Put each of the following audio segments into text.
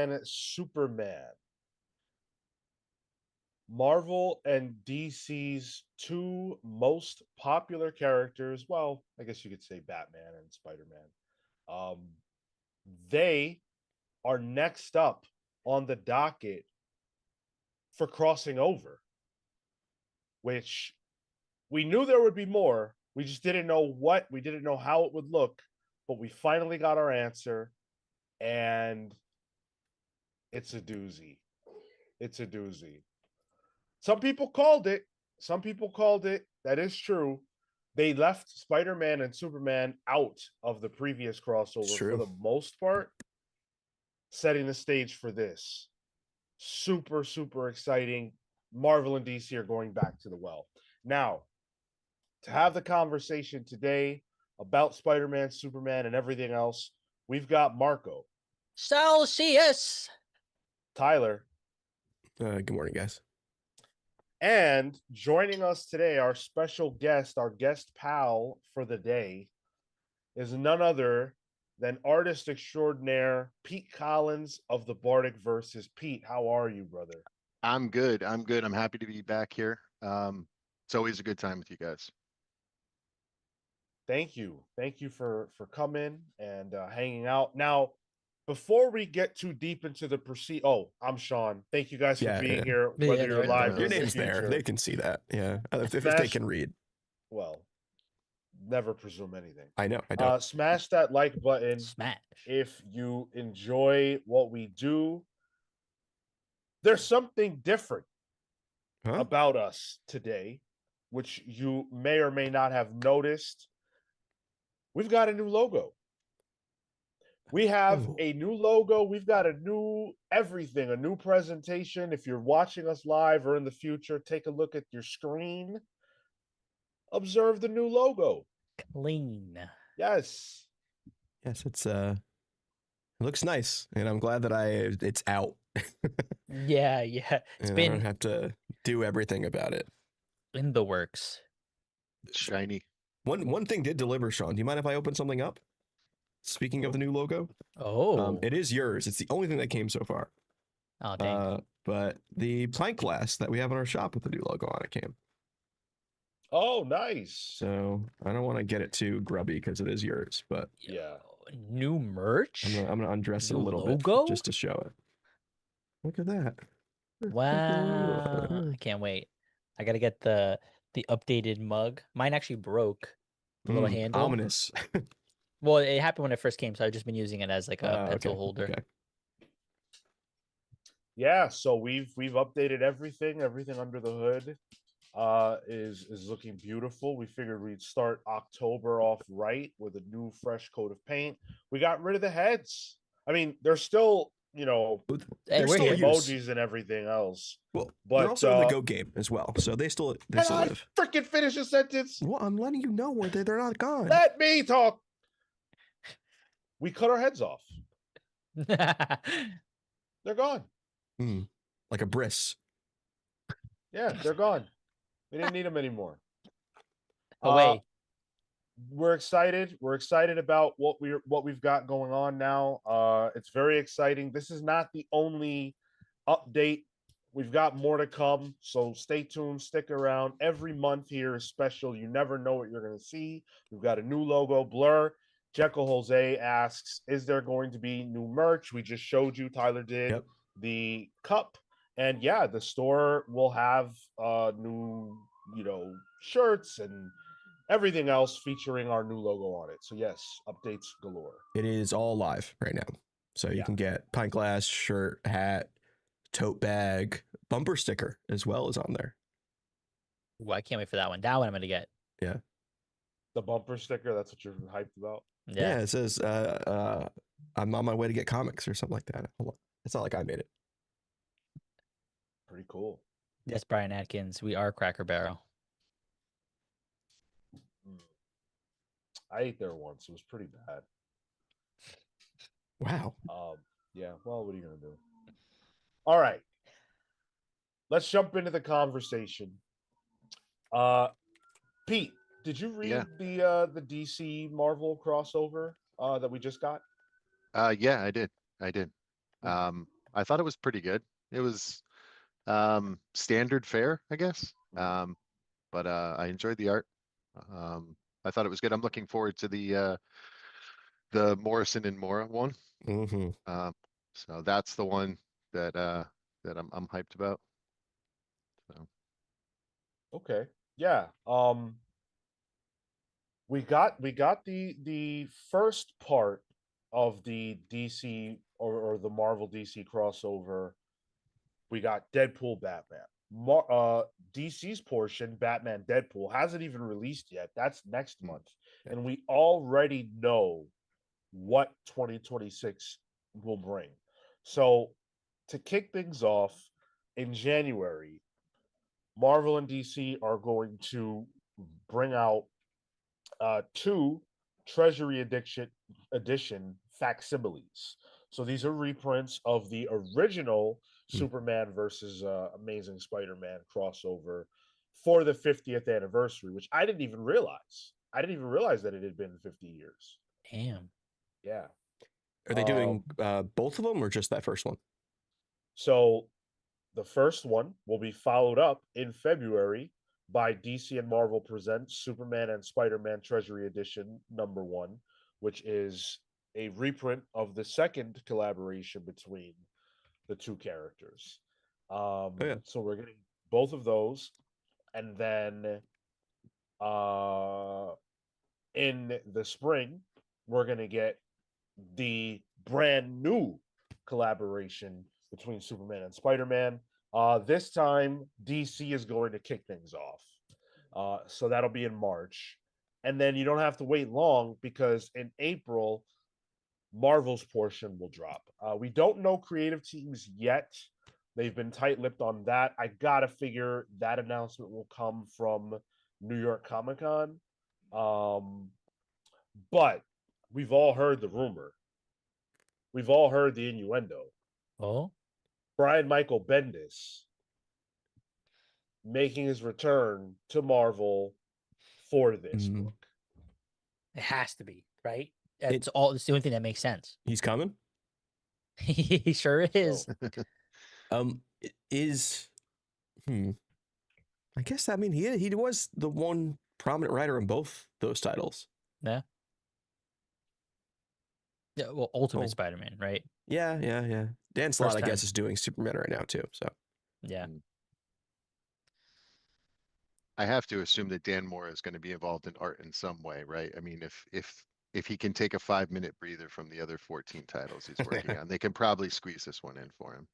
Spider-Man, Superman. Marvel and DC's two most popular characters. Well, I guess you could say Batman and Spider-Man. Um, they are next up on the docket for crossing over, which we knew there would be more. We just didn't know what, we didn't know how it would look, but we finally got our answer, and it's a doozy. It's a doozy. Some people called it. Some people called it. That is true. They left Spider-Man and Superman out of the previous crossover for the most part, setting the stage for this. Super, super exciting. Marvel and DC are going back to the well. Now, to have the conversation today about Spider-Man, Superman, and everything else, we've got Marco. Celsius! Tyler. Good morning, guys. And joining us today, our special guest, our guest pal for the day, is none other than artist extraordinaire Pete Collins of the Bardic Verses. Pete, how are you, brother? I'm good. I'm happy to be back here. It's always a good time with you guys. Thank you. Thank you for coming and hanging out. Now, before we get too deep into the I'm Sean. Thank you guys for being here, whether you're live. Your name's there. They can see that. Yeah, if they can read. Well, never presume anything. I know. I don't. Smash that like button. Smash. If you enjoy what we do. There's something different about us today, which you may or may not have noticed. We've got a new logo. We have a new logo. We've got a new everything, a new presentation. If you're watching us live or in the future, take a look at your screen. Observe the new logo. Clean. Yes. Yes, it looks nice, and I'm glad that it's out. Yeah. It's been. I don't have to do everything about it. In the works. It's shiny. One thing did deliver, Sean. Do you mind if I open something up? Speaking of the new logo. Oh. It is yours. It's the only thing that came so far. Oh, dang. But the pint glass that we have in our shop with the new logo on it came. Oh, nice. So I don't want to get it too grubby because it is yours, but yeah. New merch? I'm gonna undress it a little bit just to show it. Look at that. Wow. I can't wait. I gotta get the updated mug. Mine actually broke. The little handle. Ominous. Well, it happened when it first came, so I've just been using it as like a pencil holder. Okay. Yeah, so we've updated everything under the hood is looking beautiful. We figured we'd start October off right with a new fresh coat of paint. We got rid of the heads. I mean, they're still, Hey, still emojis and everything else. Well, but they're also in the Go game as well, so they still live. Freaking finish a sentence. Well, I'm letting you know where they're not gone. Let me talk. We cut our heads off. They're gone. Like a bris. Yeah, they're gone. We didn't need them anymore. Oh, wait. We're excited. We're excited about what we've got going on now. It's very exciting. This is not the only update. We've got more to come. So stay tuned, stick around. Every month here is special. You never know what you're going to see. We've got a new logo, Blur. Jekyll Jose asks, is there going to be new merch? We just showed you, Tyler did, the cup. And yeah, the store will have new, shirts and everything else featuring our new logo on it. So yes, updates galore. It is all live right now. So you can get pint glass, shirt, hat, tote bag, bumper sticker as well as on there. Ooh, I can't wait for that one. That one I'm going to get. Yeah. The bumper sticker, that's what you're hyped about? Yeah, it says, I'm on my way to get comics or something like that. It's not like I made it. Pretty cool. Yes, Brian Atkins, we are Cracker Barrel. I ate there once. It was pretty bad. Wow. Yeah, well, what are you going to do? All right. Let's jump into the conversation. Pete, did you read the DC Marvel crossover that we just got? Yeah, I did. I thought it was pretty good. It was standard fare, I guess. But I enjoyed the art. I thought it was good. I'm looking forward to the Morrison and Mora one. Mm-hmm. So that's the one that I'm hyped about. So Okay. Yeah. We got the first part of the DC or the Marvel DC crossover. We got Deadpool Batman. DC's portion, Batman Deadpool, hasn't even released yet. That's next Mm. month. And we already know what 2026 will bring. So, to kick things off, in January, Marvel and DC are going to bring out two Treasury Edition facsimiles. So these are reprints of the original Superman versus Amazing Spider-Man crossover for the 50th anniversary, which I didn't even realize. I didn't even realize that it had been 50 years. Damn. Yeah. Are they doing both of them or just that first one? So the first one will be followed up in February by DC and Marvel present Superman and Spider-Man Treasury Edition #1, which is a reprint of the second collaboration between the two characters. Oh yeah. So we're getting both of those, and then uh, in the spring we're gonna get the brand new collaboration between Superman and Spider-Man. This time, DC is going to kick things off. So that'll be in March. And then you don't have to wait long because in April, Marvel's portion will drop. We don't know creative teams yet. They've been tight lipped on that. I got to figure that announcement will come from New York Comic Con. But we've all heard the rumor. We've all heard the innuendo. Oh, Brian Michael Bendis making his return to Marvel for this Mhm. book. it has to be, right? It- It's the only thing that makes sense. He's coming. He sure is. So, Is I guess I mean he was the one prominent writer in both those titles. Yeah. Yeah, well, Ultimate Oh. Spider-Man, right? Yeah. Dan Slott, First I guess, time. is doing Superman right now too. So Yeah. I have to assume that Dan Mora is going to be involved in art in some way, right? I mean, if he can take a 5-minute breather from the other 14 titles he's working on, they can probably squeeze this one in for him.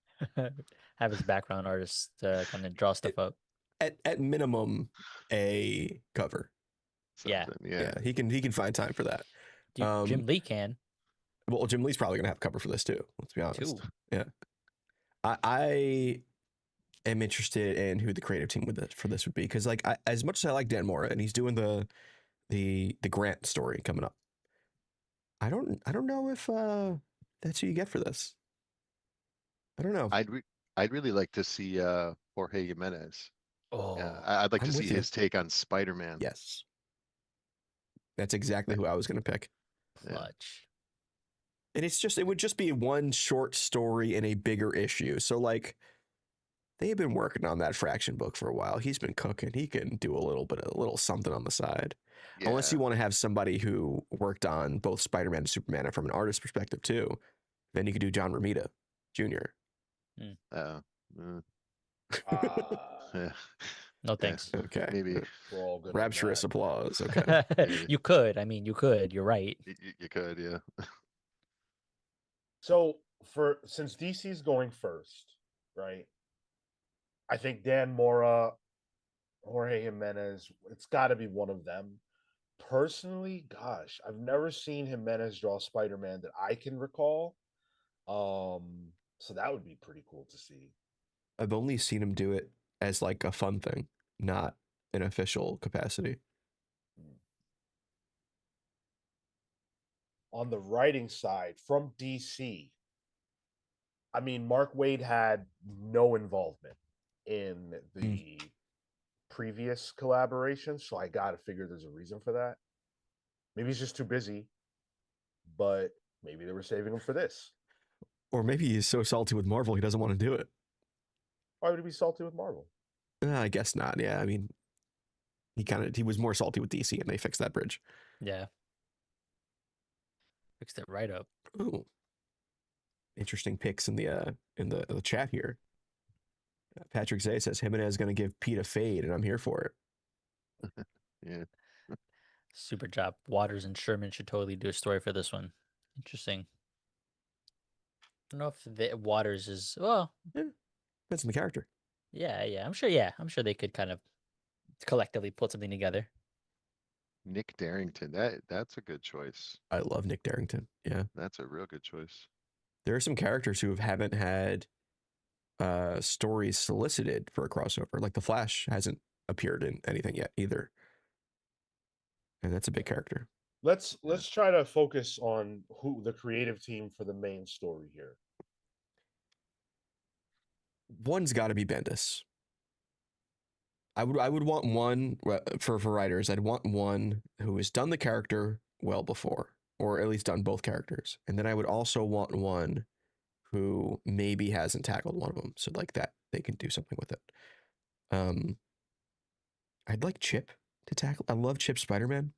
Have his background artist kind of draw stuff up. at minimum a cover. Yeah. Something, yeah. He can find time for that. Dude, Jim Lee can Well, Jim Lee's probably gonna have cover for this too. Let's be honest. too. Yeah. I am interested in who the creative team for this would be because like as much as I like Dan Mora and he's doing the Grant story coming up, I don't know if that's who you get for this. I don't know. I'd really like to see Jorge Jimenez. Oh, I'd like I'm to with see you. his take on Spider-Man. Yes. That's exactly who I was gonna pick. clutch. And it would just be one short story in a bigger issue. So like they've been working on that Fraction book for a while. He's been cooking. He can do a little something on the side. Yeah. Unless you want to have somebody who worked on both Spider-Man and Superman and from an artist perspective too, then you could do John Romita Jr. Uh, yeah. No thanks. Okay. Maybe we're all good. Rapturous applause. Okay. You could. I mean, you could. You're right. you could, yeah. So since DC's going first, right? I think Dan Mora, Jorge Jimenez, it's got to be one of them. Personally, gosh, I've never seen Jimenez draw Spider-Man that I can recall. So that would be pretty cool to see. I've only seen him do it as like a fun thing, not an official capacity. On the writing side, from DC, I mean, Mark Waid had no involvement in the previous collaboration, so I gotta figure there's a reason for that. Maybe he's just too busy, but maybe they were saving him for this. Or maybe he's so salty with Marvel he doesn't want to do it. Why would he be salty with Marvel? I guess not. Yeah, I mean, he was more salty with DC, and they fixed that bridge. Yeah. Fixed it right up. Oh, interesting picks in the chat here. Patrick Zay says Jimenez is going to give Pete a fade, and I'm here for it. Yeah. Super job. Waters and Sherman should totally do a story for this one. Interesting. I don't know if Waters is well. Depends on the character. Yeah. I'm sure they could kind of collectively put something together. Nick Darrington. That's a good choice. I love Nick Darrington. Yeah, That's a real good choice. there are some characters who haven't had stories solicited for a crossover. Like the Flash hasn't appeared in anything yet either, and that's a big character. Let's try to focus on who the creative team for the main story here. One's got to be Bendis. I would want one for writers. I'd want one who has done the character well before, or at least done both characters, and then I would also want one who maybe hasn't tackled one of them, so like that they can do something with it. I'd like Chip to tackle. I love Chip Spider-Man,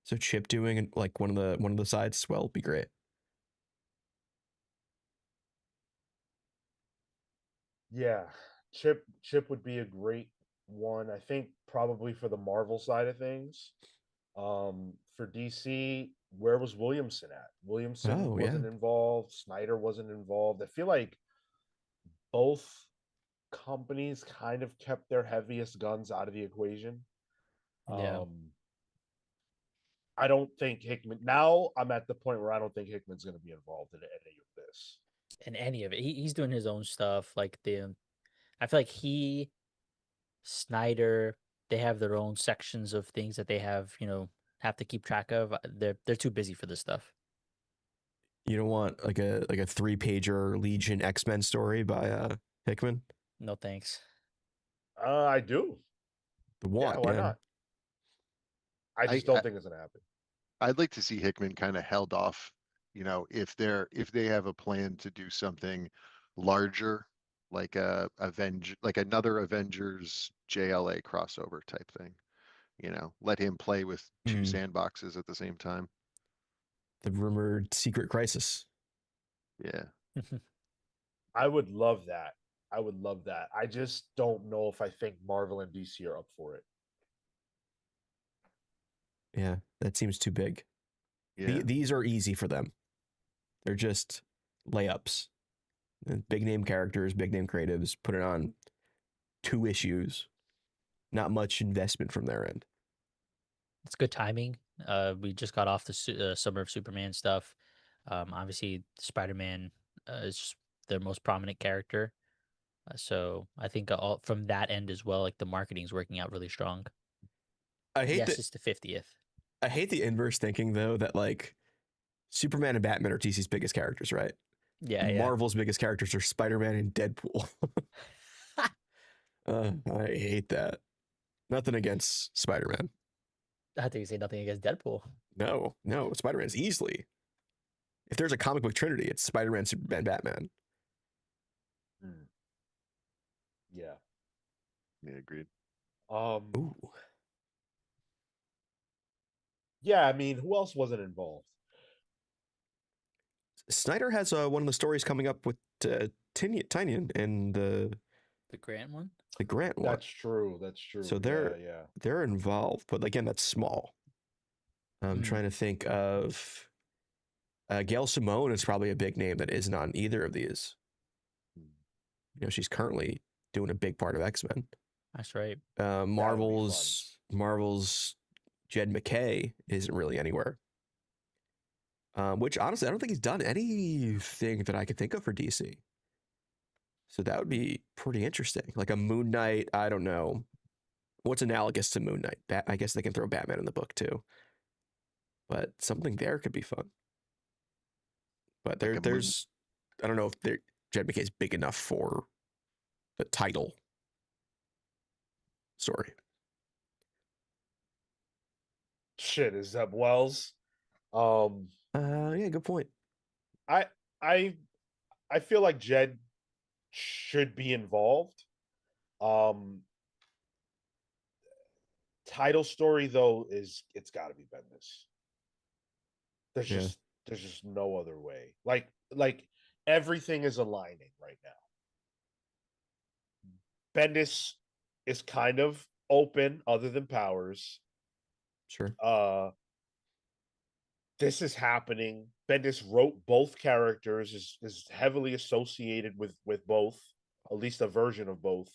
so Chip doing like one of the sides as well would be great. Yeah, Chip would be a great one. I think probably for the Marvel side of things. For DC, where was Williamson at? Williamson Oh, yeah. wasn't involved. Snyder wasn't involved. I feel like both companies kind of kept their heaviest guns out of the equation. Yeah. I don't think Hickman. Now I'm at the point where I don't think Hickman's going to be involved in any of this. In any of it, he's doing his own stuff. Like I feel like Snyder, they have their own sections of things that they have to keep track of. They're too busy for this stuff. You don't want like a 3-pager Legion X-Men story by Hickman? No thanks. I do. The want, Yeah, why yeah. not? I just don't think it's going to happen. I'd like to see Hickman kind of held off, if they have a plan to do something larger, like another Avengers JLA crossover type thing. Let him play with two sandboxes at the same time. The rumored Secret Crisis. Yeah. I would love that. I would love that. I just don't know if I think Marvel and DC are up for it. Yeah, that seems too big. Yeah. These are easy for them. They're just layups. Big name characters, big name creatives, put it on 2 issues. Not much investment from their end. It's good timing. We just got off the Summer of Superman stuff. Obviously, Spider-Man is just their most prominent character. So I think all from that end as well, like the marketing's working out really strong. It's the 50th. I hate the inverse thinking though that like Superman and Batman are DC's biggest characters, right? Yeah. Marvel's biggest characters are Spider-Man and Deadpool. I hate that. Nothing against Spider-Man. I think you say nothing against Deadpool. No, Spider-Man's easily. If there's a comic book trinity, it's Spider-Man, Superman, Batman. Yeah. Yeah, agreed. Ooh. Yeah, I mean, who else wasn't involved? Snyder has one of the stories coming up with Tynion and the Grant one. The Grant one. That's true. So they're involved, but again, that's small. I'm trying to think of Gail Simone is probably a big name that isn't on either of these. She's currently doing a big part of X-Men. That's right. Marvel's Jed McKay isn't really anywhere. Which honestly, I don't think he's done anything that I could think of for DC. So that would be pretty interesting. Like a Moon Knight, I don't know. What's analogous to Moon Knight? I guess they can throw Batman in the book too. But something there could be fun. But there's, I don't know if Jed McKay's big enough for the title story. Shit, is Zeb Wells? Yeah, good point. I I feel like Jed should be involved. Um, title story though is it's got to be Bendis. There's Yeah. just there's just no other way. Like everything is aligning right now. Bendis is kind of open, other than Powers. Sure. This is happening. Bendis wrote both characters, is heavily associated with both, at least a version of both.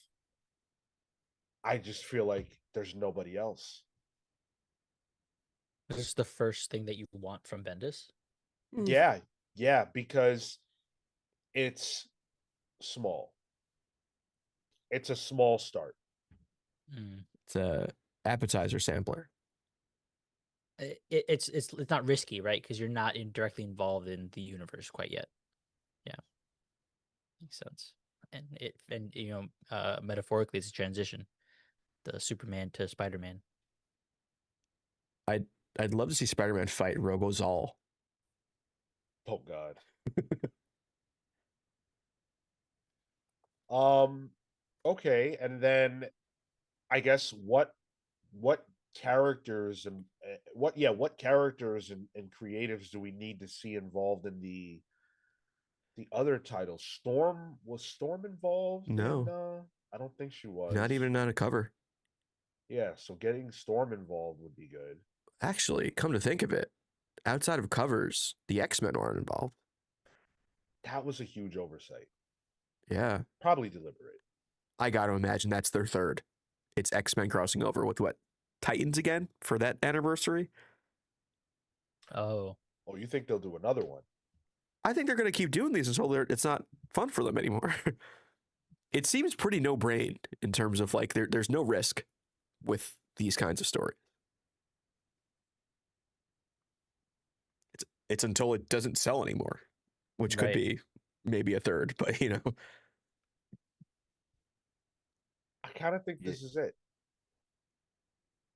I just feel like there's nobody else. This is the first thing that you want from Bendis. Yeah, yeah, because it's small. It's a small start. It's a appetizer sampler. It's not risky, right? Because you're not directly involved in the universe quite yet. Yeah, makes sense. And metaphorically, it's a transition. The Superman to Spider-Man. I'd love to see Spider-Man fight Rogozal. Oh God. Okay, and then I guess what characters and what characters and creatives do we need to see involved in the other titles? Storm involved in No, I don't think she was. not even on a cover. Yeah, so getting Storm involved would be good. Actually, come to think of it, outside of covers, the X-Men aren't involved. That was a huge oversight. Yeah. Probably deliberate. I got to imagine that's their third. It's X-Men crossing over with what? Titans again for that anniversary? Oh. Oh, you think they'll do another one? I think they're going to keep doing these until it's not fun for them anymore. It seems pretty no-brained in terms of like there's no risk with these kinds of stories. It's until it doesn't sell anymore, which could Right. be maybe a third, but I kind of think this is it.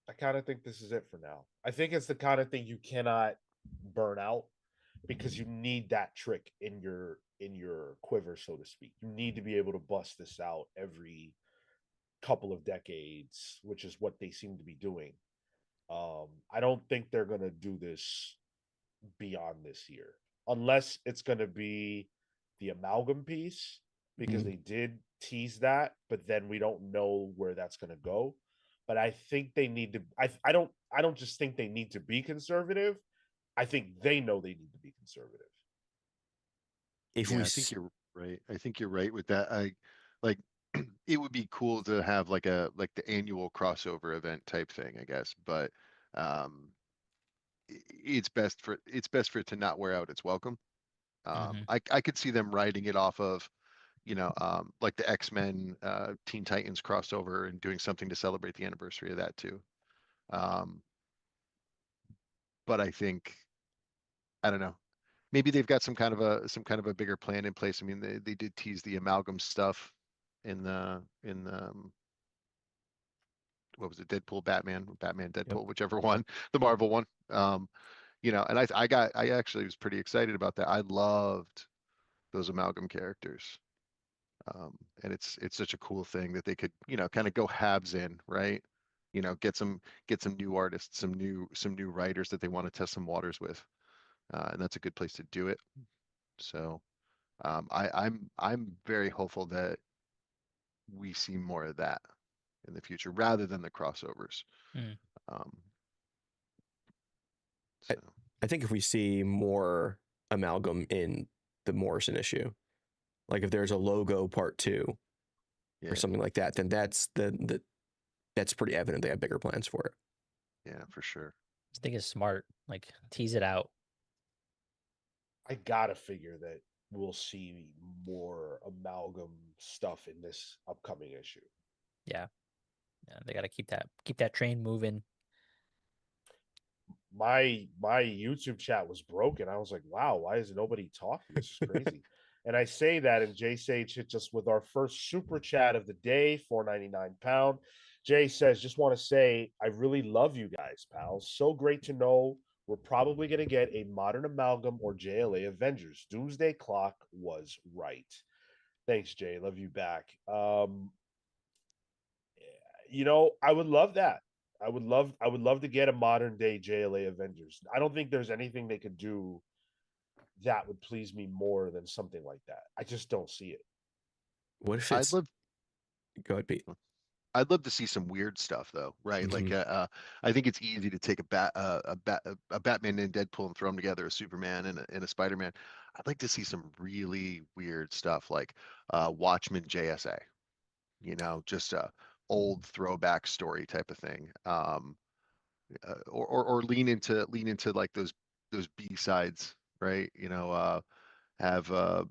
I kind of think this is it for now. I think it's the kind of thing you cannot burn out because you need that trick in your quiver, so to speak. You need to be able to bust this out every couple of decades, which is what they seem to be doing. I don't think they're gonna do this beyond this year, unless it's gonna be the amalgam piece, because they did tease that, but then we don't know where that's gonna go. But I think they need to. I don't just think they need to be conservative. I think they know they need to be conservative. if Yeah, we I think you're right. I think you're right with that. I like it would be cool to have like the annual crossover event type thing, I guess. But um it's best for it to not wear out its welcome. I could see them writing it off of, like the X-Men Teen Titans crossover and doing something to celebrate the anniversary of that too. Um, but I think I don't know. Maybe they've got some kind of a bigger plan in place. I mean, they did tease the amalgam stuff in what was it, Deadpool, Batman, Yep. Deadpool, whichever one, the Marvel one. And I actually was pretty excited about that. I loved those amalgam characters. And it's such a cool thing that they could, kind of go halves in, right? Get some new artists, some new writers that they want to test some waters with. And that's a good place to do it. So I'm very hopeful that we see more of that in the future rather than the crossovers. Mm. Um, I, so I think if we see more amalgam in the Morrison issue, like if there's a logo part 2 yeah, or something like that, then that's pretty evident they have bigger plans for it. yeah, for sure. I think it's smart. Like tease it out. I gotta figure that we'll see more amalgam stuff in this upcoming issue. Yeah. Yeah. They got to keep that train moving. My YouTube chat was broken. I was like, wow, why is nobody talking? This is crazy. And I say that, and Jay Sage hits us with our first super chat of the day, £4.99. Jay says, just want to say, I really love you guys, pals. So great to know we're probably going to get a modern amalgam or JLA Avengers. Doomsday Clock was right. Thanks, Jay. Love you back. I would love that. I would love to get a modern day JLA Avengers. I don't think there's anything they could do that would please me more than something like that. I just don't see it. What if I'd it's love go ahead, Pete? I'd love to see some weird stuff though, right? Like, Mhm. I think it's easy to take a Batman and Deadpool and throw them together, a Superman and a Spider-Man. I'd like to see some really weird stuff like Watchmen JSA, just a old throwback story type of thing. Or lean into like those B-sides, right? Have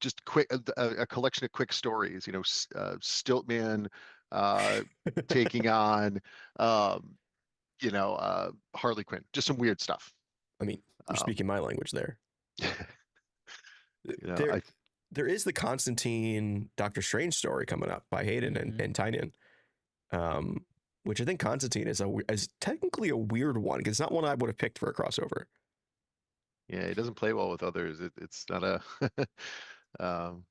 just quick a collection of quick stories. Stiltman taking on Harley Quinn. Just some weird stuff. I mean, you're Um, speaking my language there. you know, There, I there is the Constantine Doctor Strange story coming up by Hayden and, Mhm. and Tynion, um, which I think Constantine is technically a weird one because it's not one I would have picked for a crossover. yeah, it doesn't play well with others. It's not a um,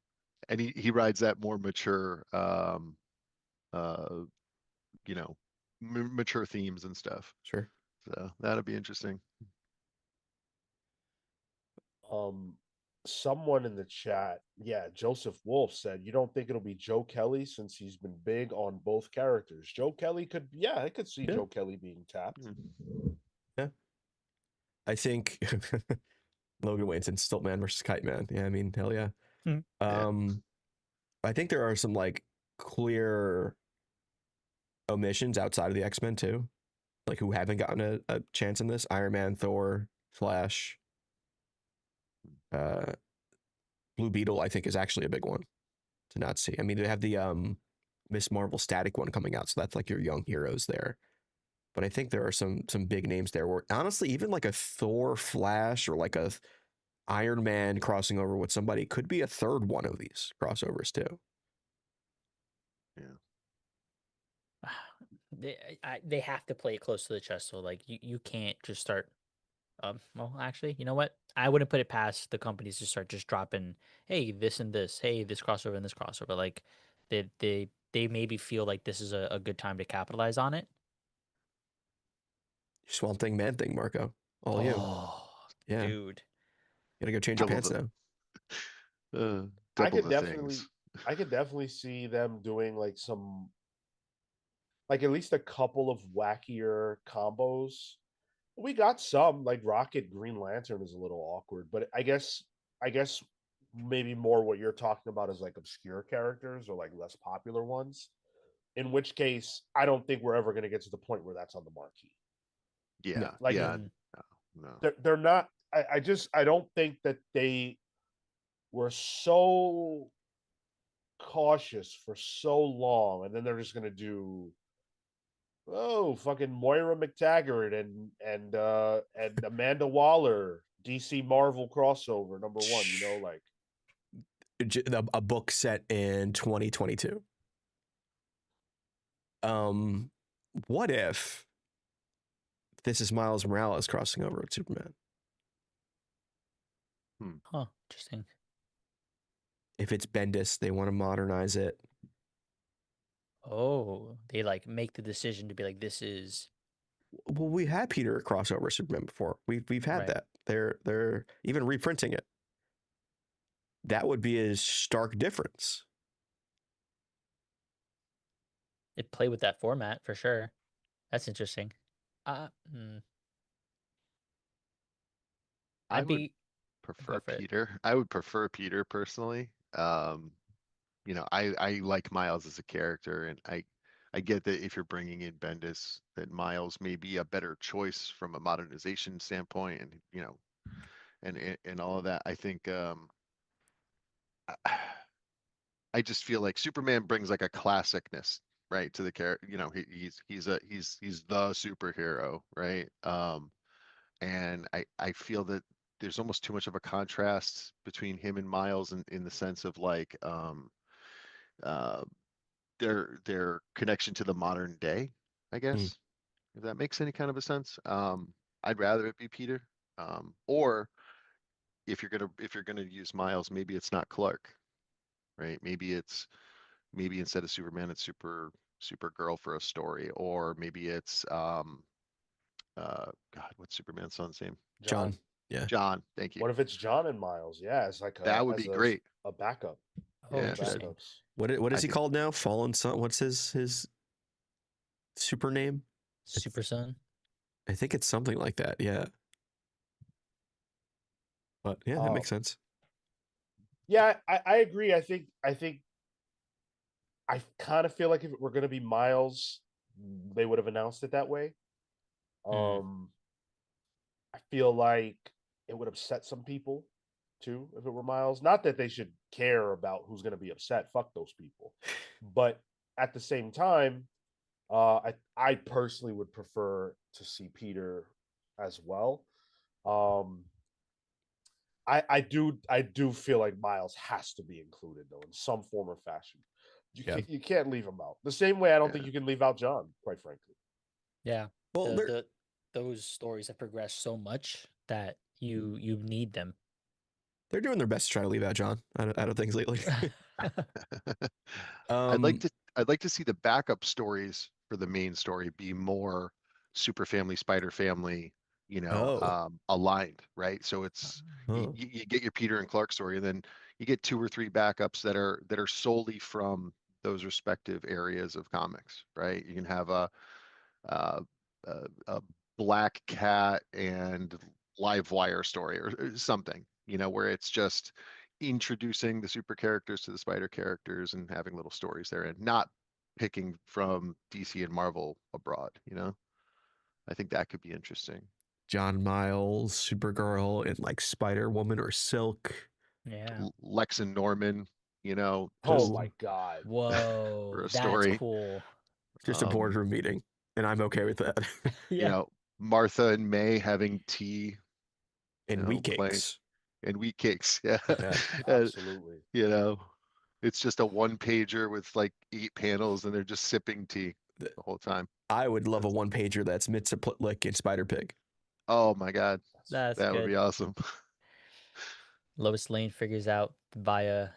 and he rides that more mature uh you know mature themes and stuff. Sure. So that'll be interesting. Um, Someone in the chat, yeah, Joseph Wolf said, you don't think it'll be Joe Kelly since he's been big on both characters. Joe Kelly could, yeah, I could see Yeah. Joe Kelly being tapped. Hmm. Yeah. I think Logan Wayne's in Stiltman versus Kite Man. Yeah, I mean, hell yeah. Mhm. Yeah. I think there are some like clear omissions outside of the X-Men too, like who haven't gotten a chance in this. Iron Man, Thor, Flash, uh, Blue Beetle, I think is actually a big one to not see. I mean, they have the Miss Marvel static one coming out, so that's like your young heroes there. But I think there are some big names there where honestly, even like a Thor Flash or like a Iron Man crossing over with somebody could be a third one of these crossovers too. Yeah. They have to play it close to the chest. So like you can't just start. Well, actually, you know what? I wouldn't put it past the companies to start just dropping, hey, this and this, hey, this crossover and this crossover. Like they maybe feel like this is a good time to capitalize on it. Swamp Thing, Man Thing, Marco, all you. Oh, Yeah, dude. gotta go change your Double pants the now. uh, I double could the things. definitely, I could definitely see them doing like some, like at least a couple of wackier combos. We got some like Rocket Green Lantern is a little awkward, but I guess maybe more what you're talking about is like obscure characters or like less popular ones. In which case, I don't think we're ever going to get to the point where that's on the marquee. No, Yeah, Like yeah, Mm, no. they're not. I don't think that they were so cautious for so long, and then they're just going to do fucking Moira McTaggart and Amanda Waller DC Marvel crossover #1. Like a book set in 2022. Um, what if this is Miles Morales crossing over with Superman? huh, interesting. If it's Bendis, they want to modernize it. Oh, they like make the decision to be like, this is Well, we had Peter crossover Superman before. We've had right. that. They're even reprinting it. That would be a stark difference. It play with that format for sure. That's interesting. Uh, hmm, I I'd would be go prefer for it. Peter. I would prefer Peter personally. I like Miles as a character, and I get that if you're bringing in Bendis, that Miles may be a better choice from a modernization standpoint, and and all of that. I think I I just feel like Superman brings like a classicness, right, to the character. He's the superhero, right? And I feel that there's almost too much of a contrast between him and Miles in the sense of like uh their connection to the modern day, I Mm. guess. if that makes any kind of a sense. I'd rather it be Peter. Or if you're gonna use Miles, maybe it's not Clark, right? Maybe instead of Superman, it's Supergirl for a story, or maybe it's God, what's Superman's son's name? John. John. Yeah. John. Thank you. What if it's John and Miles? Yeah, it's like That would be great. a backup. Oh, One Yeah, of the that interesting. backups. What I is he think called now? Fallen Son. What's his super name? Super Son. I think it's something like that. Yeah. But yeah, that Um, makes sense. yeah, I agree. I kind of feel like if it were going to be Miles, they would have announced it that way. Hmm. I feel like it would upset some people too if it were Miles. Not that they should care about who's going to be upset. Fuck those people. But at the same time, I personally would prefer to see Peter as well. Um, I do feel like Miles has to be included though in some form or fashion. Yeah. You can't leave him out. The same way I don't think yeah. you can leave out John, quite frankly. Yeah. Well, they're The those stories have progressed so much that you need them. they're doing their best to try to leave out John. I don't think lately. I'd like um. to I'd like to see the backup stories for the main story be more super family, spider family, Oh. aligned, right? So it's Oh. you get your Peter and Clark story, and then you get two or three backups that are solely from those respective areas of comics, right? You can have uh, a Black Cat and Live Wire story or something, where it's just introducing the super characters to the spider characters and having little stories there and not picking from DC and Marvel abroad. I think that could be interesting. John Miles, Supergirl, and like Spider Woman or Silk. Yeah. Lex and Norman, Oh just Oh, my god. for Whoa, a that's story. cool. just a Um, boardroom meeting, and I'm okay with that. you Yeah. know, Martha and May having tea, And wheat playing cakes. and wheat cakes. Yeah. Yeah. And, Absolutely. you know, it's just a one pager with like 8 panels and they're just sipping tea Th- the whole time. I would love a That's, one pager that's Mitsaplik and Spider Pig. oh my God, That's That's that would good. be awesome. Lois Lane figures out via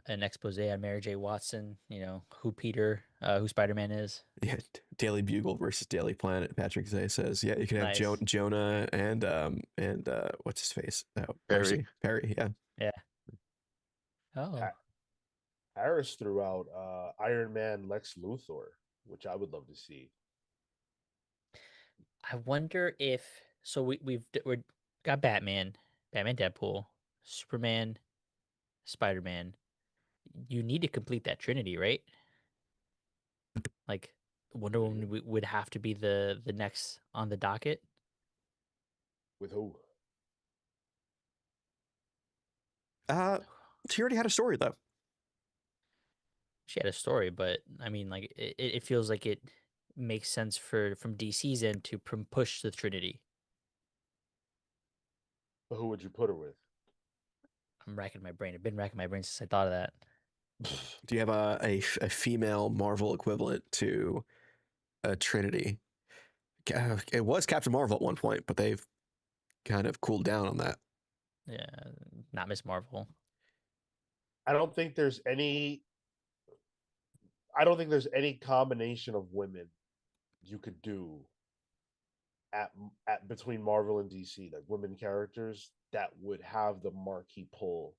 an expose on Mary J. Watson, who Spider-Man is. Yeah, Daily Bugle versus Daily Planet. Patrick Zay says, yeah, you can have Nice. Jonah and what's his face? Oh, Perry. Perry. Yeah, Yeah. Oh, Ha- Harris threw out Iron Man Lex Luthor, which I would love to see. I wonder if so we're got Batman, Deadpool, Superman, Spider-Man. You need to complete that trinity, right? Like Wonder Do you? Woman would have to be the next on the docket. With who? she already had a story though. She had a story, but I mean, like it feels like it makes sense from DC's end to push the Trinity. But who would you put her with? I'm racking my brain. I've been racking my brain since I thought of that. Do you have a female Marvel equivalent to a Trinity? It was Captain Marvel at one point, but they've kind of cooled down on that. Yeah, not Miss Marvel. I don't think there's any. I don't think there's any combination of women you could do at between Marvel and DC, like women characters that would have the marquee pull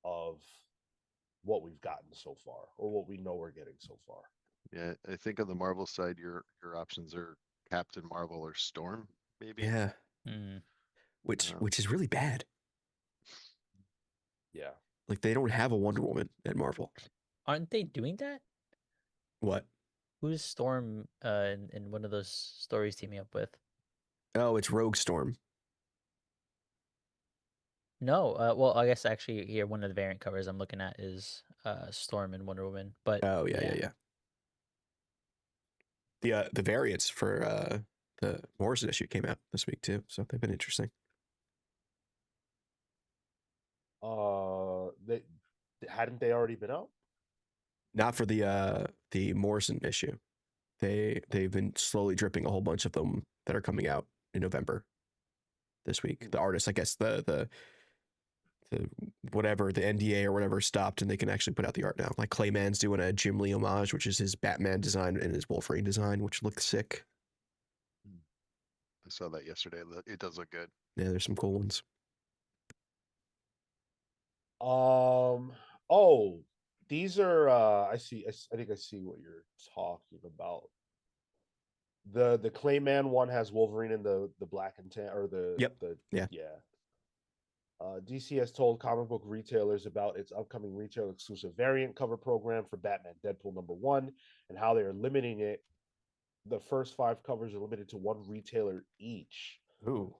of what we've gotten so far or what we know we're getting so far. Yeah, I think on the Marvel side, your options are Captain Marvel or Storm, maybe. Yeah, Hmm. which is really bad. Yeah. Like they don't have a Wonder Woman at Marvel. Aren't they doing that? What? Who's Storm in one of those stories teaming up with? Oh, it's Rogue Storm. No, well, I guess actually here one of the variant covers I'm looking at is Storm and Wonder Woman. But Oh yeah. The variants for the Morrison issue came out this week too, so they've been interesting. They hadn't they already been out? Not for the Morrison issue, they've been slowly dripping a whole bunch of them that are coming out in November this week. The artists, I guess, the whatever the NDA or whatever stopped, and they can actually put out the art now. Like Clayman's doing a Jim Lee homage, which is his Batman design and his Wolverine design, which looks sick. I saw that yesterday. It does look good. Yeah, there's some cool ones. Oh, these are I see I think I see what you're talking about. The Clayman one has Wolverine in the black and tan or Yep. the Yeah. DC has told comic book retailers about its upcoming retail exclusive variant cover program for Batman Deadpool #1 and how they are limiting it. The first 5 covers are limited to one retailer each. Ooh.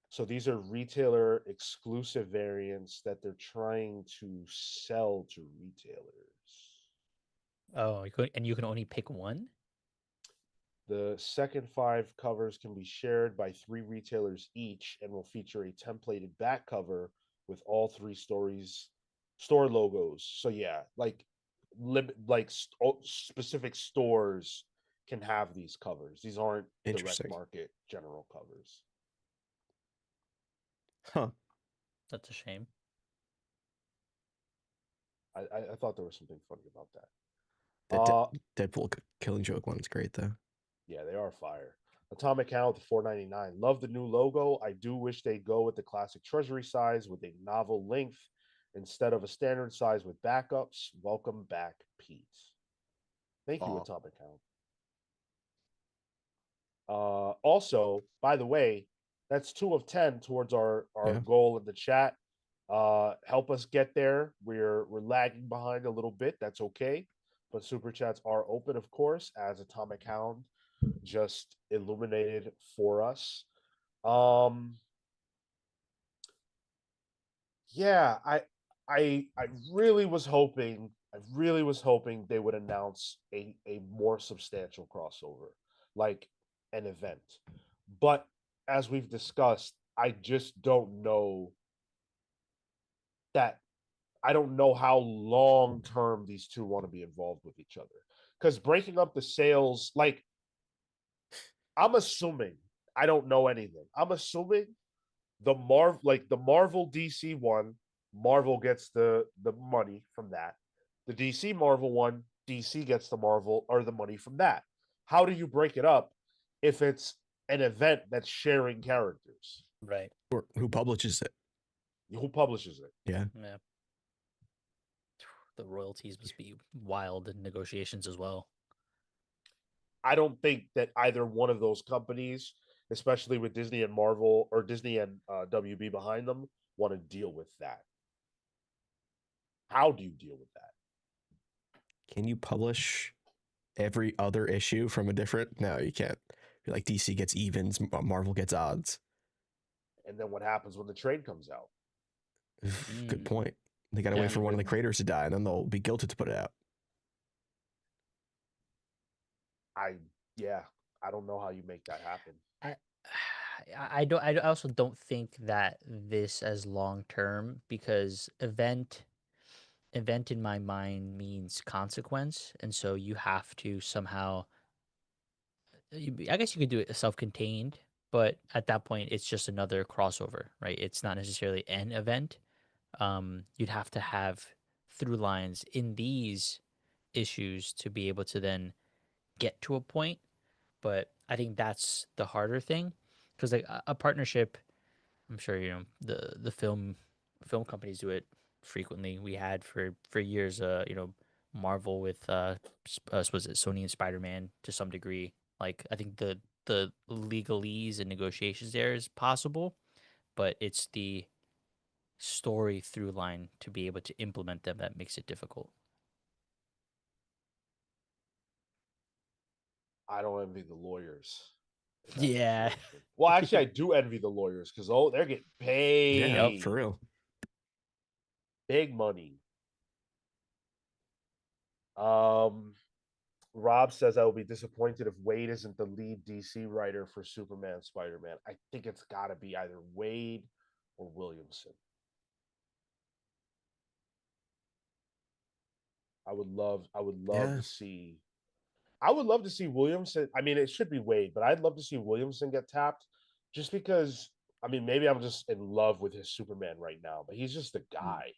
So these are retailer exclusive variants that they're trying to sell to retailers. Oh, and you can only pick one? The second 5 covers can be shared by 3 retailers each and will feature a templated back cover with all 3 store logos. So yeah, like specific stores can have these covers. These aren't direct Interesting. market general covers. Huh. That's a shame. I thought there was something funny about that. That Deadpool Killing Joke one is great though. Yeah, they are fire. Atomic Count with $4.99. Love the new logo. I do wish they'd go with the classic treasury size with a novel length instead of a standard size with backups. Welcome back, Pete. Thank you, Aw. Atomic Count. Also, by the way, that's 2 of 10 towards our Yeah. goal in the chat. Help us get there. We're lagging behind a little bit. That's okay. But super chats are open, of course, as Atomic Hound just illuminated for us. Yeah, I really was hoping they would announce a more substantial crossover, like an event. But as we've discussed, I just don't know that I don't know how long term these two want to be involved with each other. Because breaking up the sales, like I'm assuming, I don't know anything. I'm assuming the Marvel DC one, Marvel gets the money from that. The DC Marvel one, DC gets the Marvel or the money from that. How do you break it up if it's an event that's sharing characters? Right. Or who publishes it? Who publishes it? Yeah. Yeah. The royalties must be wild in negotiations as well. I don't think that either one of those companies, especially with Disney and Marvel or Disney and WB behind them, want to deal with that. How do you deal with that? Can you publish every other issue from a different? No, you can't. Like DC gets evens, Marvel gets odds. And then what happens when the trade comes out? Good point. They got to Yeah. wait for one of the creators to die, and then they'll be guilted to put it out. I don't know how you make that happen. I also don't think that this as long term because event in my mind means consequence, and so you have to somehow I guess you could do it self-contained, but at that point it's just another crossover, right? It's not necessarily an event. You'd have to have through lines in these issues to be able to then get to a point. But I think that's the harder thing because like a partnership, I'm sure you know the film companies do it frequently. We had for years, Marvel with was it Sony and Spider Man to some degree. Like I think the legalese and negotiations there is possible, but it's the story through line to be able to implement them that makes it difficult. I don't envy the lawyers. In that Yeah. situation. Well, actually, I do envy the lawyers because they're getting paid. Yeah, for real. Big money. Rob says I will be disappointed if Wade isn't the lead DC writer for Superman, Spider-Man. I think it's got to be either Wade or Williamson. I would love Yeah. to see I would love to see Williamson. I mean, it should be Wade, but I'd love to see Williamson get tapped just because. I mean, maybe I'm just in love with his Superman right now, but he's just the guy.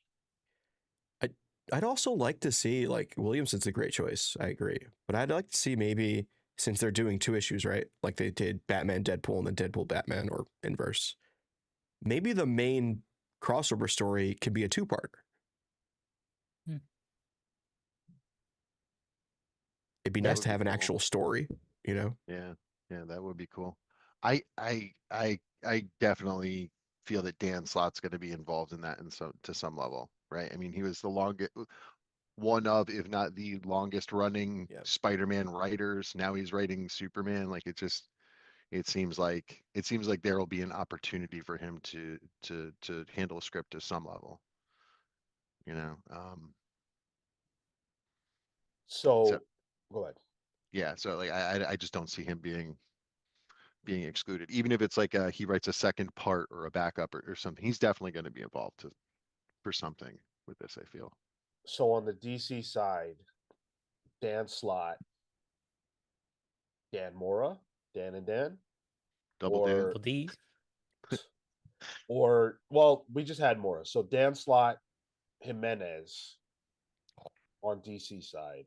I'd also like to see like Williamson's a great choice. I agree, but I'd like to see maybe since they're doing 2 issues, right? Like they did Batman Deadpool and then Deadpool Batman or inverse. Maybe the main crossover story could be a two-parter. Hmm. It'd be That nice would to be have an cool. actual story, you know? Yeah, yeah, that would be cool. I definitely feel that Dan Slott's going to be involved in that in some to some level, right? I mean, he was the longest one of, if not the longest running Yep. Spider-Man writers. Now he's writing Superman. Like it seems like there will be an opportunity for him to handle a script to some level, you know. So So, go ahead. yeah, so like I just don't see him being excluded, even if it's like he writes a second part or a backup or something. He's definitely going to be involved for something with this, I feel. So on the DC side, Dan Slott, Dan Mora, Dan and Dan, Double Dan. or Double D. well, we just had Mora. So Dan Slott, Jimenez on DC side.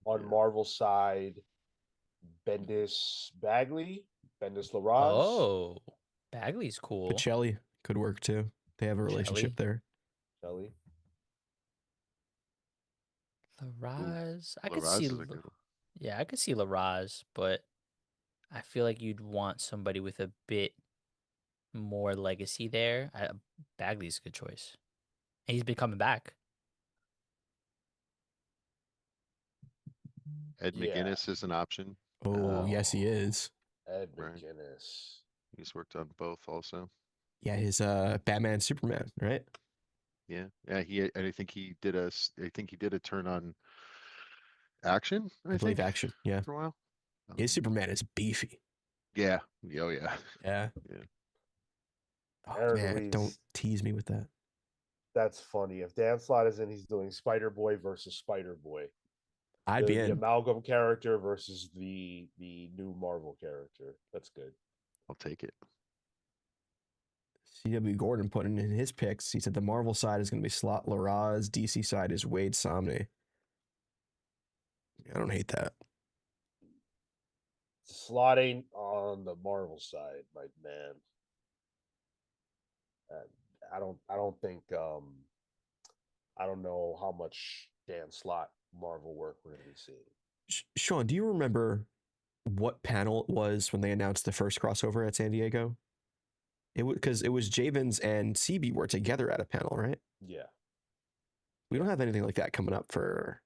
On Yeah. Marvel side, Bendis Bagley, Bendis Laraz, Oh, Bagley's cool. Pacelli could work too. They have a relationship Shelley. there. Shelley. Ooh, Laraz. I could Laraz see. is a good one. Yeah, I could see Laraz, but I feel like you'd want somebody with a bit more legacy there. Bagley's a good choice. And he's been coming back. Ed Yeah. McGuinness is an option. Oh, Um, yes, he is. Ed right. McGuinness. He's worked on both also. Yeah, his Batman Superman, right? Yeah. Yeah. And I think he did a turn on action, I I believe think, action. Yeah. for a while. His Um, Superman is beefy. yeah. Oh, yeah. Yeah. Yeah. Oh Aaron man, don't Ruiz. tease me with that. That's funny. If Dan Slott is in, he's doing Spider Boy versus Spider Boy. I'd be The in. amalgam character versus the new Marvel character. That's good. I'll take it. C.W. Gordon putting in his picks. He said the Marvel side is going to be Slot Laraz. DC side is Wade Somney. I don't hate that. Slotting on the Marvel side, my man. I don't think I don't know how much Dan Slott Marvel work we're going to be seeing. Sean, do you remember what panel it was when they announced the first crossover at San Diego? It was because it was Javens and CB were together at a panel, right? Yeah. We don't have anything like that coming up for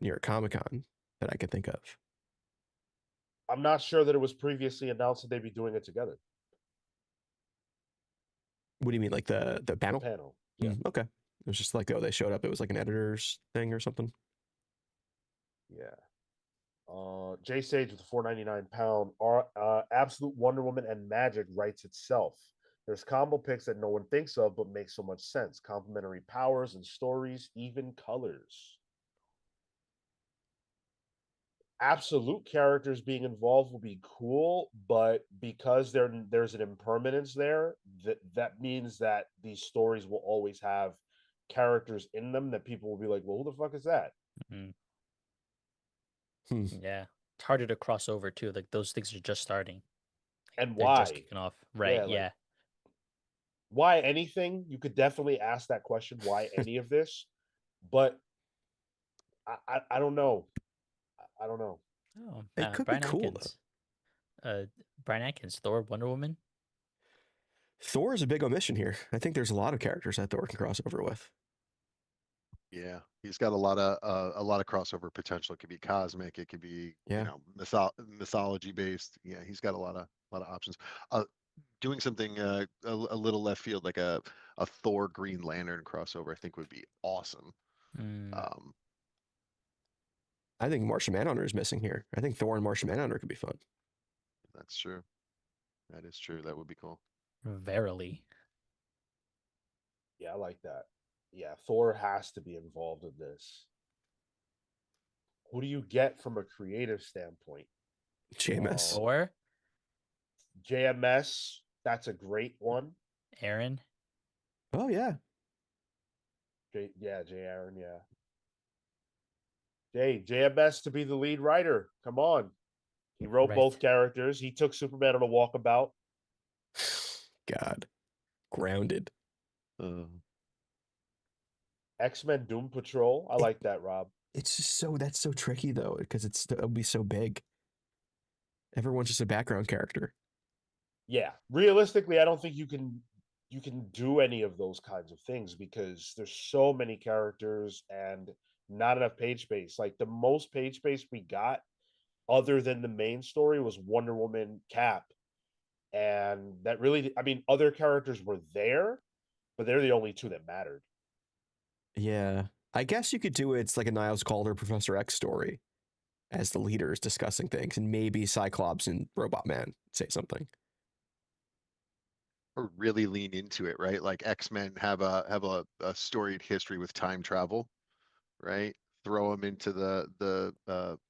New York Comic Con that I could think of. I'm not sure that it was previously announced that they'd be doing it together. What do you mean, like the The panel? panel. Yeah. Okay. It was just like, oh, they showed up. It was like an editor's thing or something. Yeah. Jay Sage with the 4.99 Absolute Wonder Woman and Magic writes itself. There's combo picks that no one thinks of but make so much sense. Complementary powers and stories, even colors. Absolute characters being involved will be cool, but because there's an impermanence there, that means that these stories will always have characters in them that people will be like, well, who the fuck is that? Mhm. Hmm. Yeah. It's harder to cross over too. Like those things are just starting. And They're just why? kicking off. Right. Yeah, like Yeah. why anything? You could definitely ask that question, why any of this? But I don't know. I don't know. Oh, It could be Brian cool though. Atkins. Brian Atkins, Thor, Wonder Woman. Thor is a big omission here. I think there's a lot of characters that Thor can cross over with. Yeah, he's got a lot of crossover potential. It could be cosmic, it could be, Yeah. mythology based. Yeah, he's got a lot of options. Doing something a little left field, like a Thor Green Lantern crossover, I think would be awesome. Mm, Um, I think Martian Manhunter is missing here. I think Thor and Martian Manhunter could be fun. that's true. That is true. That would be cool. verily. Yeah, I like that. Yeah, Thor has to be involved in this. who do you get from a creative standpoint? JMS. Or JMS, that's a great one. Aaron. Oh yeah. Yeah, J. Aaron, yeah. JMS to be the lead writer. Come on. He wrote Right. both characters. He took Superman on a walkabout. God. Grounded. Uh, X-Men Doom Patrol. I It- like that, Rob. It's just so that's so tricky though, because it'll be so big. Everyone's just a background character. Yeah. Realistically, I don't think you can do any of those kinds of things because there's so many characters and not enough page space. Like the most page space we got other than the main story was Wonder Woman Cap. And that really, I mean, other characters were there, but they're the only two that mattered. Yeah. I guess you could do it. It's like a Niles Calder Professor X story as the leaders discussing things, and maybe Cyclops and Robot Man say something. or really lean into it, right? Like X-Men have a storied history with time travel, right? Throw them into the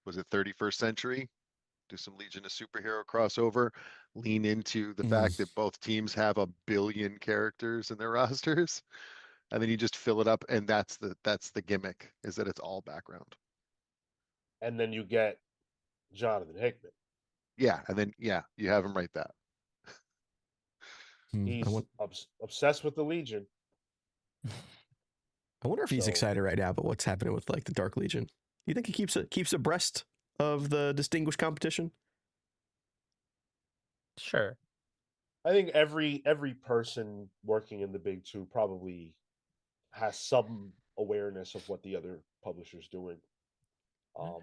was it 31st century? Do some Legion of Superhero crossover. Lean into the fact that both teams have a billion characters in their rosters, and then you just fill it up, and that's the gimmick is that it's all background. And then you get Jonathan Hickman. Yeah, and then yeah, you have him write that. I He's want. obsessed with the Legion. I wonder if he's So- excited right now about what's happening with like the Dark Legion. You think he keeps abreast of the distinguished competition? Sure. I think every person working in the big two probably has some awareness of what the other publisher's doing. Um,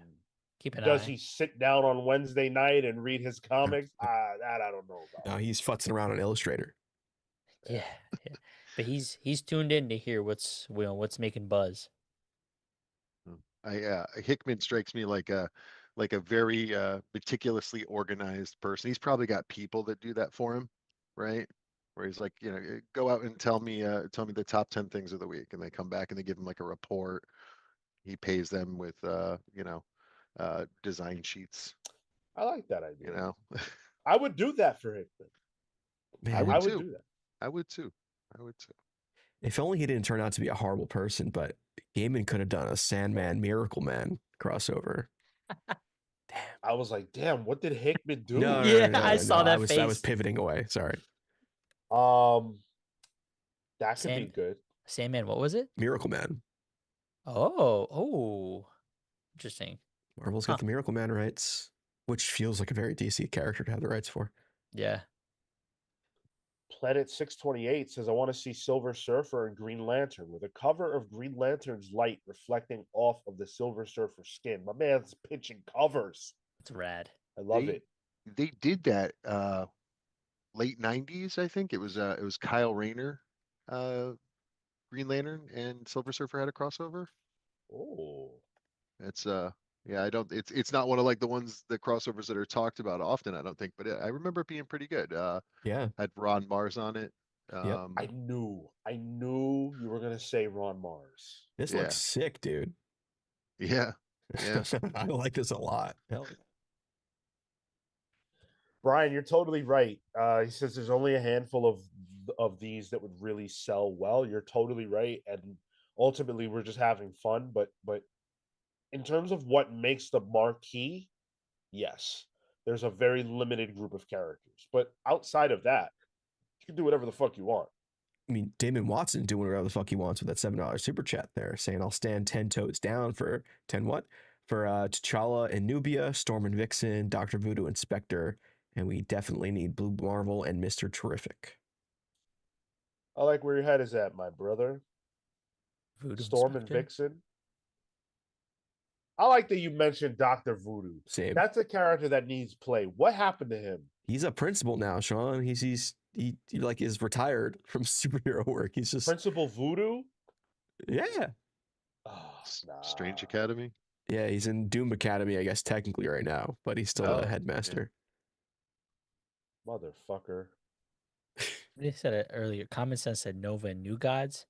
Keep an does eye. he sit down on Wednesday night and read his comics? That I don't know about. No, he's futzing around on Illustrator. Yeah, yeah. But he's tuned in to hear what's making buzz. Hickman strikes me like a very meticulously organized person. He's probably got people that do that for him, right? Where he's like, go out and tell me the top 10 things of the week, and they come back and they give him like a report. He pays them with design sheets, I like that you idea. know. I would do that for Hickman. Man, I would I would too. do that. I would too. I would too. if only he didn't turn out to be a horrible person, but Gaiman could have done a Sandman Miracle Man crossover. I was like, damn, what did Hickman do? Yeah, I saw that I was face. pivoting away. Sorry. Um, that could be Sand- good. Sandman, what was it? Miracle Man. Oh, interesting. Marvel's Huh. got the Miracle Man rights, which feels like a very DC character to have the rights for. Yeah. Planet 628 says, I want to see Silver Surfer and Green Lantern with a cover of Green Lantern's light reflecting off of the Silver Surfer skin. My man's pitching covers. It's rad. I love They- it. They did that late 90s, I think. It was Kyle Rayner, Green Lantern and Silver Surfer had a crossover. Oh, It's yeah, I don't it's not one of like the ones the crossovers that are talked about often, I don't think, but I remember it being pretty good. Yeah. Had Ron Mars on it. Yep. I knew you were gonna say Ron Mars. This Yeah. looks sick, dude. Yeah. Yeah. I like this a lot. Hell yeah. Brian, you're totally right. He says there's only a handful of these that would really sell well. You're totally right, and ultimately we're just having fun. But in terms of what makes the marquee, yes, there's a very limited group of characters. But outside of that, you can do whatever the fuck you want. I mean, Damon Watson doing whatever the fuck he wants with that $7 super chat there, saying I'll stand 10 toes down for 10 what? For T'Challa and Nubia, Storm and Vixen, Dr. Voodoo and Spectre, and we definitely need Blue Marvel and Mr. Terrific. I like where your head is at, my brother. Voodoo Storm and Spectre? Vixen. I like that you mentioned Dr. Voodoo. Same. That's a character that needs play. What happened to him? He's a principal now, Sean. He like is retired from superhero work. He's just Principal Voodoo? yeah. Oh, Strange nah. Academy. Yeah, he's in Doom Academy, I guess, technically right now, but he's still Oh, a yeah. headmaster. Motherfucker. They said it earlier. Common Sense said Nova and New Gods.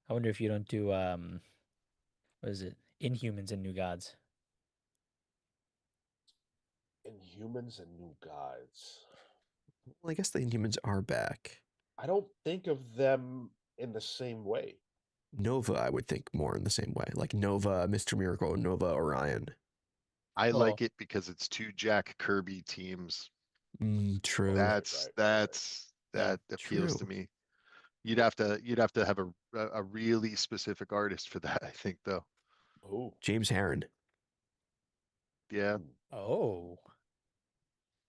I wonder if you don't do what is it? Inhumans and New Gods. Inhumans and New Gods. Well, I guess the Inhumans are back. I don't think of them in the same way. Nova, I would think more in the same way, like Nova, Mr. Miracle, Nova, Orion. I Oh, like it because it's two Jack Kirby teams. True. Right, That's right. yeah. that appeals to True. me. You'd have to have a really specific artist for that, I think though. Who? James Harren. Yeah. Oh,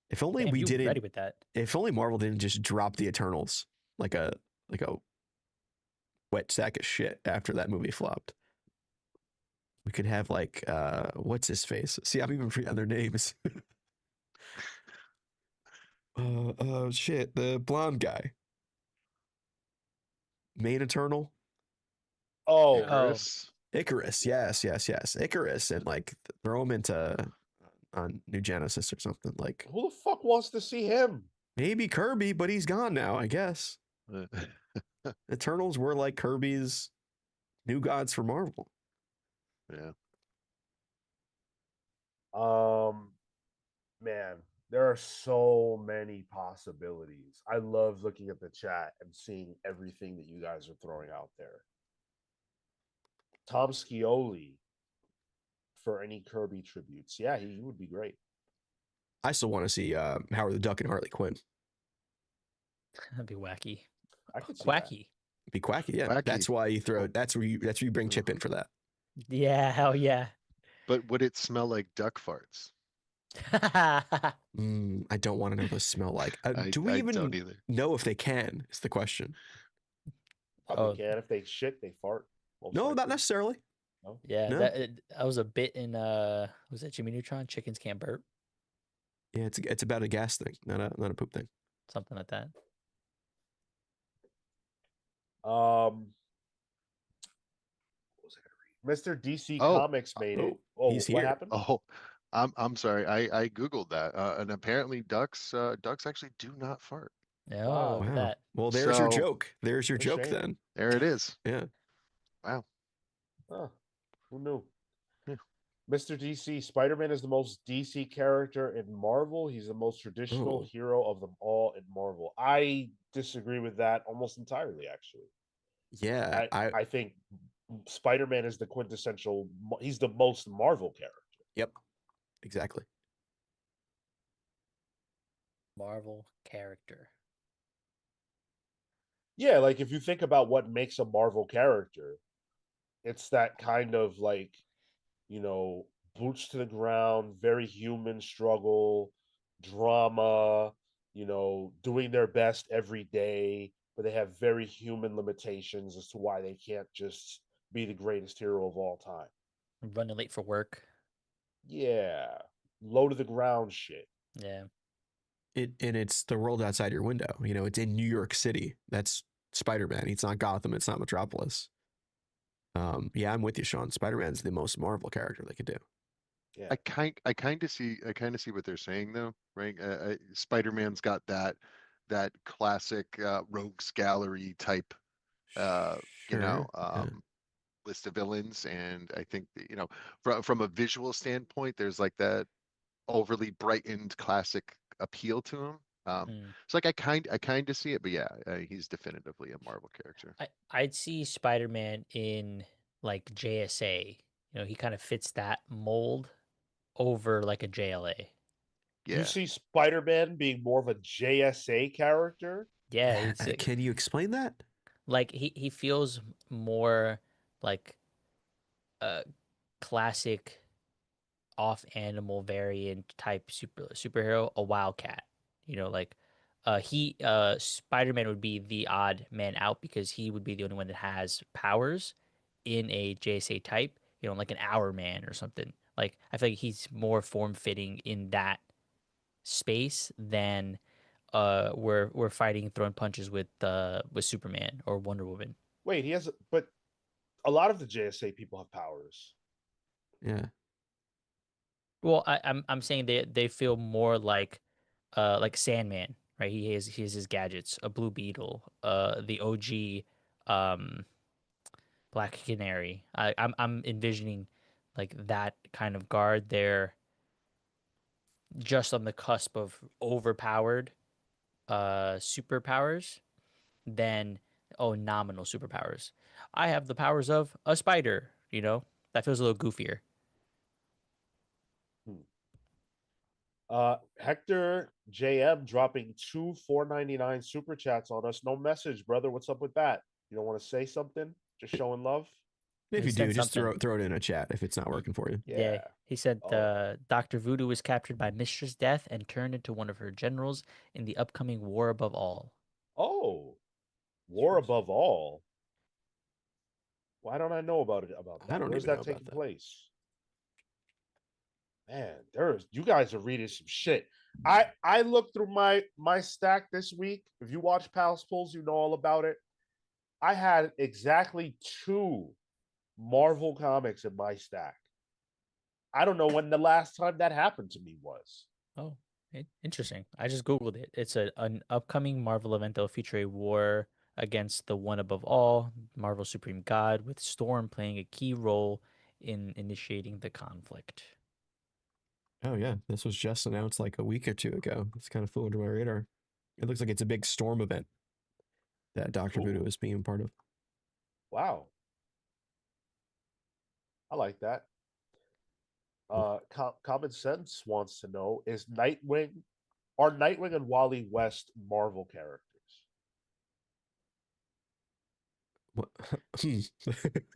If only damn, we you ready didn't. with that? If only Marvel didn't just drop the Eternals like a wet sack of shit after that movie flopped. We could have like what's his face? See, I'm even forgetting their names. Shit, the blonde guy, main Eternal, Oh, Oh, Icarus. Icarus. yeah. Yes, Icarus, and like throw him into on New Genesis or something. Like Who the fuck wants to see him? maybe Kirby, but he's gone now. I guess Eternals were like Kirby's new gods for Marvel. Yeah. Um, man, there are so many possibilities. I love looking at the chat and seeing everything that you guys are throwing out there. Tom Scioli for any Kirby tributes. Yeah, he would be great. I still want to see Howard the Duck and Harley Quinn. that'd be wacky. I could see that. Wacky. Be quacky, yeah. Wacky. That's why you throw. Oh. That's where you bring Chip in for that. Yeah, hell yeah. But would it smell like duck farts? I don't want to know what those smell like. Do we I even don't either. know if they can? Is the question. Probably Oh, can. If they shit, they fart. Most No, not likely. necessarily. No? yeah, No. that was a bit in was that Jimmy Neutron? Chickens can't burp, Yeah, it's about a gas thing, not a poop thing. something like that. Um, what was I gonna read? Mr. DC Oh, Comics made it. Oh, Oh, he's what here. happened? Oh, I'm sorry. I googled that, and apparently ducks actually do not fart. Oh, look Wow. at Wow. that. Well, there's your So joke. There's your What a joke shame. then. there it is. Yeah. Wow. Huh. Who knew? Yeah. Mr. DC, Spider Man is the most DC character in Marvel. He's the most traditional Oh, hero of them all in Marvel. I disagree with that almost entirely, actually. yeah. I think Spider Man is the quintessential, he's the most Marvel character. Yep. Exactly. Marvel character. Yeah, like if you think about what makes a Marvel character, it's that kind of like, you know, boots to the ground, very human struggle, drama, doing their best every day, but they have very human limitations as to why they can't just be the greatest hero of all time. Running late for work. Yeah, low to the ground shit. Yeah. And it's the world outside your window. You know, it's in New York City. That's Spider-Man. It's not Gotham. It's not Metropolis. Yeah, I'm with you, Sean. Spider-Man's the most Marvel character they could do. Yeah, I kind of see what they're saying though, right? Spider-Man's got that classic rogues gallery type, Sure. Yeah. list of villains, and I think that, from a visual standpoint, there's like that overly brightened classic appeal to him. Hmm. So like I kind of see it, but yeah, he's definitively a Marvel character. I'd see Spider-Man in like JSA. You know, he kind of fits that mold over like a JLA. you Yeah. see Spider Man being more of a JSA character. Yeah, it's Can you explain that? like he feels more like a classic off animal variant type superhero, a wildcat. You know, like Spider-Man would be the odd man out because he would be the only one that has powers in a JSA type, you know, like an hour man or something. Like I feel like he's more form fitting in that space than we're fighting throwing punches with Superman or Wonder Woman. Wait, but a lot of the JSA people have powers. Yeah. Well, I'm saying they feel more like Sandman, right? He has his gadgets, a Blue Beetle, the OG Black Canary. I'm envisioning like that kind of guard there. just on the cusp of overpowered superpowers than nominal superpowers. I have the powers of a spider, That feels a little goofier. Hmm. Hector JM dropping 2 $4.99 super chats on us. No message, brother. What's up with that? You don't want to say something? Just showing love? If He you do, said just something. throw it in a chat if it's not working for you. Yeah, Yeah. he said Oh. Dr. Voodoo was captured by Mistress Death and turned into one of her generals in the upcoming War Above All. Oh. War Above All. Why don't I know about I that? don't Where's even know that about taking that. place? Man, you guys are reading some shit. I looked through my stack this week. If you watch Palace Pulls, you know all about it. I had exactly 2 Marvel comics in my stack. I don't know when the last time that happened to me was. Oh, interesting. I just Googled it. It's an upcoming Marvel event that will feature a war against the one above all, Marvel Supreme God, with Storm playing a key role in initiating the conflict. Oh yeah, this was just announced like a week or two ago. It's kind of flew under my radar. It looks like it's a big storm event that Doctor Voodoo Ooh, is being part of. wow. I like that. Common Sense wants to know, are Nightwing and Wally West Marvel characters? What?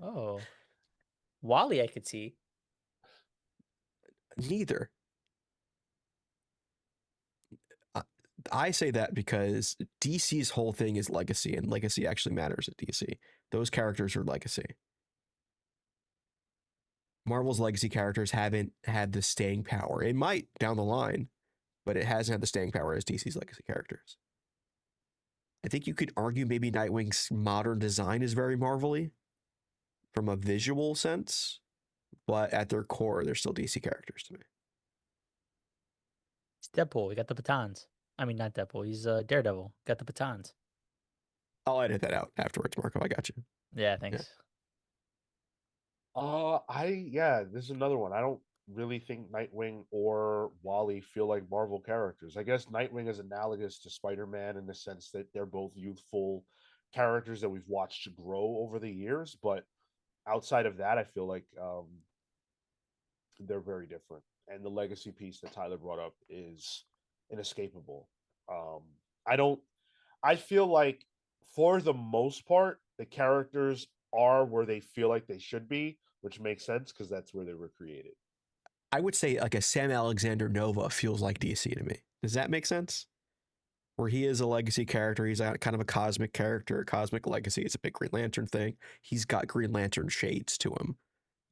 Oh, Wally, I could see. Neither. I say that because DC's whole thing is legacy, and legacy actually matters at DC. Those characters are legacy. Marvel's legacy characters haven't had the staying power. It might down the line, but it hasn't had the staying power as DC's legacy characters. I think you could argue maybe Nightwing's modern design is very Marvel-y from a visual sense, but at their core, they're still DC characters to me. It's Deadpool. He got the batons. I mean, not Deadpool. He's Daredevil. Got the batons. I'll edit that out afterwards, Marco. I got you. Yeah, thanks. This is another one. I don't really think Nightwing or Wally feel like Marvel characters. I guess Nightwing is analogous to Spider-Man in the sense that they're both youthful characters that we've watched grow over the years, but outside of that, I feel like they're very different. And the legacy piece that Tyler brought up is inescapable. Um, I don't I feel like for the most part, the characters are where they feel like they should be, which makes sense because that's where they were created. I would say like a Sam Alexander Nova feels like DC to me. Does that make sense? Where he is a legacy character, he's a kind of a cosmic character, cosmic legacy. It's a big Green Lantern thing. He's got Green Lantern shades to him,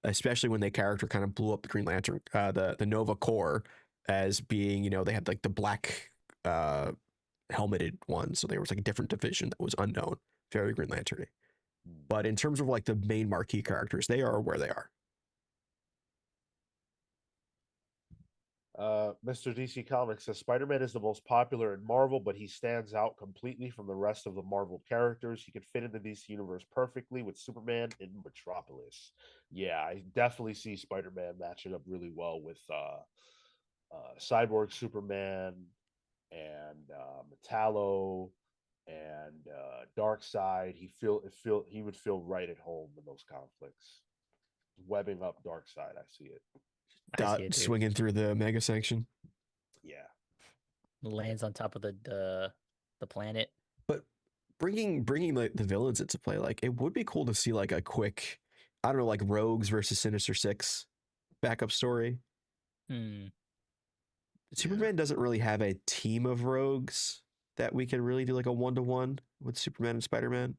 especially when the character kind of blew up the Green Lantern, the Nova Corps as being, they had like the black helmeted one, so there was like a different division that was unknown, very Green Lantern. But in terms of like the main marquee characters, they are where they are. Mr. DC Comics says Spider-Man is the most popular in Marvel, but he stands out completely from the rest of the Marvel characters. He could fit in the DC universe perfectly with Superman in Metropolis. Yeah, I definitely see Spider-Man matching up really well with Cyborg Superman and Metallo and Darkseid. He would feel right at home in those conflicts. Webbing up Darkseid, I see it. I Dot see it, dude. swinging through the mega sanction. Yeah. Lands on top of the planet. But bringing like the villains into play, like it would be cool to see like a quick, I don't know, like Rogues versus Sinister Six backup story. Hmm. Superman doesn't really have a team of rogues that we can really do like a 1-to-1 with Superman and Spider-Man.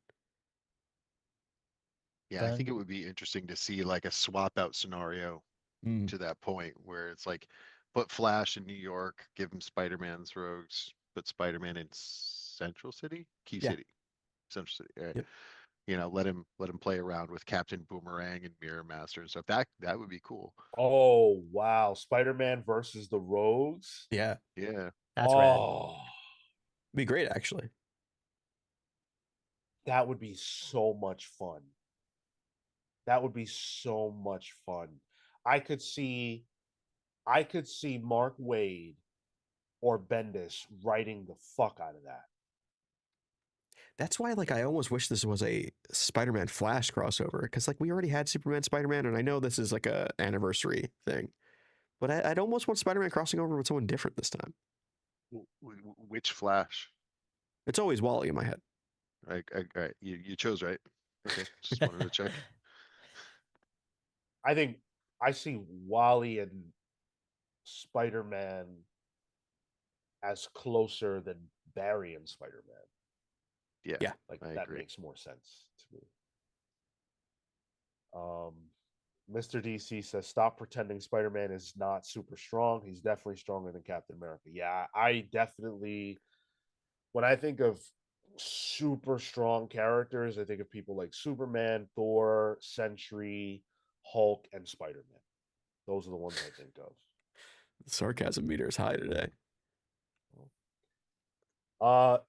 Yeah, I think it would be interesting to see like a swap out scenario Mm. to that point where it's like put Flash in New York, give him Spider-Man's rogues, put Spider-Man in Central City, Key Yeah. City, Central City. Right? Yep. Let him play around with Captain Boomerang and Mirror Master and stuff. That would be cool. Oh wow, Spider-Man versus the Rogues. Yeah. Yeah. That's rad. Oh, Be great actually. that would be so much fun. That would be so much fun. I could see I could see Mark Wade or Bendis writing the fuck out of that. That's why, like, I almost wish this was a Spider-Man Flash crossover because, like, we already had Superman, Spider-Man, and I know this is like a anniversary thing, but I'd almost want Spider-Man crossing over with someone different this time. Which Flash? It's always Wally in my head. Right. You chose right. Okay, just wanted to check. I think I see Wally and Spider-Man as closer than Barry and Spider-Man. Yeah, Yeah. Like I that agree. makes more sense to me. Mr. DC says, "Stop pretending Spider-Man is not super strong. He's definitely stronger than Captain America." Yeah, I definitely. When I think of super strong characters, I think of people like Superman, Thor, Sentry, Hulk, and Spider-Man. Those are the ones I think of. The sarcasm meter is high today.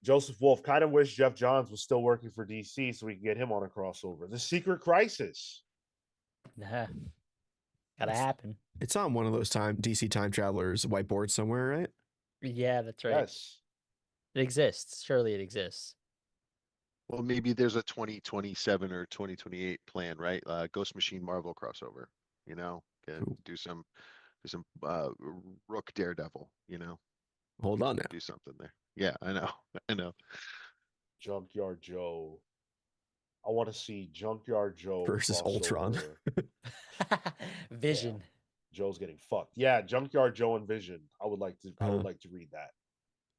Joseph Wolf, kind of wish Jeff Johns was still working for DC so we could get him on a crossover. The Secret Crisis. Nah, gotta It's- happen. It's on one of those DC time travelers whiteboards somewhere, right? Yeah, that's right. Yes. It exists. Surely it exists. Well, maybe there's a 2027 or 2028 plan, right? Ghost Machine Marvel crossover. You know, Ooh. do some Rook Daredevil. You know, Hold on now. do something there. Yeah, I know. I know. Junkyard Joe. I want to see Junkyard Joe Versus Ultron. crossover. Vision. Joe's getting fucked. Yeah, Junkyard Joe and Vision. I would like to. I would Uh. like to read that.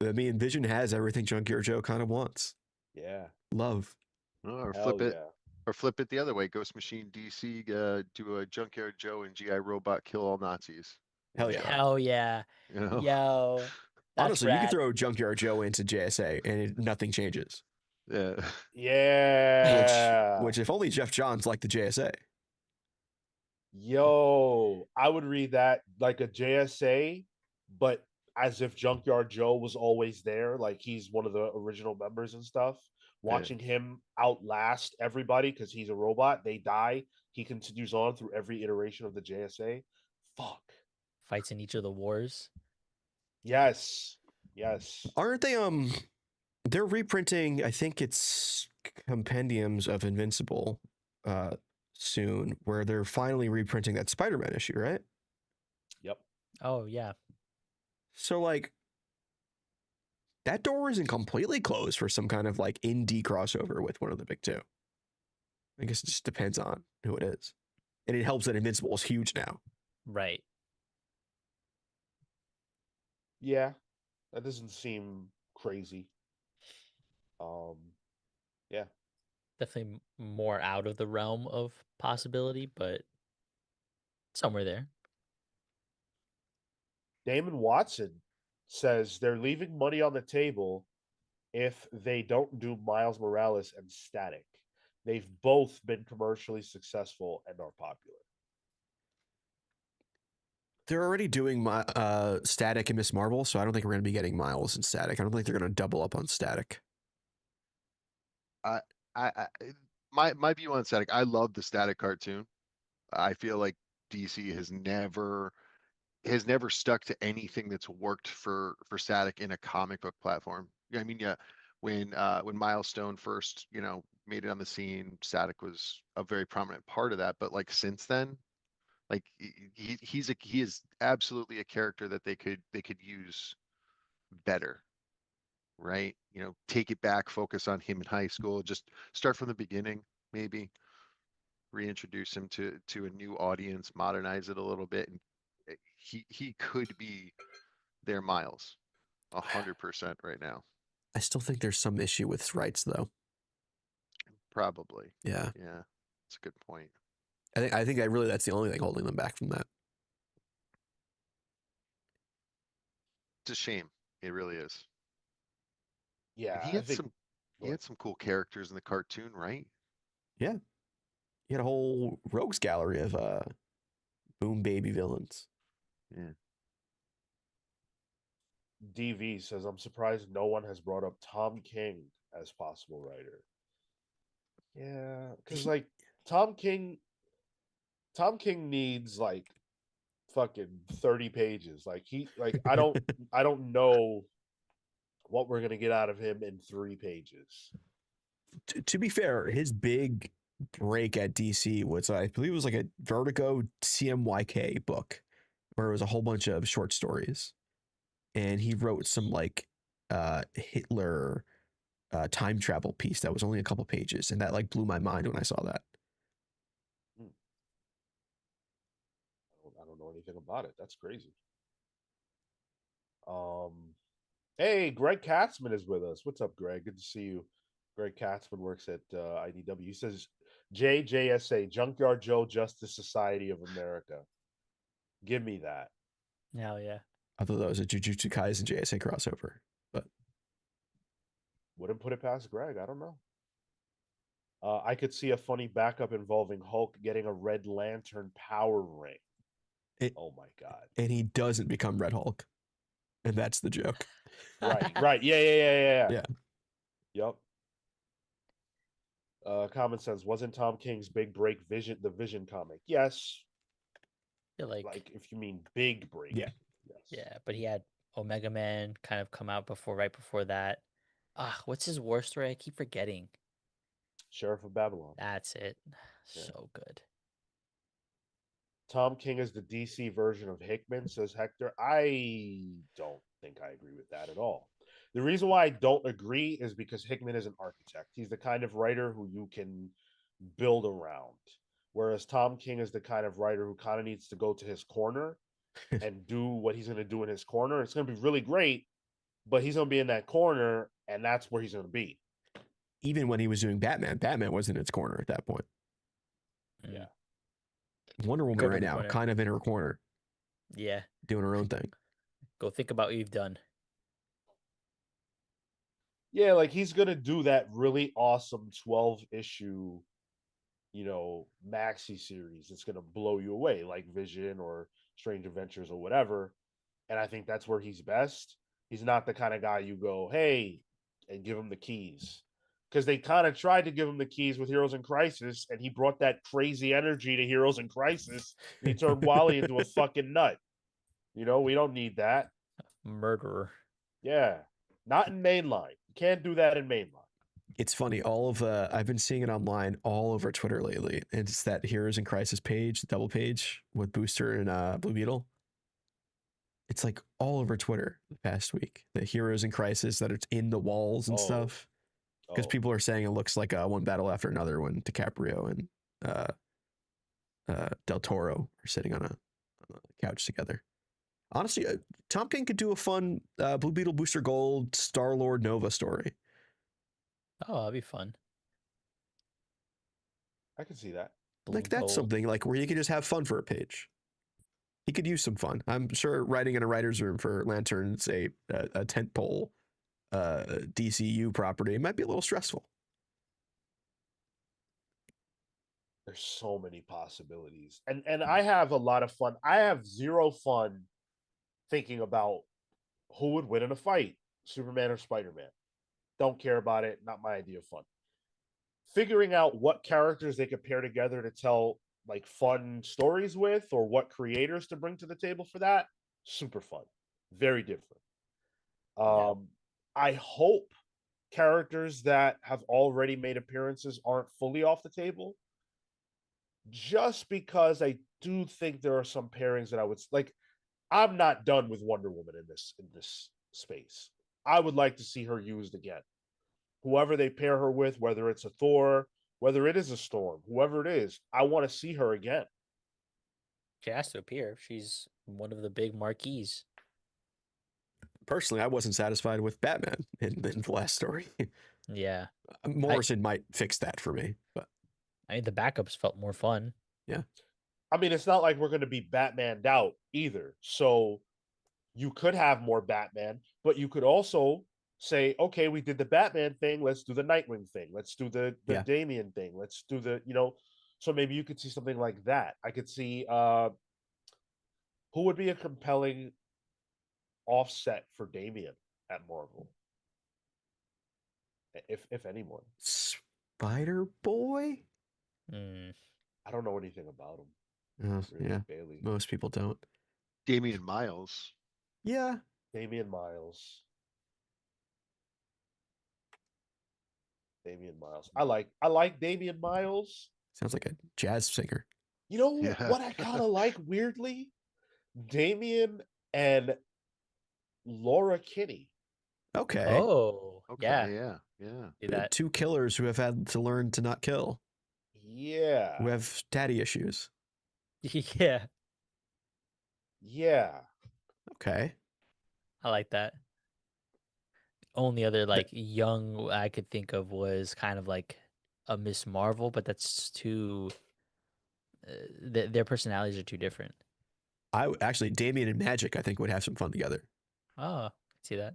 I mean, Vision has everything Junkyard Joe kind of wants. Yeah. Love. Or Hell flip it. yeah. Or flip it the other way. Ghost Machine DC do a Junkyard Joe and GI Robot kill all Nazis. Hell yeah. Hell yeah. You know? Yo. That's Honestly, you rad. could throw Junkyard Joe into JSA and nothing changes. Yeah. Yeah. Which if only Jeff Johns liked the JSA. Yo, I would read that like a JSA, but as if Junkyard Joe was always there, like he's one of the original members and stuff. Watching him outlast everybody because he's a robot, they die. He continues on through every iteration of the JSA. Fuck. Fights in each of the wars. Yes. Yes. Aren't they they're reprinting, I think it's compendiums of Invincible soon, where they're finally reprinting that Spider-Man issue, right? Yep. Oh yeah. So like that door isn't completely closed for some kind of like indie crossover with one of the big two. I guess it just depends on who it is. And it helps that Invincible is huge now. Right. Yeah. That doesn't seem crazy. Yeah. Definitely more out of the realm of possibility, but somewhere there. Damon Watson says they're leaving money on the table if they don't do Miles Morales and Static. They've both been commercially successful and are popular. They're already doing my Static and Miss Marvel, so I don't think we're going to be getting Miles and Static. I don't think they're going to double up on Static. My view on Static, I love the Static cartoon. I feel like DC has never stuck to anything that's worked for Static in a comic book platform. I mean, yeah, when Milestone first, made it on the scene, Static was a very prominent part of that. But like since then, like he is absolutely a character that they could use better, right? Take it back, focus on him in high school, just start from the beginning, maybe reintroduce him to a new audience, modernize it a little bit, and he could be their Miles 100% right now. I still think there's some issue with rights, though. Probably. Yeah. Yeah. That's a good point. I think that's the only thing holding them back from that. It's a shame. It really is. Yeah, And I think he had some cool characters in the cartoon, right? Yeah. You had a whole rogues gallery of Boom Baby villains. Yeah. DV says, I'm surprised no one has brought up Tom King as possible writer. Yeah, because like Tom King needs like fucking 30 pages. Like I don't know what we're gonna get out of him in 3 pages. To be fair, his big break at DC was, I believe, it was like a Vertigo CMYK book where it was a whole bunch of short stories, and he wrote some like Hitler time travel piece that was only a couple pages, and that like blew my mind when I saw that. Hmm. I don't know anything about it. That's crazy. Um, hey, Greg Katzman is with us. What's up, Greg? Good to see you. Greg Katzman works at IDW. He says JJSA, Junkyard Joe Justice Society of America. Give me that. Hell yeah. I thought that was a Jujutsu Kaisen JSA crossover, but Wouldn't put it past Greg. I don't know. I could see a funny backup involving Hulk getting a Red Lantern power ring. it, Oh my god. and he doesn't become Red Hulk, and that's the joke. Right. Yeah. Yeah. Yep. Common Sense, wasn't Tom King's big break the Vision comic? Yes. Yeah, Like if you mean big break. Yeah. Yes. yeah, but he had Omega Man kind of come out right before that. Ah, what's his war story? I keep forgetting. Sheriff of Babylon. That's it. Yeah. So good. Tom King is the DC version of Hickman, says Hector. I don't think I agree with that at all. The reason why I don't agree is because Hickman is an architect. He's the kind of writer who you can build around. Whereas Tom King is the kind of writer who kind of needs to go to his corner and do what he's going to do in his corner. It's going to be really great, but he's going to be in that corner, and that's where he's going to be. Even when he was doing Batman, Batman was in its corner at that point. Yeah. Wonder Woman right now, kind of in her corner. Yeah. Doing her own thing. Go think about what you've done. Yeah, like he's gonna do that really awesome 12 issue, maxi series. It's gonna blow you away, like Vision or Strange Adventures or whatever. And I think that's where he's best. He's not the kind of guy you go, hey, and give him the keys. Because they kind of tried to give him the keys with Heroes in Crisis, and he brought that crazy energy to Heroes in Crisis, and he turned Wally into a fucking nut. We don't need that. Murderer. Yeah. Not in mainline. You can't do that in mainline. It's funny. I've been seeing it online all over Twitter lately. It's that Heroes in Crisis page, double page with Booster and Blue Beetle. It's like all over Twitter the past week. The Heroes in Crisis that it's in the walls and stuff. Because people are saying it looks like one battle after another when DiCaprio and Del Toro are sitting on a couch together. Honestly, Tom King could do a fun Blue Beetle Booster Gold Star Lord Nova story. Oh, that'd be fun. I can see that. Like that's something like where you could just have fun for a page. He could use some fun. I'm sure writing in a writer's room for Lantern's a tentpole DCU property might be a little stressful. There's so many possibilities. And I have a lot of fun. I have zero fun thinking about who would win in a fight, Superman or Spider-Man. Don't care about it. Not my idea of fun. Figuring out what characters they could pair together to tell like fun stories with, or what creators to bring to the table for that, super fun. Very different. I hope characters that have already made appearances aren't fully off the table, just because I do think there are some pairings that I would like. I'm not done with Wonder Woman in this space. I would like to see her used again. Whoever they pair her with, whether it's a Thor, whether it is a Storm, whoever it is, I want to see her again. She has to appear. She's one of the big marquees. Personally, I wasn't satisfied with Batman in the last story. Yeah. Morrison might fix that for me, but I mean, the backups felt more fun. Yeah. I mean, it's not like we're going to be Batmaned out either. So you could have more Batman, but you could also say, okay, we did the Batman thing. Let's do the Nightwing thing. Let's do the Damian thing. Let's do so maybe you could see something like that. I could see who would be a compelling offset for Damian at Marvel, if anyone. Spider Boy. Mm. I don't know anything about him. Bailey. Most people don't. Damian Miles. Yeah. Damian Miles. Damian Miles. I like Damian Miles. Sounds like a jazz singer. You know Yeah. what I kind of like weirdly? Damian and Laura Kinney. Okay. Oh, yeah. Okay. Yeah. Yeah. See that? Two killers who have had to learn to not kill, Yeah. who have daddy issues. Yeah, Yeah. Okay. I like that. Only other Th- like young I could think of was kind of like a Miss Marvel, but that's too. Their personalities are too different. Actually, Damien and Magic, I think, would have some fun together. Oh, see that?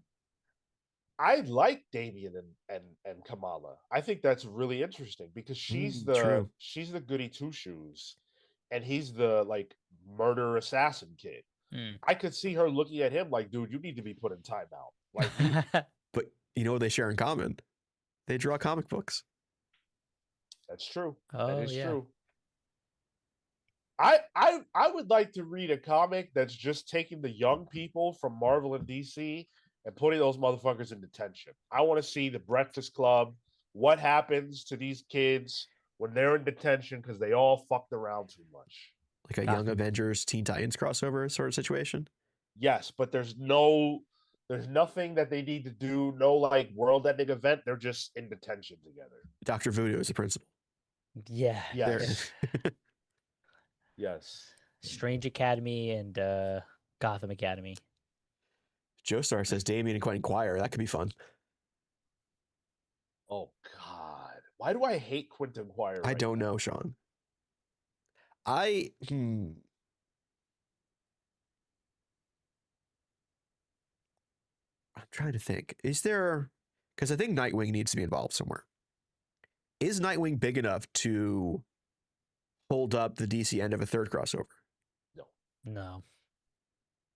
I like Damien and Kamala. I think that's really interesting because True. she's the goody two shoes, and he's the like murder assassin kid. Mm. I could see her looking at him like, dude, you need to be put in timeout. Like you, But you know what they share in common? They draw comic books. that's true. That Oh is yeah, true. I would like to read a comic that's just taking the young people from Marvel and DC and putting those motherfuckers in detention. I want to see the Breakfast Club. What happens to these kids when they're in detention because they all fucked around too much? Like a Young Gotham. Avengers Teen Titans crossover sort of situation. Yes, but there's nothing that they need to do. No like world-ending event. They're just in detention together. Dr. Voodoo is the principal. yeah. There. Yes, yes. Strange Academy and Gotham Academy. Joestar says Damien and Quentin Quire. That could be fun. Oh God, why do I hate Quentin Quire? I Right don't now? know, Sean. I'm trying to think. Is there, because I think Nightwing needs to be involved somewhere. Is Nightwing big enough to hold up the DC end of a third crossover? No.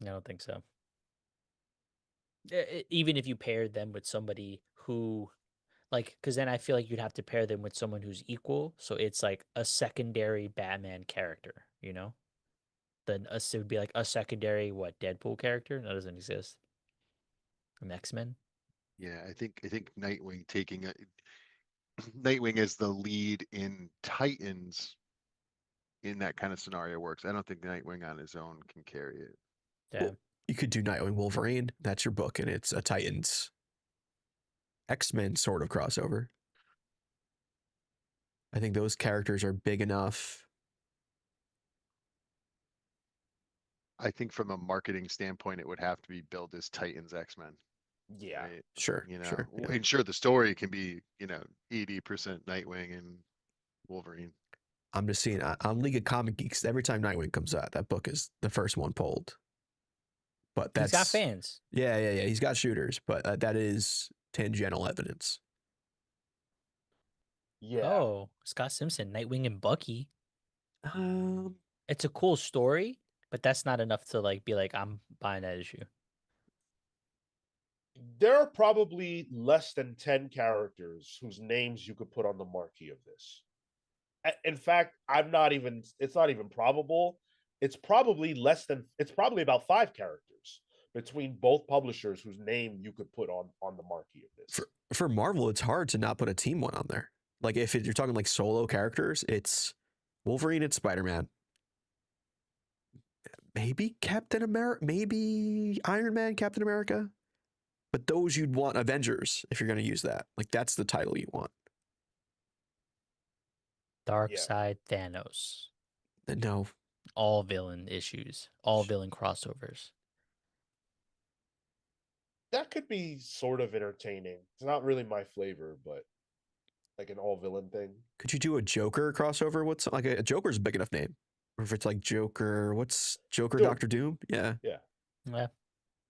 No, I don't think so. Even if you paired them with somebody who, like, because then I feel like you'd have to pair them with someone who's equal. So it's like a secondary Batman character, you know? Then it would be like a secondary, what, Deadpool character? That doesn't exist. From X-Men? Yeah. I think Nightwing taking a Nightwing as the lead in Titans in that kind of scenario works. I don't think Nightwing on his own can carry it. Yeah. Well, you could do Nightwing Wolverine. That's your book, and it's a Titans X-Men sort of crossover. I think those characters are big enough. I think from a marketing standpoint, it would have to be billed as Titans X-Men, Yeah. right? Sure, You know, sure. Yeah. and sure, the story can be, 80% Nightwing and Wolverine. I'm just seeing on League of Comic Geeks, every time Nightwing comes out, that book is the first one pulled. But He's that's got fans. Yeah. He's got shooters, but that is tangential evidence. Yeah. Oh, Scott Simpson, Nightwing and Bucky. Um, It's a cool story, but that's not enough to like be like, I'm buying that issue. There are probably less than 10 characters whose names you could put on the marquee of this. In fact, it's not even probable. It's probably about 5 characters between both publishers whose name you could put on the marquee of this. for Marvel, it's hard to not put a team one on there. Like if you're talking like solo characters, it's Wolverine and Spider-Man. Maybe Captain America, maybe Iron Man, Captain America. But those you'd want Avengers if you're going to use that. Like that's the title you want. Dark Yeah. Side Thanos. No, All villain issues. All villain crossovers. That could be sort of entertaining. It's not really my flavor, but like an all villain thing. could you do a Joker crossover? What's like a Joker's a big enough name? Or if it's like Joker, what's Joker Doom. Doctor Doom? Yeah. Yeah. Yeah.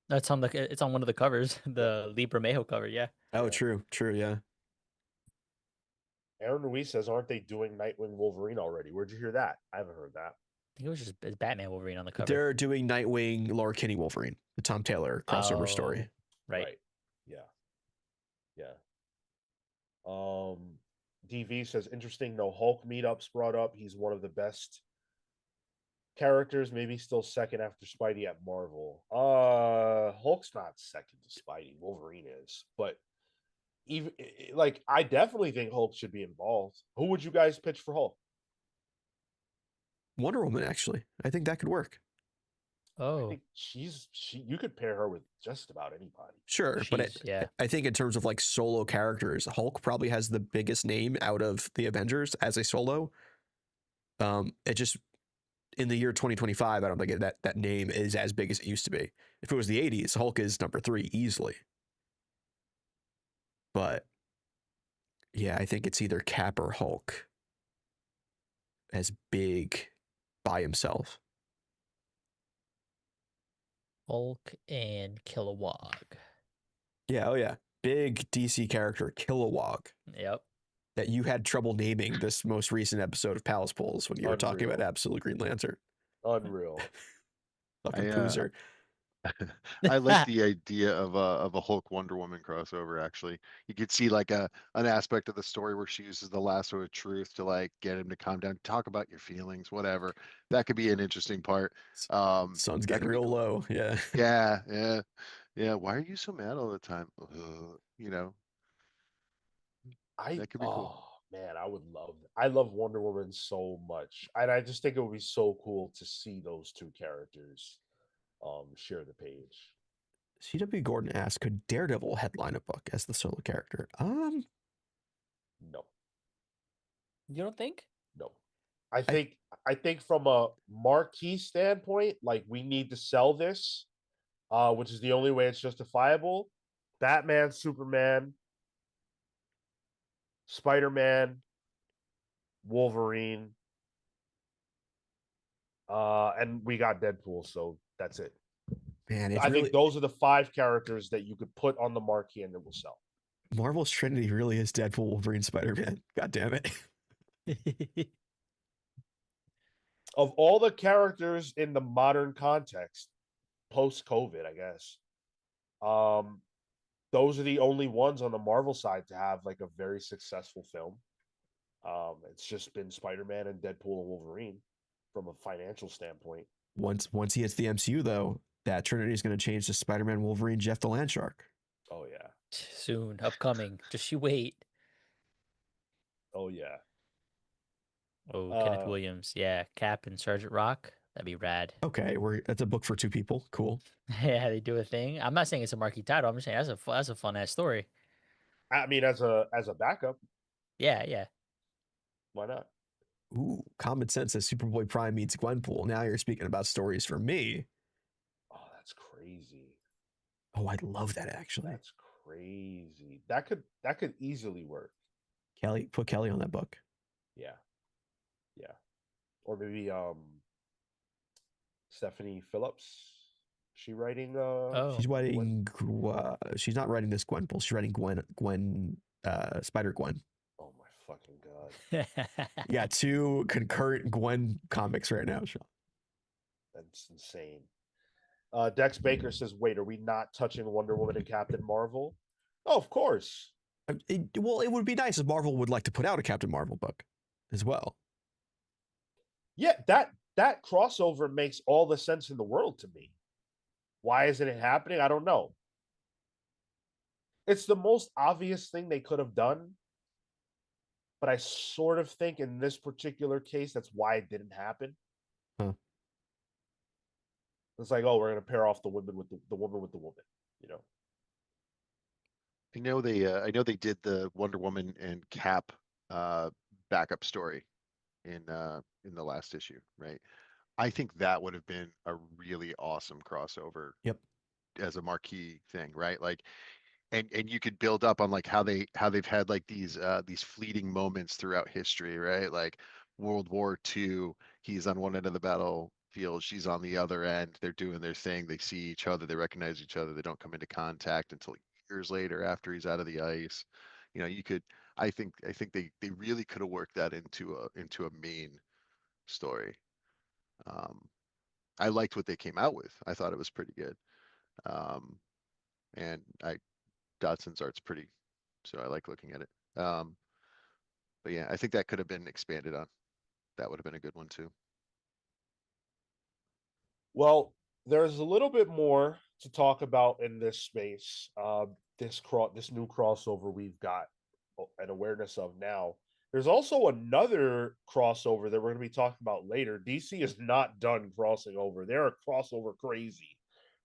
That's on it's on one of the covers, the Lee Bermejo cover, yeah. Oh, Yeah. true, yeah. Aaron Ruiz says, aren't they doing Nightwing Wolverine already? Where'd you hear that? I haven't heard that. I think it was just it's Batman Wolverine on the cover. They're doing Nightwing, Laura Kinney Wolverine, the Tom Taylor crossover story. Right. Yeah. Yeah. DV says, interesting. No Hulk meetups brought up. He's one of the best characters, maybe still second after Spidey at Marvel. Hulk's not second to Spidey. Wolverine is, but even like I definitely think Hulk should be involved. Who would you guys pitch for Hulk? Wonder Woman, actually. I think that could work. I Oh, think she. You could pair her with just about anybody. Sure, but yeah. I think in terms of like solo characters, Hulk probably has the biggest name out of the Avengers as a solo. It just in the year 2025, I don't think that name is as big as it used to be. If it was the 80s, Hulk is number 3 easily. But yeah, I think it's either Cap or Hulk as big by himself. Hulk and Kilowog. Yeah, oh yeah. Big DC character, Kilowog, Yep. that you had trouble naming this most recent episode of Palace Polls when you were talking about Unreal. Absolute Green Lantern. Unreal. Fucking I poser. I like the idea of a Hulk Wonder Woman crossover. Actually, you could see like an aspect of the story where she uses the lasso of truth to like get him to calm down, talk about your feelings, whatever. That could be an interesting part. Sun's That getting could be real cool. low. Yeah. Yeah, yeah, yeah. Why are you so mad all the time? You know, I that could be cool. oh man, I would love. I love Wonder Woman so much, and I just think it would be so cool to see those two characters share the page. CW Gordon asked, could Daredevil headline a book as the solo character? No, You don't think? no. I I think I think from a marquee standpoint, like we need to sell this, which is the only way it's justifiable. Batman, Superman, Spider Man, Wolverine, and we got Deadpool, so that's it. man, it's I think really those are the 5 characters that you could put on the marquee and it will sell. Marvel's Trinity really is Deadpool, Wolverine, Spider-Man. God damn it. Of all the characters in the modern context, post COVID, I guess, um, those are the only ones on the Marvel side to have like a very successful film. It's just been Spider Man and Deadpool and Wolverine from a financial standpoint. Once he hits the MCU though, that Trinity is going to change to Spider-Man, Wolverine, Jeff the Landshark. Oh yeah, Soon, upcoming. Just you wait. oh yeah. Oh, Kenneth Uh, Williams. Yeah, Cap and Sergeant Rock. That'd be rad. Okay, that's a book for 2 people. Cool. Yeah, they do a thing. I'm not saying it's a marquee title. I'm just saying that's a fun ass story. I mean, as a backup, Yeah, yeah. why not? Ooh, Common Sense says Superboy Prime meets Gwenpool. Now you're speaking about stories for me. Oh, that's crazy. Oh, I'd love that actually. That's crazy. That could easily work. Kelly, put Kelly on that book. Yeah, yeah. Or maybe Stephanie Phillips. She writing Oh, She's writing. She's not writing this Gwenpool. She's writing Spider Gwen. oh my fucking god. You got 2 concurrent Gwen comics right now, Sean. That's insane. Dex Baker says, "Wait, are we not touching Wonder Woman and Captain Marvel?" Oh, of course. Well, it would be nice if Marvel would like to put out a Captain Marvel book as well. Yeah, that crossover makes all the sense in the world to me. Why isn't it happening? I don't know. It's the most obvious thing they could have done, but I sort of think in this particular case, that's why it didn't happen. Huh. It's like, oh, we're gonna pair off the women with the woman with the woman, you know. I know they did the Wonder Woman and Cap uh backup story in the last issue, right? I think that would have been a really awesome crossover Yep. as a marquee thing, right? Like and you could build up on like how they've had like these fleeting moments throughout history, right? Like World War II, he's on one end of the battlefield, she's on the other end. They're doing their thing. They see each other, they recognize each other. They don't come into contact until years later after he's out of the ice. You know, you could. I think they really could have worked that into a main story. Um, I liked what they came out with. I thought it was pretty good. Um, and I Dodson's art's pretty, so I like looking at it. But yeah, I think that could have been expanded on. That would have been a good one too. Well, there's a little bit more to talk about in this space. This new crossover we've got an awareness of now. There's also another crossover that we're going to be talking about later. DC is not done crossing over. They're crossover crazy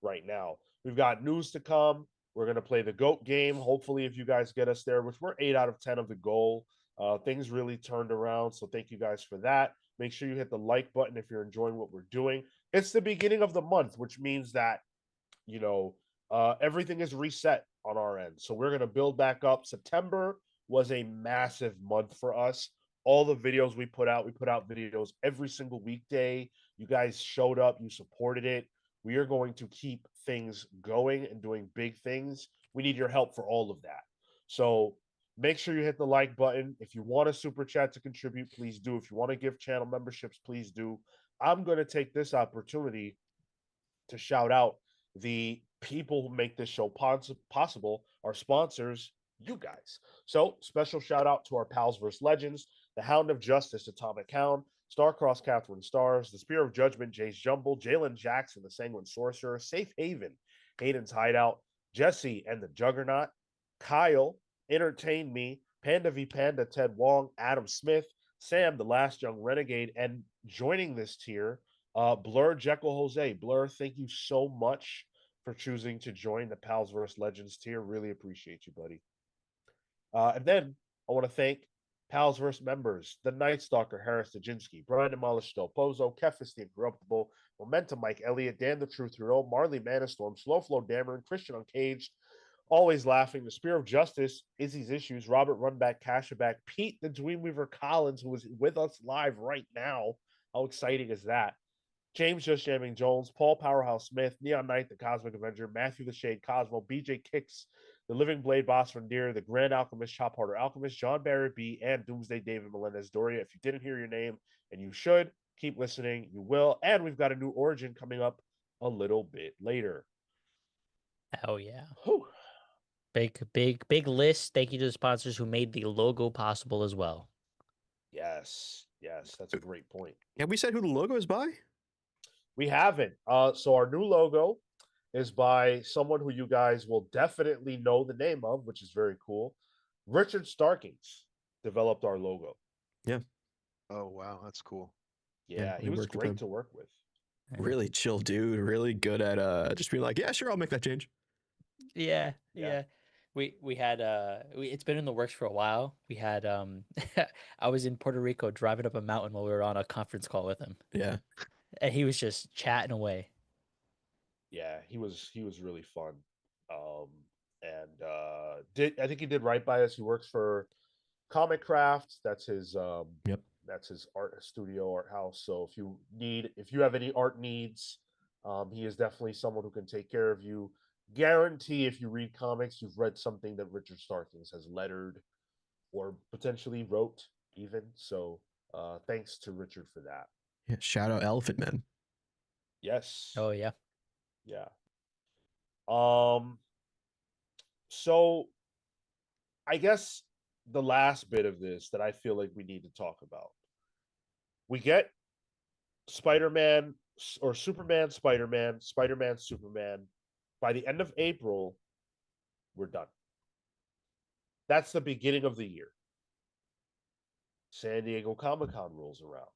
right now. We've got news to come. We're going to play the GOAT game. Hopefully, if you guys get us there, which we're 8 out of 10 of the goal, things really turned around. So thank you guys for that. Make sure you hit the like button if you're enjoying what we're doing. It's the beginning of the month, which means that, you know, everything is reset on our end. So we're going to build back up. September was a massive month for us. All the videos we put out videos every single weekday. You guys showed up, you supported it. We are going to keep things going and doing big things. We need your help for all of that. So make sure you hit the like button. If you want a super chat to contribute, please do. If you want to give channel memberships, please do. I'm going to take this opportunity to shout out the people who make this show possible, our sponsors, you guys. So, special shout out to our pals vs. Legends, the Hound of Justice, Atomic Hound, Starcross Catherine Stars, the Spear of Judgment, Jay's Jumble, Jalen Jackson, the Sanguine Sorcerer, Safe Haven, Hayden's Hideout, Jesse and the Juggernaut, Kyle, Entertain Me, Panda v Panda, Ted Wong, Adam Smith, Sam, the Last Young Renegade, and joining this tier, Blur Jekyll Jose. Blur, thank you so much for choosing to join the Pals vs. Legends tier. Really appreciate you, buddy. And then I want to thank Pals vs. members, the Night Stalker, Harris Dajinski, Brian Demolish, Del Pozo, Kefis the Incorruptible, Momentum Mike Elliott, Dan the Truth Hero, Marley Manastorm, Slow Flow Dameron, Christian Uncaged, Always Laughing, The Spear of Justice, Izzy's Issues, Robert Runback, Cashaback, Pete the Dreamweaver Collins, who is with us live right now. How exciting is that? James Just Jamming Jones, Paul Powerhouse Smith, Neon Knight, the Cosmic Avenger, Matthew the Shade Cosmo, BJ Kicks, the Living Blade Boss Rendier, the Grand Alchemist, Chop Harder Alchemist, John Barrett B, and Doomsday David Melendez Doria. If you didn't hear your name, and you should, keep listening. You will. And we've got a new origin coming up a little bit later. Oh yeah. Whew. Big list. Thank you to the sponsors who made the logo possible as well. Yes. Yes, that's a great point. Have we said who the logo is by? We haven't. So our new logo is by someone who you guys will definitely know the name of, which is very cool. Richard Starkings developed our logo. Yeah. Oh wow, that's cool. Yeah, we he was worked with great him. to work with. Really chill dude. Really good at just being like, yeah, sure, I'll make that change. Yeah, Yeah. yeah. We had it's been in the works for a while. We had I was in Puerto Rico driving up a mountain while we were on a conference call with him. Yeah. And he was just chatting away. Yeah, he was really fun. And I think he did right by us. He works for Comic Craft. Yep. That's his art studio, art house. So if you have any art needs, he is definitely someone who can take care of you. Guarantee if you read comics, you've read something that Richard Starkings has lettered or potentially wrote even. So thanks to Richard for that. Yeah. Shout out Elephant Man. Yes. Oh yeah. Yeah. So I guess the last bit of this that I feel like we need to talk about. We get Spider-Man or Superman, Spider-Man, Spider-Man, Superman. By the end of April, we're done. That's the beginning of the year. San Diego Comic-Con rolls around.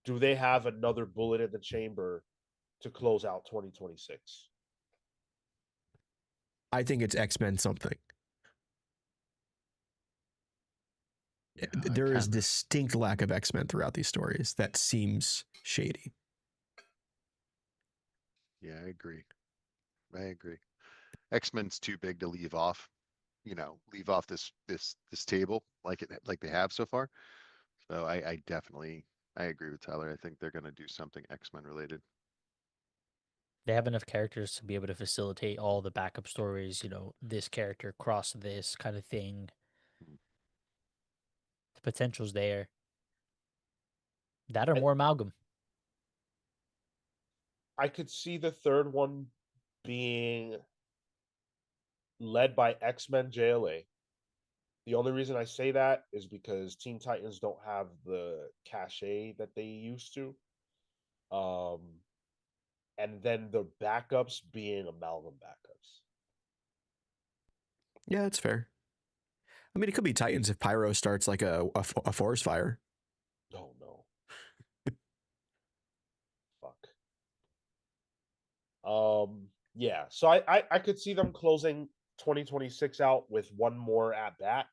Do they have another bullet in the chamber to close out 2026? I think it's X-Men something. Yeah, There is distinct lack of X-Men throughout these stories. That seems shady. Yeah, I agree. I agree. X-Men's too big to leave off. Leave off this table like they have so far. So I definitely agree with Tyler. I think they're gonna do something X-Men related. They have enough characters to be able to facilitate all the backup stories, this character cross this kind of thing. The potential's there. That or more amalgam. I could see the third one being led by X-Men JLA. The only reason I say that is because Teen Titans don't have the cachet that they used to. Um, and then the backups being amalgam backups. Yeah, it's fair. I mean, it could be Titans if Pyro starts like a forest fire. Oh no. Fuck. Yeah. So I could see them closing 2026 out with one more at bat,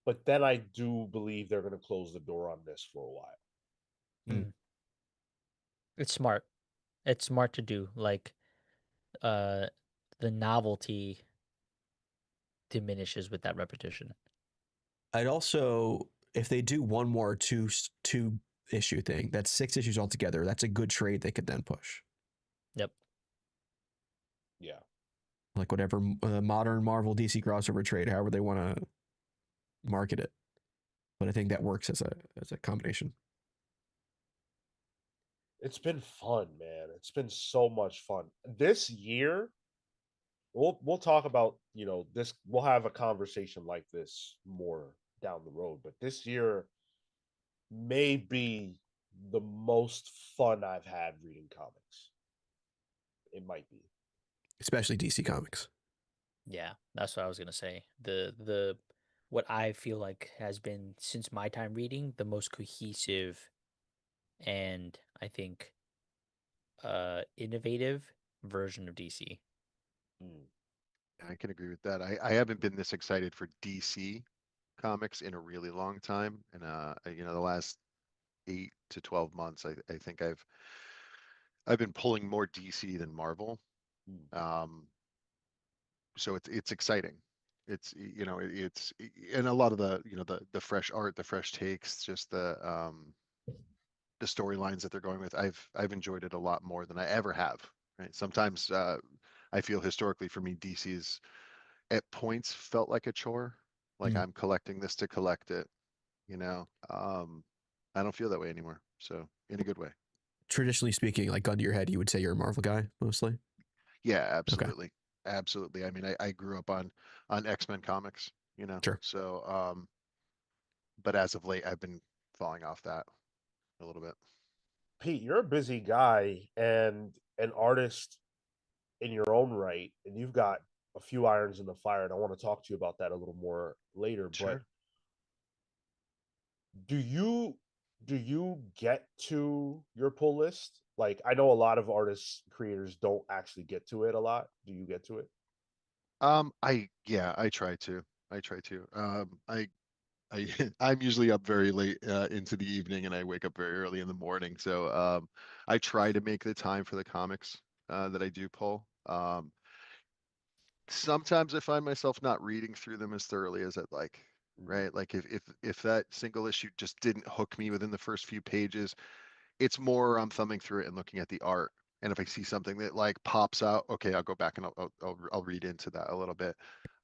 but then I do believe they're going to close the door on this for a while. Mm. It's smart. It's smart to do. Like, uh, the novelty diminishes with that repetition. I'd also, if they do one more two issue thing, that's 6 issues altogether. That's a good trade they could then push. Yep. Yeah. Like whatever modern Marvel DC crossover trade, however they want to market it. But I think that works as a combination. It's been fun, man. It's been so much fun. This year, we'll talk about, this, we'll have a conversation like this more down the road, but this year may be the most fun I've had reading comics. It might be. Especially DC Comics. Yeah, that's what I was gonna say. The what I feel like has been since my time reading the most cohesive and I think innovative version of DC. Mm. I can agree with that. I haven't been this excited for DC comics in a really long time. And the last 8 to 12 months, I think I've been pulling more DC than Marvel. Mm. Um, so it's exciting. It's and a lot of the fresh art, the fresh takes, just the storylines that they're going with. I've enjoyed it a lot more than I ever have. Right. Sometimes I feel historically for me, DC's at points felt like a chore. Like Mm. I'm collecting this to collect it, you know. I don't feel that way anymore. So in a good way. Traditionally speaking, like gun to your head, you would say you're a Marvel guy mostly. Yeah, Okay, absolutely. Absolutely. I mean, I grew up on X-Men comics, you know. sure. So but as of late I've been falling off that a little bit. Pete, you're a busy guy and an artist in your own right, and you've got a few irons in the fire, and I want to talk to you about that a little more later. But Sure. do you do you get to your pull list? Like, I know a lot of artists, creators don't actually get to it a lot. Do you get to it? I try to. I try to. I I'm usually up very late into the evening and I wake up very early in the morning. So I try to make the time for the comics that I do pull. Sometimes I find myself not reading through them as thoroughly as I'd like. Mm. Right? Like if that single issue just didn't hook me within the first few pages, it's more I'm thumbing through it and looking at the art. And if I see something that like pops out, okay, I'll go back and I'll read into that a little bit.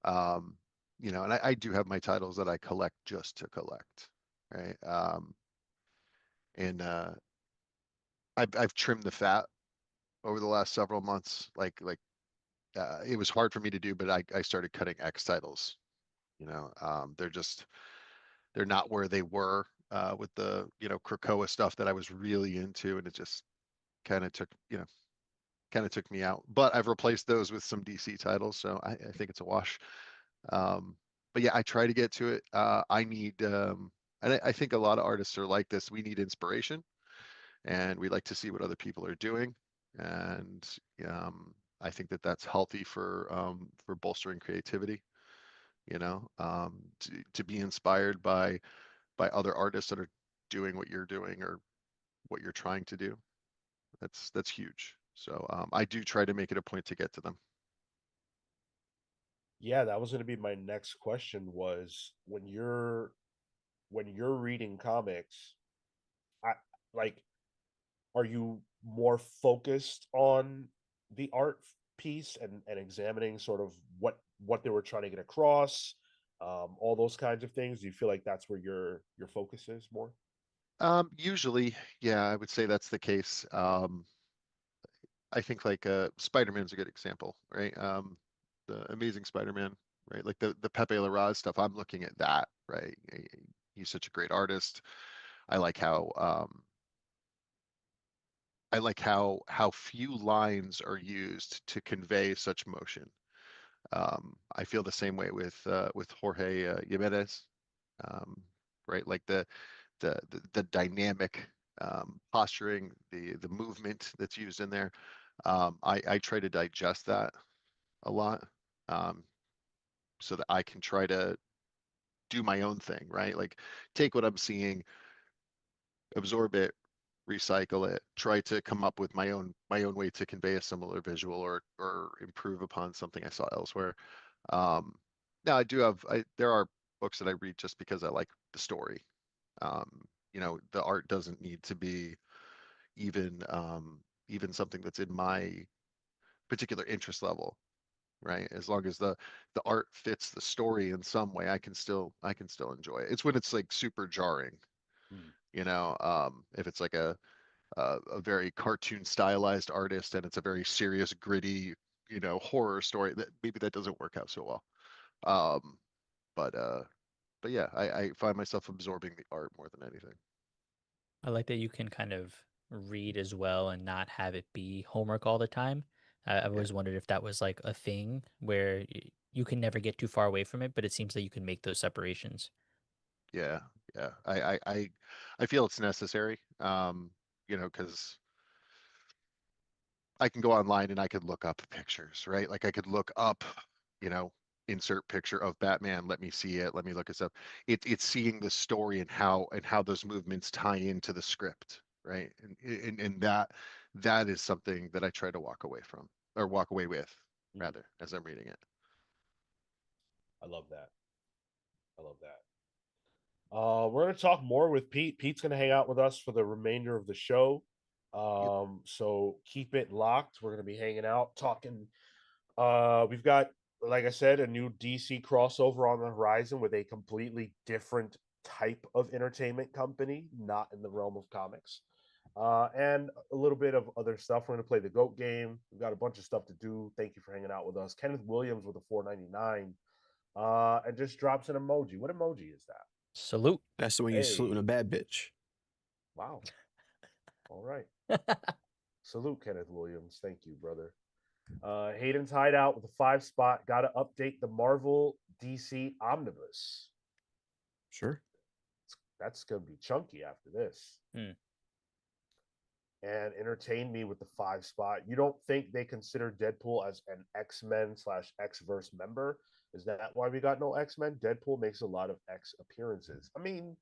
Um, and I do have my titles that I collect just to collect, right? And I've trimmed the fat over the last several months. It was hard for me to do, but I started cutting X titles. They're not where they were with the Krakoa stuff that I was really into, and it just kind of took me out. But I've replaced those with some DC titles, so I think it's a wash. Um, but yeah, I try to get to it. I need, and I think a lot of artists are like this. We need inspiration, and we like to see what other people are doing, and I think that that's healthy for bolstering creativity. To be inspired by other artists that are doing what you're doing or what you're trying to do. That's huge. So I do try to make it a point to get to them. Yeah, that was going to be my next question. Was when you're reading comics, I like, are you more focused on the art piece and examining sort of what they were trying to get across, all those kinds of things? Do you feel like that's where your focus is more? Usually, yeah, I would say that's the case. I think like Spider-Man's a good example, right? The Amazing Spider-Man, right? Like the Pepe Larraz stuff. I'm looking at that, right? He's such a great artist. I like how I like how few lines are used to convey such motion. I feel the same way with Jorge Jimenez, um, right? Like the dynamic posturing, the movement that's used in there. I try to digest that a lot, um, so that I can try to do my own thing, right? Like take what I'm seeing, absorb it, recycle it, try to come up with my own way to convey a similar visual or improve upon something I saw elsewhere. Um, Now I do there are books that I read just because I like the story. The art doesn't need to be even even something that's in my particular interest level, right? As long as the art fits the story in some way, I can still enjoy it. It's when it's like super jarring, Hmm. if it's like a very cartoon stylized artist and it's a very serious, gritty, horror story, that maybe that doesn't work out so well. Um, but uh, but yeah, I find myself absorbing the art more than anything. I like that you can kind of read as well and not have it be homework all the time. I've Yeah, always wondered if that was like a thing where you can never get too far away from it, but it seems that you can make those separations. yeah, yeah. I feel it's necessary. Because I can go online and I could look up pictures, right? Like I could look up, you know, insert picture of Batman. Let me see it. Let me look at stuff. It's seeing the story and how those movements tie into the script, right? And that is something that I try to walk away from or walk away with Hmm. rather as I'm reading it. I love that. I love that. We're gonna talk more with Pete. Pete's gonna hang out with us for the remainder of the show. Yep. So keep it locked. We're gonna be hanging out, talking. We've got, like I said, a new DC crossover on the horizon with a completely different type of entertainment company, not in the realm of comics. And a little bit of other stuff. We're gonna play the GOAT game. We've got a bunch of stuff to do. Thank you for hanging out with us. Kenneth Williams with a 4.99. And just drops an emoji. What emoji is that? Salute. That's the one you saluting a Hey, bad bitch. wow. All right. Salute, Kenneth Williams. Thank you, brother. Hayden's Hideout with a 5 spot. Got to update the Marvel DC Omnibus. Sure. That's going to be chunky after this. Hmm. And entertain me with the 5 spot. You don't think they consider Deadpool as an X-Men slash X-Verse member? Is that why we got no X-Men? Deadpool makes a lot of X appearances. I mean,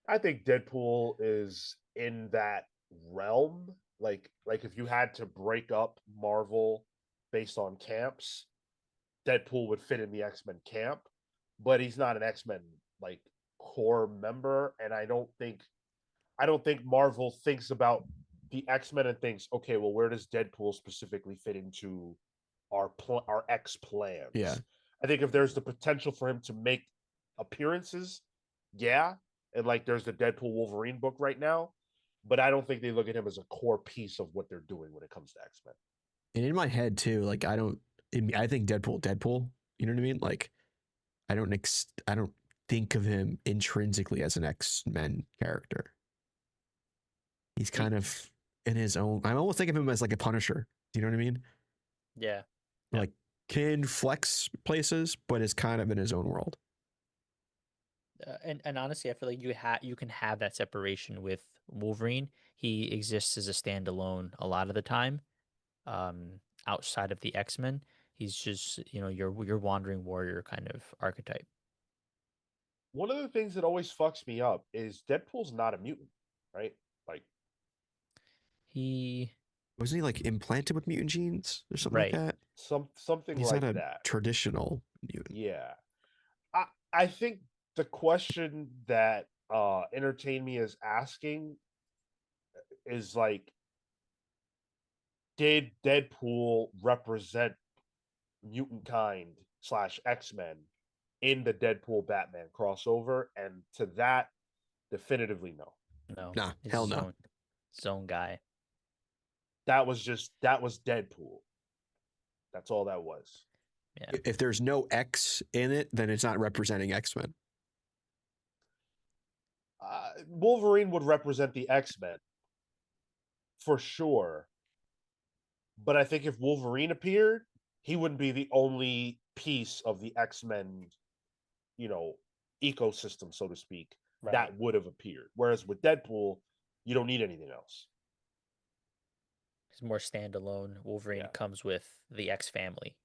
I think Deadpool is in that realm. Like if you had to break up Marvel based on camps, Deadpool would fit in the X-Men camp, but he's not an X-Men like core member, and I don't think Marvel thinks about the X-Men and thinks, okay, well, where does Deadpool specifically fit into our X Yeah. plans? I think if there's the potential for him to make appearances, yeah, and like there's the Deadpool Wolverine book right now, but I don't think they look at him as a core piece of what they're doing when it comes to X-Men. And in my head too, like I think Deadpool. You know what I mean? Like I don't think of him intrinsically as an X-Men character. He's Me, kind of in his own. I'm almost thinking of him as like a Punisher. You know what I mean? Yeah. Yeah. Like can flex places, but is kind of in his own world. And honestly, I feel like you can have that separation with Wolverine. He exists as a standalone a lot of the time. Outside of the X-Men, he's just your wandering warrior kind of archetype. one of the things that always fucks me up is Deadpool's not a mutant, right? Like, He Wasn't he like implanted with mutant genes or something like right. that? something He's not like a that. traditional mutant. Yeah. I think the question that Entertain Me is asking is like, did Deadpool represent mutant kind slash X-Men in the Deadpool Batman crossover? And to that, definitively no. No, Nah, he's hell no. his own guy. That was Deadpool. That's all that was. Yeah. If there's no X in it, then it's not representing X-Men. Wolverine would represent the X-Men for sure. But I think if Wolverine appeared, he wouldn't be the only piece of the X-Men, you know, ecosystem, so to speak, Right. that would have appeared. Whereas with Deadpool, you don't need anything else. It's more standalone. Wolverine Yeah. comes with the X family.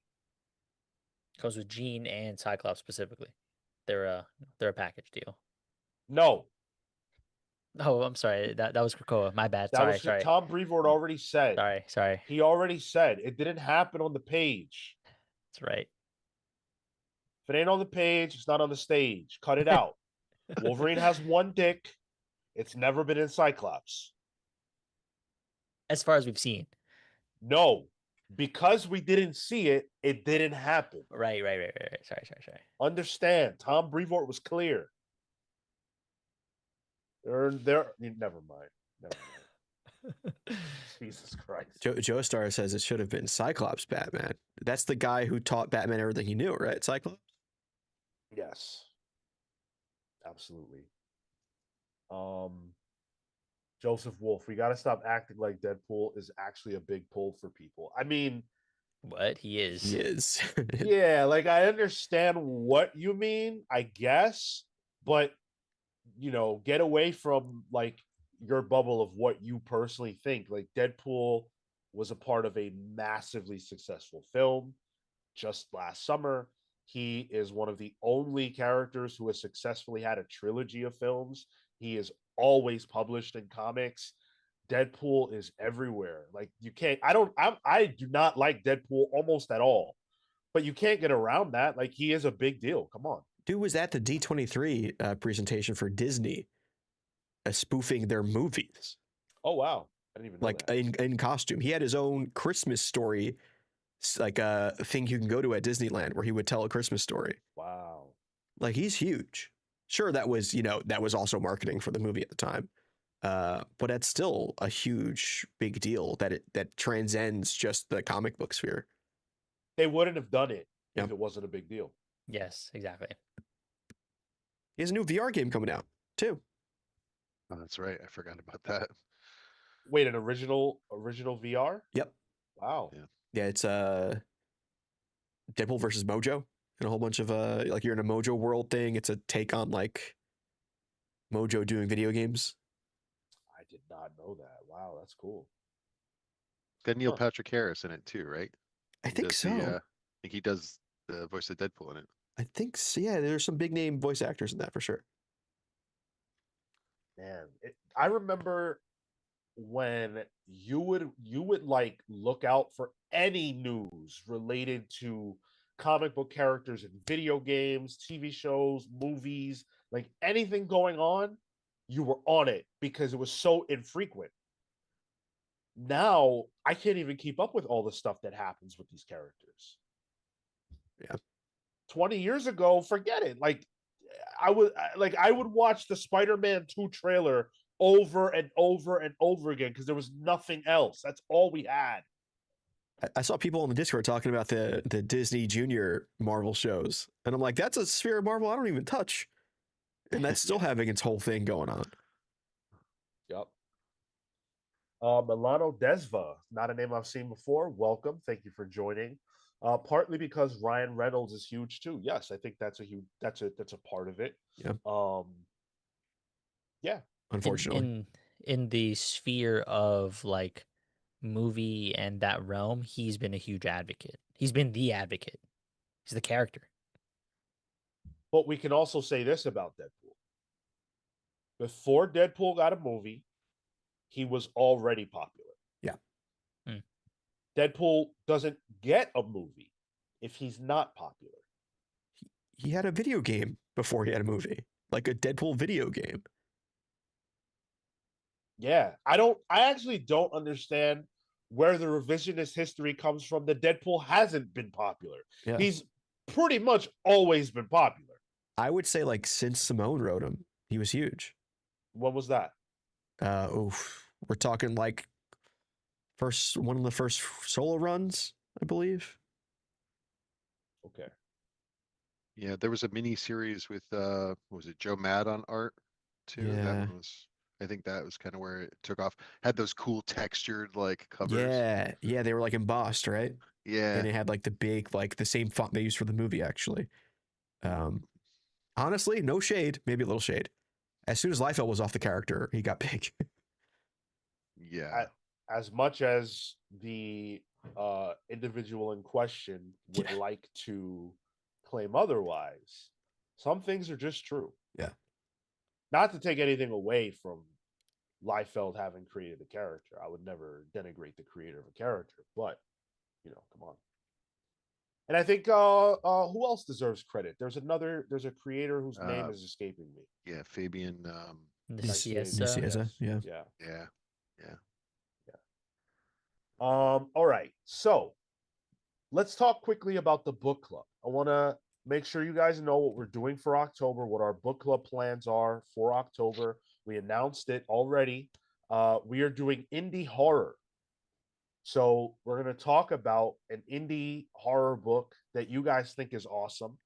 Comes with Jean and Cyclops specifically. They're a package deal. No, Oh, I'm sorry. That was Krakoa. My bad. that Sorry, was sorry. Tom Brevoort already said. Sorry. He already said it didn't happen on the page. That's right. If it ain't on the page, it's not on the stage. Cut it out. Wolverine has one dick. It's never been in Cyclops. As far as we've seen. No, because we didn't see it, it didn't happen. Right. Sorry. Understand? Tom Brevoort was clear. There. Never mind. Jesus Christ. Joe Star says it should have been Cyclops Batman. That's the guy who taught Batman everything he knew, right? Cyclops? Yes. Absolutely. Joseph Wolf, we got to stop acting like Deadpool is actually a big pull for people. I mean, What? He is. He is. yeah, like I understand what you mean, I guess, but get away from like your bubble of what you personally think. Like Deadpool was a part of a massively successful film just last summer. He is one of the only characters who has successfully had a trilogy of films. He is always published in comics. Deadpool is everywhere. Like you can't. I do not like Deadpool almost at all. But you can't get around that. Like he is a big deal. Come on. Dude was at the D23 presentation for Disney, spoofing their movies. Oh wow. I didn't even know Like that. in costume. He had his own Christmas story, like a thing you can go to at Disneyland where he would tell a Christmas story. Wow. Like he's huge. Sure, that was also marketing for the movie at the time. But that's still a huge, big deal that transcends just the comic book sphere. They wouldn't have done it Yep. if it wasn't a big deal. Yes, exactly. He has a new VR game coming out too. Oh, that's right. I forgot about that. Wait, an original VR? Yep. Wow. Yeah, it's Deadpool versus Mojo and a whole bunch of like you're in a Mojo world thing. It's a take on like Mojo doing video games. I did not know that. Wow, that's cool. Then Neil Huh. Patrick Harris in it too, right? I He think does so. I think he does the voice of Deadpool in it. I think so. Yeah, there's some big name voice actors in that for sure. Man, I remember when you would like look out for any news related to comic book characters in video games, TV shows, movies, like anything going on, you were on it because it was so infrequent. Now I can't even keep up with all the stuff that happens with these characters. Yeah. 20 years ago, forget it. Like I would watch the Spider-Man 2 trailer over and over and over again because there was nothing else. That's all we had. I saw people on the Discord talking about the Disney Junior Marvel shows, and I'm like, that's a sphere of Marvel I don't even touch, and that's still having its whole thing going on. Yep. Milano Desva, not a name I've seen before. Welcome. Thank you for joining. Partly because Ryan Reynolds is huge too. Yes, I think that's a part of it. Yeah. Yeah. Unfortunately. In the sphere of like movie and that realm, he's been a huge advocate. He's been the advocate. He's the character. But we can also say this about Deadpool. Before Deadpool got a movie, he was already popular. Yeah. Deadpool doesn't get a movie if he's not popular. He had a video game before he had a movie, like a Deadpool video game. Yeah, I actually don't understand where the revisionist history comes from that Deadpool hasn't been popular. Yeah. He's pretty much always been popular. I would say like since Simone wrote him, he was huge. When was that? We're talking like one of the first solo runs, I believe. Okay. Yeah, there was a mini series with what was it, Joe Mad on art too? That Yeah. one was I think that was kind of where it took off. Had those cool textured like covers. Yeah, they were like embossed, right? Yeah. And it had like the big, like the same font they used for the movie, actually. Honestly, no shade, maybe a little shade. As soon as Liefeld was off the character, he got big. Yeah. As much as the individual in question would Yeah. like to claim otherwise, some things are just true. Yeah. Not to take anything away from Liefeld having created the character. I would never denigrate the creator of a character, but come on. And I think who else deserves credit? There's a creator whose name is escaping me. Yeah, Fabian. Nicieza. Yeah. Yeah. Yeah. Yeah. All right. So let's talk quickly about the book club. I want to make sure you guys know what we're doing for October, what our book club plans are for October. We announced it already. We are doing indie horror. So we're going to talk about an indie horror book that you guys think is awesome,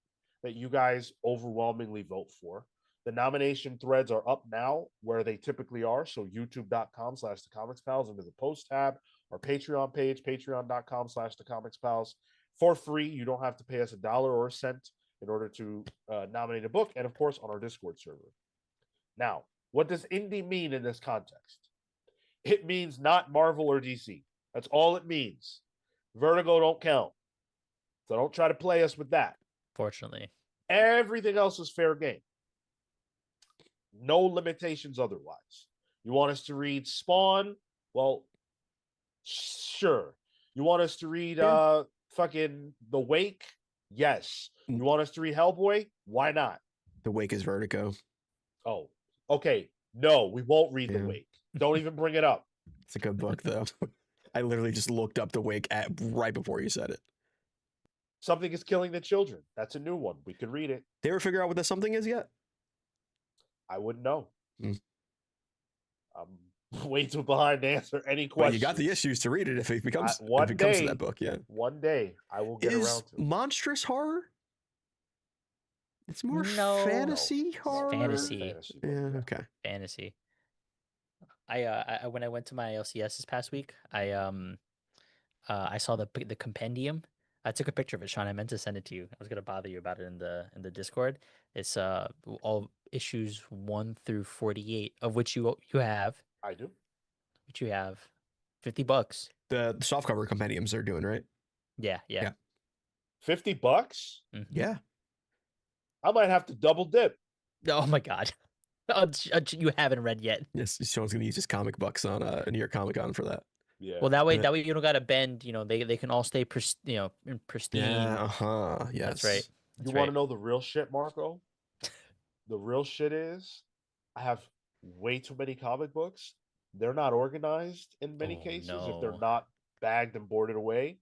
that you guys overwhelmingly vote for. The nomination threads are up now where they typically are. So youtube.com/the comics pals under the post tab, our Patreon page, patreon.com/the comics pals, for free. You don't have to pay us $1 or a cent in order to nominate a book. And of course, on our Discord server. Now, what does indie mean in this context? It means not Marvel or DC. That's all it means. Vertigo don't count. So don't try to play us with that. Fortunately. Everything else is fair game. No limitations otherwise. You want us to read Spawn? Well, sure. You want us to read fucking The Wake? Yes. You want us to read Hellboy? Why not? The Wake is Vertigo. Oh, okay. No, we won't read The Wake. Don't even bring it up. It's a good book, though. I literally just looked up The Wake right before you said it. Something is Killing the Children. That's a new one. We could read it. They ever figure out what that something is yet? I wouldn't know. I'm way too behind to answer any questions. Well, you got the issues to read it if it comes to that book. Yeah. One day I will get around to it. Monstrous horror? It's more fantasy horror. Fantasy. Yeah. Okay. Fantasy. I when I went to my LCS this past week, I saw the compendium. I took a picture of it, Sean. I meant to send it to you. I was gonna bother you about it in the Discord. It's all issues 1 through 48, of which you have. I do. Which you have $50. The softcover compendiums they're doing, right? Yeah. $50? Mm-hmm. Yeah. I might have to double dip. Oh my god. You haven't read yet. Yes, Sean's gonna use his comic bucks on New York Comic Con for that. Yeah. Well, that way you don't gotta bend. They can all stay pristine. Yeah. Yes. That's right. You want to know the real shit, Marco? The real shit is, I have way too many comic books. They're not organized in many cases if they're not bagged and boarded away,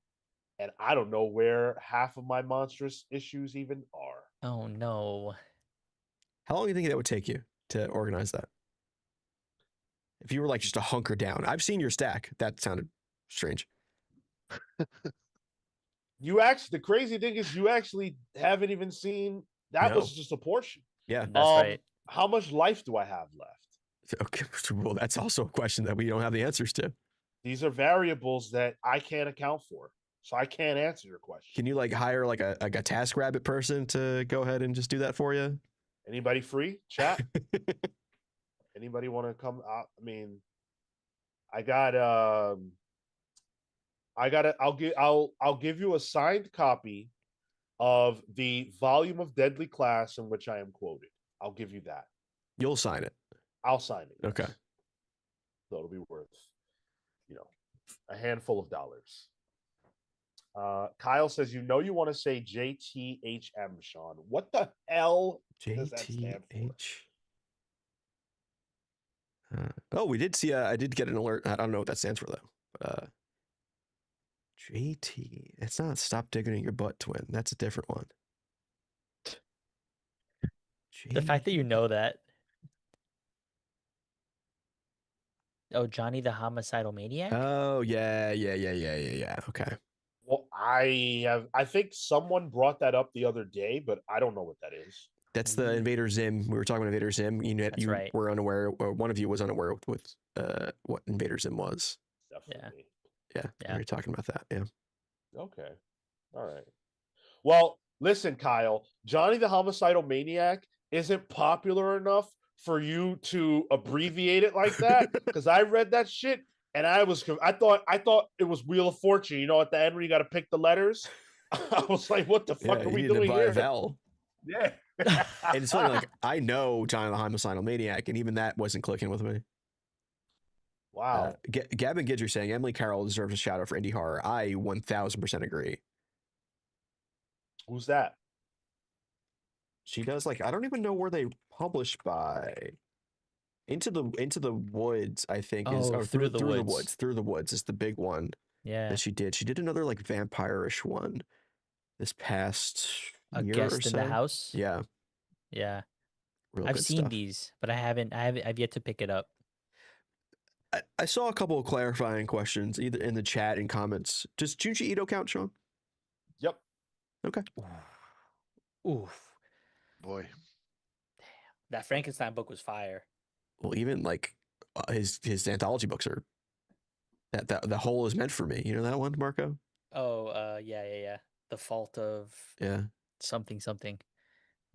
and I don't know where half of my monstrous issues even are. Oh no. How long do you think that would take you to organize that? If you were like just to hunker down. I've seen your stack. That sounded strange. The crazy thing is you actually haven't even seen that. No. Was just a portion. Yeah. That's right. How much life do I have left? Okay. Well, that's also a question that we don't have the answers to. These are variables that I can't account for. So I can't answer your question. Can you like hire like a TaskRabbit person to go ahead and just do that for you? Anybody free? Chat. Anybody want to come out? I mean, I'll give you a signed copy of the volume of Deadly Class in which I am quoted. I'll give you that. You'll sign it. I'll sign it. Yes. Okay. So it'll be worth, a handful of dollars. Kyle says, you want to say JTHM, Sean. What the hell does that stand for? Oh, we did see. I did get an alert. I don't know what that stands for though. But, JT. It's not Stop Digging in Your Butt, Twin. That's a different one. The fact that you know that. Oh, Johnny the Homicidal Maniac? Oh, yeah. Okay. Well, I think someone brought that up the other day, but I don't know what that is. That's the Invader Zim. We were talking about Invader Zim. That's You right. were unaware, or one of you was unaware with what Invader Zim was. Definitely. Yeah, Yeah. we were talking about that. Yeah. Okay. All right. Well, listen, Kyle, Johnny the Homicidal Maniac isn't popular enough for you to abbreviate it like that. Because I read that shit and I thought it was Wheel of Fortune. You know, at the end when you got to pick the letters, I was like, what the fuck Yeah, are you we need to doing buy a here? vowel. Yeah. And it's funny, like I know Johnny the Homicidal Maniac, and even that wasn't clicking with me. Wow. Gavin Gidger saying Emily Carroll deserves a shout out for indie horror. I 1000% agree. Who's that? She does like I don't even know where they publish by. Into the Woods, I think is Oh, Through the Woods. Through the Woods is the big one Yeah. that she did. She did another like vampire-ish one this past A year or Guest in the so. House. Yeah, Yeah. real I've good seen stuff. these, but I've yet to pick it up. I saw a couple of clarifying questions either in the chat and comments. Does Junji Ito count, Sean? Yep. Okay. Oof. Boy. That Frankenstein book was fire. Well, even like his anthology books are that the whole is meant for me. You know that one, Marco? Oh, yeah. The Fault of Yeah. something.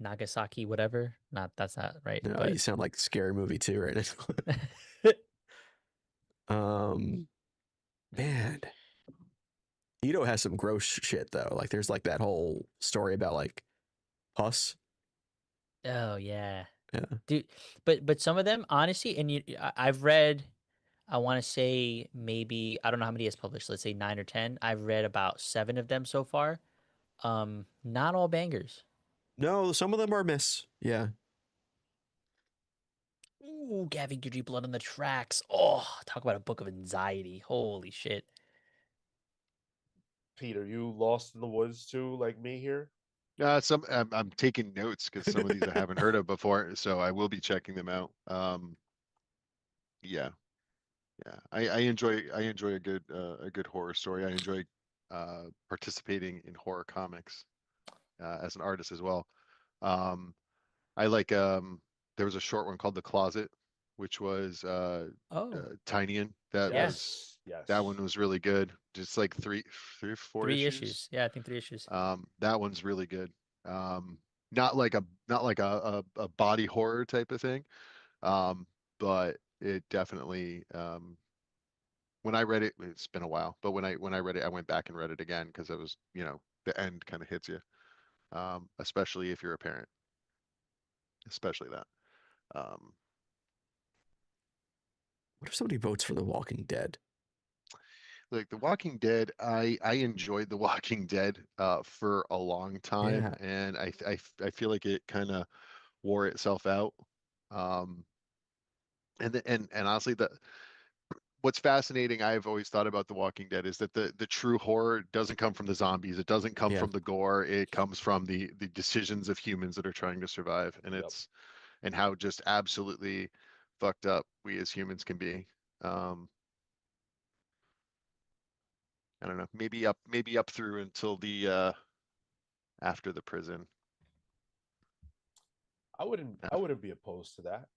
Nagasaki, whatever. That's not right. No, But you sound like Scary Movie too right now. Man, Ito has some gross shit though. Like there's like that whole story about like pus. oh yeah. Yeah. Dude, but some of them, honestly, and I've read, I want to say maybe, I don't know how many he has published. Let's say 9 or 10. I've read about 7 of them so far. Not all bangers. No, some of them are miss. Yeah. Ooh, Gavin Guidry, Blood on the Tracks. Oh, talk about a book of anxiety. Holy shit. Peter, you lost in the woods too, like me here? I'm taking notes because some of these I haven't heard of before, so I will be checking them out. Yeah, yeah. I enjoy a good horror story. I enjoy participating in horror comics as an artist as well. Um, I like there was a short one called The Closet, which was Oh, Tinyan. That yeah. was Yes. that one was really good. Just like three or four 3 issues. issues. Yeah, I think 3 issues. That one's really good. Not like a body horror type of thing. But it definitely when I read it, it's been a while, but when I read it, I went back and read it again because it was, the end kind of hits you. Especially if you're a parent. Especially that. Um, What if somebody votes for The Walking Dead? like The Walking Dead, I enjoyed The Walking Dead for a long time, Yeah. and I feel like it kind of wore itself out. Um, and honestly, what's fascinating I've always thought about The Walking Dead is that the true horror doesn't come from the zombies. It doesn't come Yeah. from the gore. It comes from the decisions of humans that are trying to survive, and Yep. and how just absolutely fucked up we as humans can be. Um, I don't know, maybe up through until the after the prison. I wouldn't be opposed to that.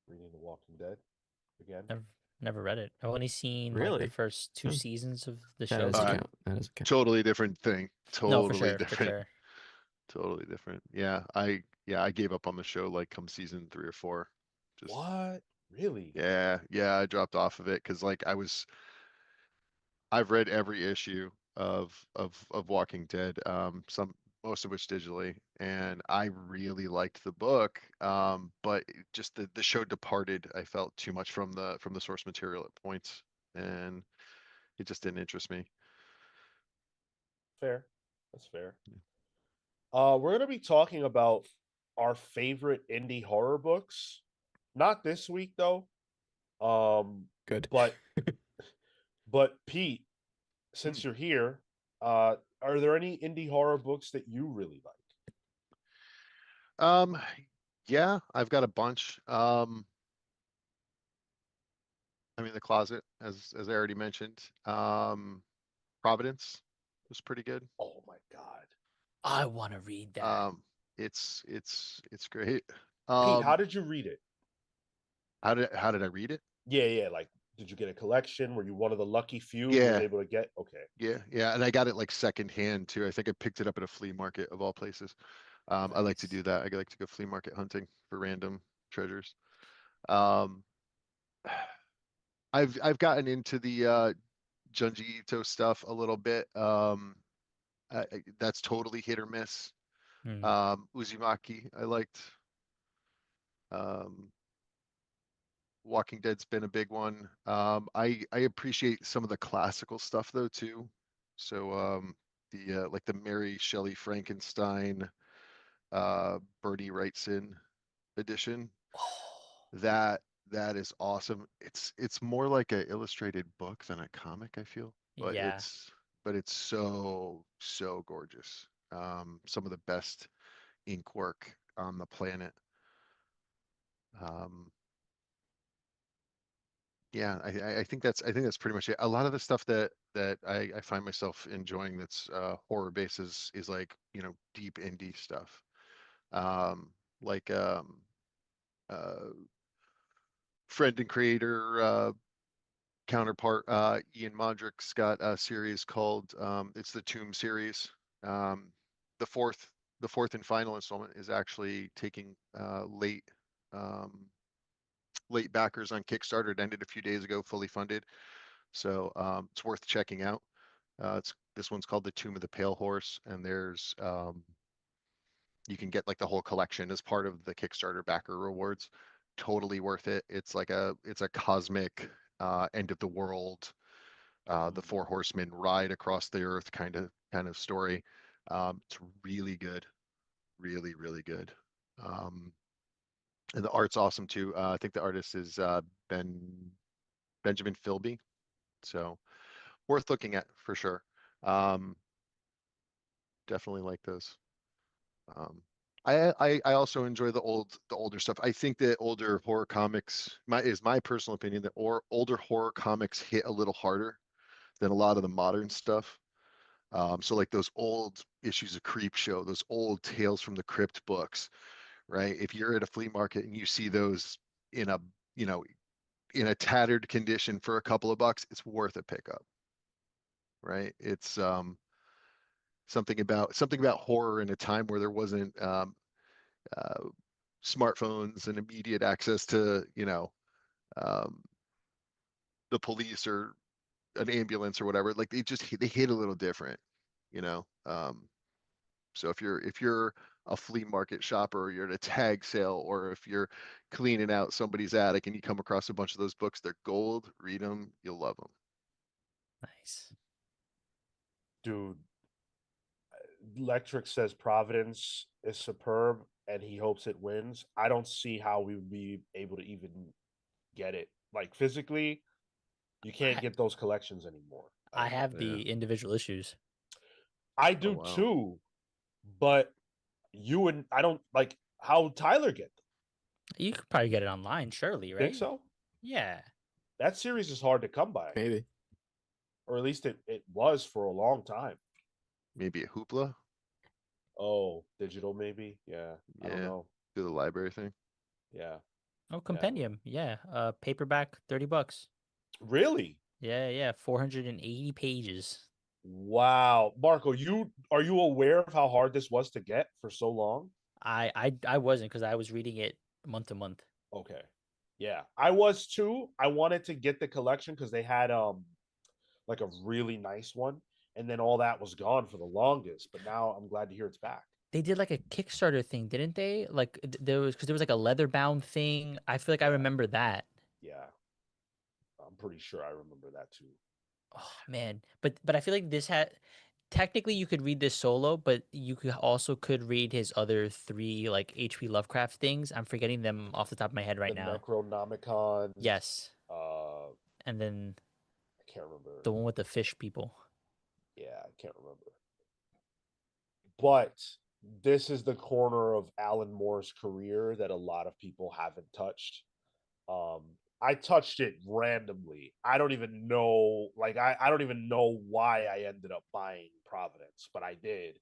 Reading The Walking Dead again. Never read it. I've only seen like the Really? first 2 Hmm. seasons of the That show. doesn't Uh, count. That doesn't count. Totally different thing. No, for Totally sure, for different. sure. Totally different. Yeah, I gave up on the show like come season 3 or 4. Just What? Really? yeah, I dropped off of it because like I've read every issue of Walking Dead, most of which digitally, and I really liked the book. But just the show departed, I felt too much from the source material at points, and it just didn't interest me. Fair. That's fair. We're gonna be talking about our favorite indie horror books. Not this week though. Good. But but Pete, Hmm. since you're here, are there any indie horror books that you really like? Um, yeah, I've got a bunch. I mean, The Closet, as I already mentioned. Providence was pretty good. Oh my god. I want to read that. Um, It's great. Pete, how Um, did you read it? how did I read it? Yeah, yeah. Like, did you get a collection? Were you one of the lucky few who was Yeah, able to get? Okay, yeah, and I got it like secondhand too. I think I picked it up at a flea market of all places. I like to Nice. do that. I like to go flea market hunting for random treasures. Um, I've gotten into the Junji Ito stuff a little bit. That's totally hit or miss. Mm, Uzumaki, I liked. Um, Walking Dead's been a big one. I appreciate some of the classical stuff though too. So the like the Mary Shelley Frankenstein, Bernie Wrightson edition. oh, That that is awesome. It's more like an illustrated book than a comic, I feel, but yeah. it's so gorgeous. Some of the best ink work on the planet. Um, yeah, I think that's pretty much it. A lot of the stuff that I find myself enjoying that's horror based is like, deep indie stuff. Um, like uh friend and creator counterpart Ian Mondrick's got a series called it's the Tomb series. Um, the fourth the fourth and final installment is actually taking um, late backers on Kickstarter. It ended a few days ago, fully funded. So it's worth checking out. It's This one's called The Tomb of the Pale Horse, and there's you can get like the whole collection as part of the Kickstarter backer rewards. Totally worth it. It's a cosmic end of the world, the four horsemen ride across the earth kind of story. It's really good, really good. Um, and the art's awesome too. I think the artist is Ben Benjamin Philby, so worth looking at for sure. Um, Definitely like those. Um, I also enjoy the older stuff. I think that older horror comics my personal opinion that older horror comics hit a little harder than a lot of the modern stuff. So like those old issues of Creep Show, those old Tales from the Crypt books, right? If you're at a flea market and you see those in a you know in a tattered condition for a couple of bucks, it's worth a pickup, right? It's something about horror in a time where there wasn't uh, smartphones and immediate access to um, the police or an ambulance or whatever. Like they hit a little different, you know. So if you're a flea market shopper, or you're at a tag sale, or if you're cleaning out somebody's attic and you come across a bunch of those books, they're gold. Read them, you'll love them. Nice. dude. Electric says Providence is superb, and he hopes it wins. I don't see how we would be able to even get it. Like physically, you can't I get those collections anymore. I have Yeah. the individual issues. I Oh do wow. too, but you and I don't like how Tyler get them. You could probably get it online, surely, Think right? so? Yeah. That series is hard to come by, Maybe. or at least it was for a long time. Maybe a hoopla. Oh, digital maybe? Yeah, I don't Yeah. know. Do the library thing. Yeah, Oh, yeah. compendium. Yeah. Paperback, $30. Really? Yeah, yeah. 480 pages. Wow, Marco, you are you aware of how hard this was to get for so long? I wasn't because I was reading it month to month. Okay. Yeah, I was too. I wanted to get the collection because they had like a really nice one, and then all that was gone for the longest. But now I'm glad to hear it's back. They did like a Kickstarter thing, didn't they? Like there was because there was like a leather bound thing. I feel like I Yeah, remember that. yeah. I'm pretty sure I remember that too. Oh man, but I feel like this had technically you could read this solo, but you could also could read his other three like H.P. Lovecraft things. I'm forgetting them off the top of my head The right now. Necronomicons. Yes, Uh, and then I can't remember. the one with the fish people. Yeah, I can't remember. But this is the corner of Alan Moore's career that a lot of people haven't touched. Um, I touched it randomly. I don't even know, like, I don't even know why I ended up buying Providence, but I did.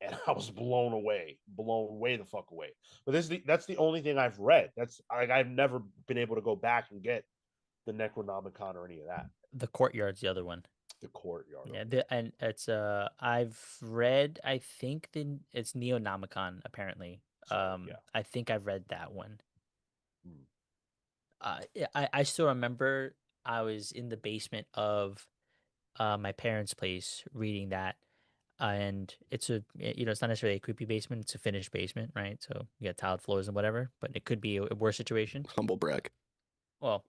and I was blown way the fuck away. But that's the only thing I've read. That's like I've never been able to go back and get the Necronomicon or any of that. The Courtyard's the other one. The Courtyard. Yeah, Okay. and it's I've read, I think it's Neonomicon apparently. Sorry, yeah. I think I've read that one. Hmm. Yeah, I still remember I was in the basement of my parents' place reading that, and it's it's not necessarily a creepy basement, it's a finished basement, right? So you got tiled floors and whatever, but it could be a worse situation. Humble brag. Well,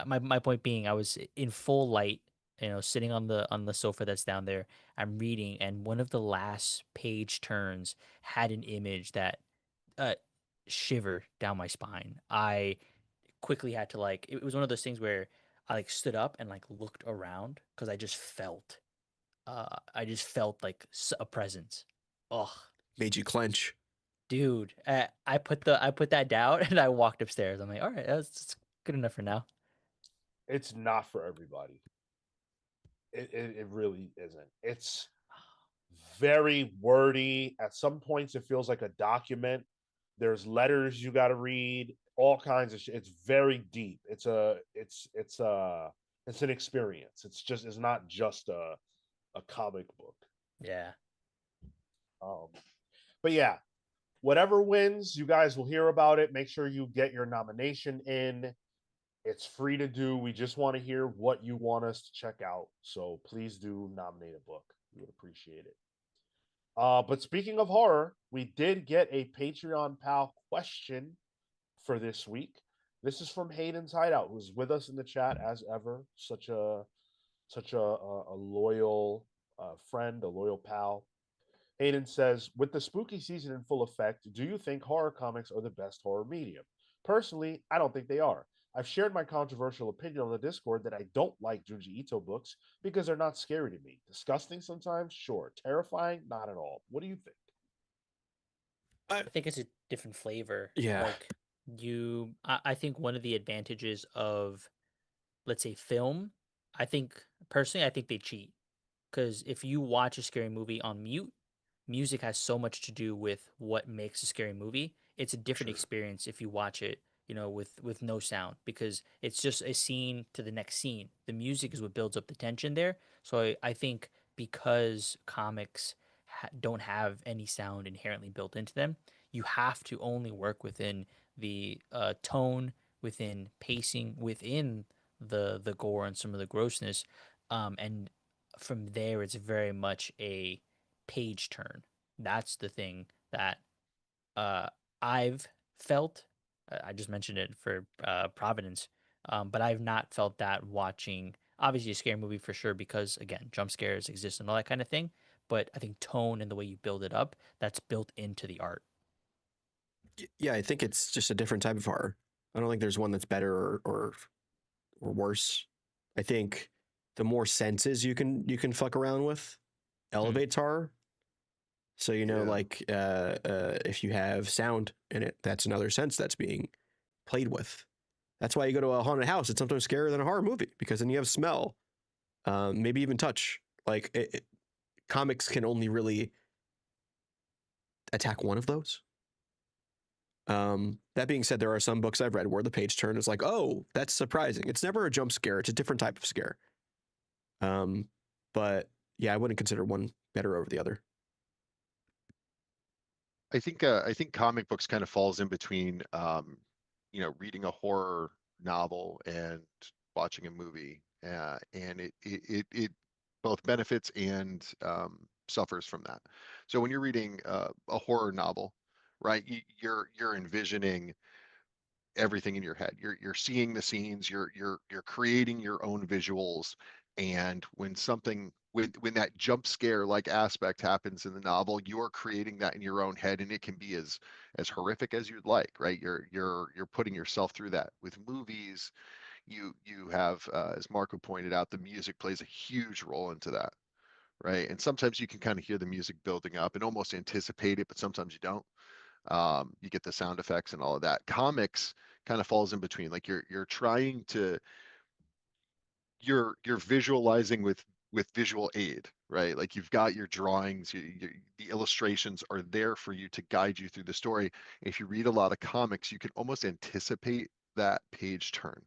my point being, I was in full light, sitting on the sofa that's down there. I'm reading, and one of the last page turns had an image that uh shiver down my spine. I quickly had to like it was one of those things where I like stood up and like looked around because I just felt like a presence. Oh, Made you clench. dude, I put that down and I walked upstairs. I'm like, all right, that's good enough for now. It's not for everybody. It really isn't. It's very wordy. At some points, it feels like a document. There's letters you got to read, all kinds of shit. It's very deep. It's an experience. It's not just a comic book. Yeah. Um, but yeah, whatever wins, you guys will hear about it. Make sure you get your nomination in. It's free to do. We just want to hear what you want us to check out. So please do nominate a book. We would appreciate it. But speaking of horror, we did get a Patreon pal question for this week. This is from Hayden's Hideout, who's with us in the chat as ever. Such a loyal friend, a loyal pal. Hayden says, with the spooky season in full effect, do you think horror comics are the best horror medium? Personally, I don't think they are. I've shared my controversial opinion on the Discord that I don't like Junji Ito books because they're not scary to me. Disgusting sometimes, sure. Terrifying, not at all. What do you think? I think it's a different flavor. Yeah. Like I think one of the advantages of, let's say, film, I think personally, I think they cheat. Because if you watch a scary movie on mute, music has so much to do with what makes a scary movie. It's a different Sure. experience if you watch it, with no sound, because it's just a scene to the next scene. The music is what builds up the tension there. So I think because comics don't have any sound inherently built into them, you have to only work within the tone, within pacing, within the gore and some of the grossness, and from there it's very much a page turn. That's the thing that uh, I've felt. I just mentioned it for Providence, but I've not felt that watching obviously a scary movie for sure because again jump scares exist and all that kind of thing. But I think tone and the way you build it up, that's built into the art. Yeah, I think it's just a different type of horror. I don't think there's one that's better or worse. I think the more senses you can fuck around with elevates horror. So Yeah. like if you have sound in it, that's another sense that's being played with. That's why you go to a haunted house. It's sometimes scarier than a horror movie because then you have smell, maybe even touch. Like comics can only really attack one of those. That being said, there are some books I've read where the page turn is like, oh, that's surprising. It's never a jump scare. It's a different type of scare. But yeah, I wouldn't consider one better over the other. I think comic books kind of falls in between, reading a horror novel and watching a movie, and it both benefits and suffers from that. So when you're reading a horror novel, right, you're envisioning everything in your head. You're seeing the scenes. You're creating your own visuals. And when that jump scare like aspect happens in the novel, you're creating that in your own head, and it can be as horrific as you'd like, right? You're putting yourself through that. With movies, you have, as Marco pointed out, the music plays a huge role into that, right? And sometimes you can kind of hear the music building up and almost anticipate it, but sometimes you don't. You get the sound effects and all of that. Comics kind of falls in between. Like you're trying to you're visualizing with visual aid, right? Like you've got your drawings, the illustrations are there for you to guide you through the story. If you read a lot of comics, you can almost anticipate that page turn,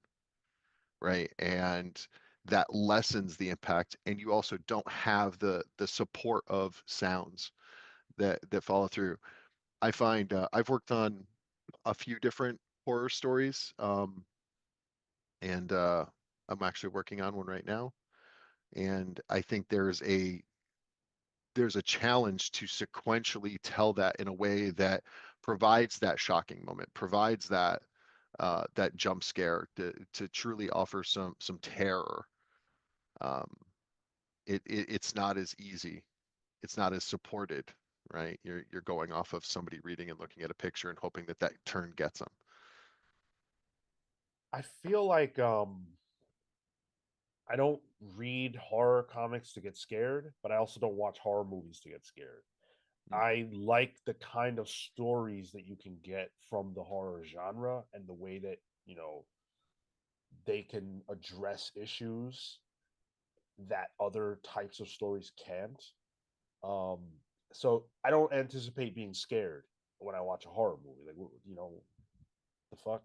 right? And that lessens the impact. And you also don't have the support of sounds that follow through. I find I've worked on a few different horror stories, and I'm actually working on one right now. And I think there's a challenge to sequentially tell that in a way that provides that shocking moment, provides that jump scare to truly offer some terror. Um, it's not as easy. It's not as supported, right? You're going off of somebody reading and looking at a picture and hoping that that turn gets them. I feel like I don't read horror comics to get scared, but I also don't watch horror movies to get scared. Mm. I like the kind of stories that you can get from the horror genre and the way that, they can address issues that other types of stories can't. Um, so I don't anticipate being scared when I watch a horror movie. Like, the fuck?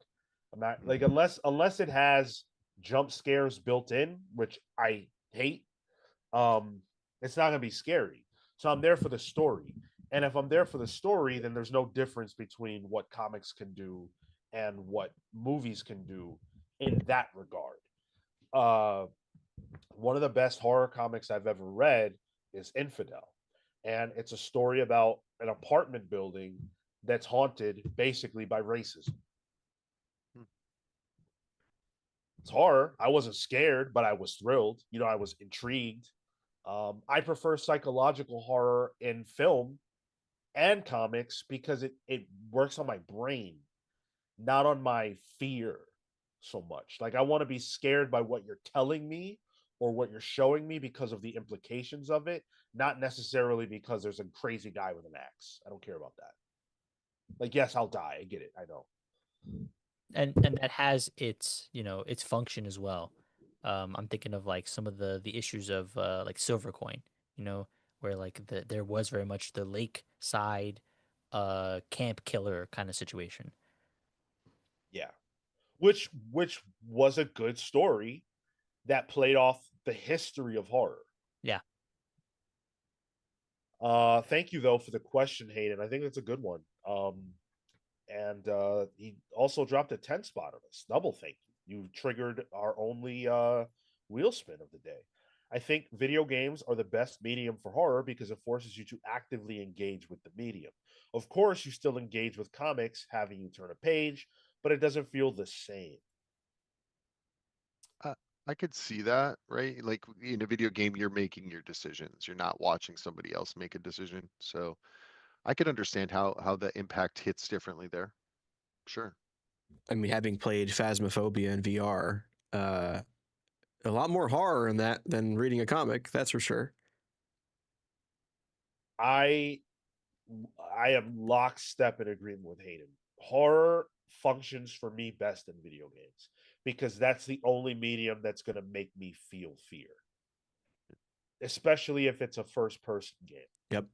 I'm not like Mhm. unless it has jump scares built in, which I hate. Um, it's not gonna be scary. So I'm there for the story. And if I'm there for the story, then there's no difference between what comics can do and what movies can do in that regard. Uh, one of the best horror comics I've ever read is Infidel. And it's a story about an apartment building that's haunted basically by racism. Hmm. It's horror. I wasn't scared, but I was thrilled. I was intrigued. I prefer psychological horror in film and comics because it works on my brain, not on my fear so much. Like I want to be scared by what you're telling me or what you're showing me because of the implications of it, not necessarily because there's a crazy guy with an axe. I don't care about that. Like, yes, I'll die. I get it. I know. And that has its its function as well. I'm thinking of like some of the issues of like Silvercoin, where like there was very much the lakeside camp killer kind of situation. Yeah. Which was a good story that played off the history of horror. Yeah. Thank you though for the question, Hayden. I think that's a good one. And he also dropped a 10 spot on us. Double thank you. You triggered our only wheel spin of the day. I think video games are the best medium for horror because it forces you to actively engage with the medium. Of course, you still engage with comics, having you turn a page, but it doesn't feel the same. Uh, I could see that, right? Like in a video game, you're making your decisions. You're not watching somebody else make a decision. So I could understand how the impact hits differently there. Sure. I mean, having played Phasmophobia in VR, a lot more horror in that than reading a comic. That's for sure. I I am lockstep in agreement with Hayden. Horror functions for me best in video games because that's the only medium that's going to make me feel fear, especially if it's a first person game. Yep.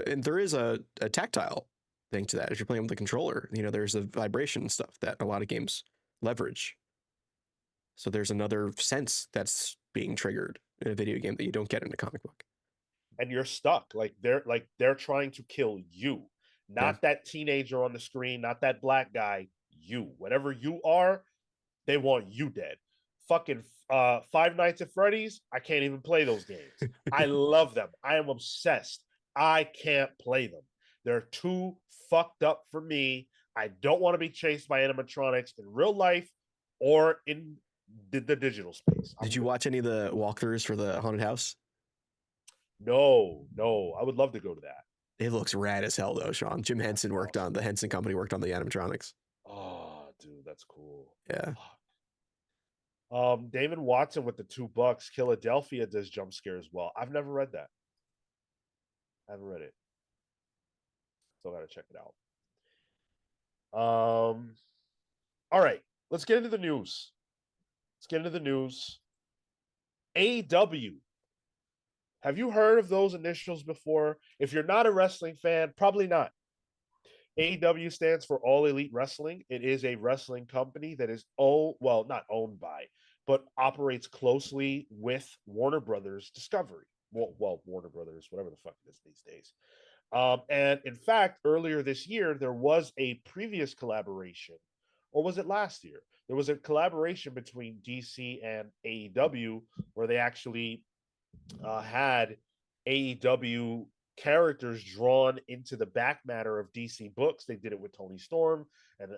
And there is a tactile thing to that. If you're playing with a controller, there's a vibration stuff that a lot of games leverage. So there's another sense that's being triggered in a video game that you don't get in a comic book. And you're stuck. They're trying to kill you, Yeah. not that teenager on the screen, not that black guy. You, whatever you are, they want you dead. Fucking Five Nights at Freddy's. I can't even play those games. I love them. I am obsessed. I can't play them. They're too fucked up for me. I don't want to be chased by animatronics in real life or in the digital space. Did you watch any of the walkthroughs for the haunted house? No, no. I would love to go to that. It looks rad as hell though, Sean. Jim That's Henson worked awesome. on the Henson Company worked on the animatronics. Oh, dude, that's cool. Yeah. David Watson with the $2. Philadelphia does jump scare as well. I've never read that. I haven't read it. Still gotta check it out. All right, let's get into the news. Let's get into the news. AEW Have you heard of those initials before? If you're not a wrestling fan, probably not. AEW stands for All Elite Wrestling. It is a wrestling company that is not owned by, but operates closely with Warner Brothers Discovery. Well, Warner Brothers, whatever the fuck it is these days. And in fact, earlier this year, there was a previous collaboration, or was it last year? There was a collaboration between DC and AEW where they actually had AEW characters drawn into the back matter of DC books. They did it with Tony Storm and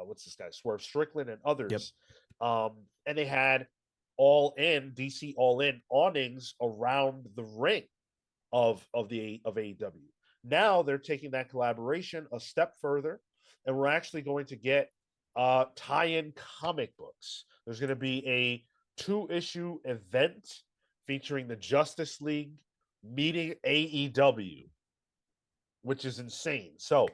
what's this guy, Swerve Strickland, and Yep. others. And they had All In DC All In awnings around the ring of AEW. Now they're taking that collaboration a step further, and we're actually going to get tie-in comic books. There's going to be a 2-issue event featuring the Justice League meeting AEW, which is insane. So,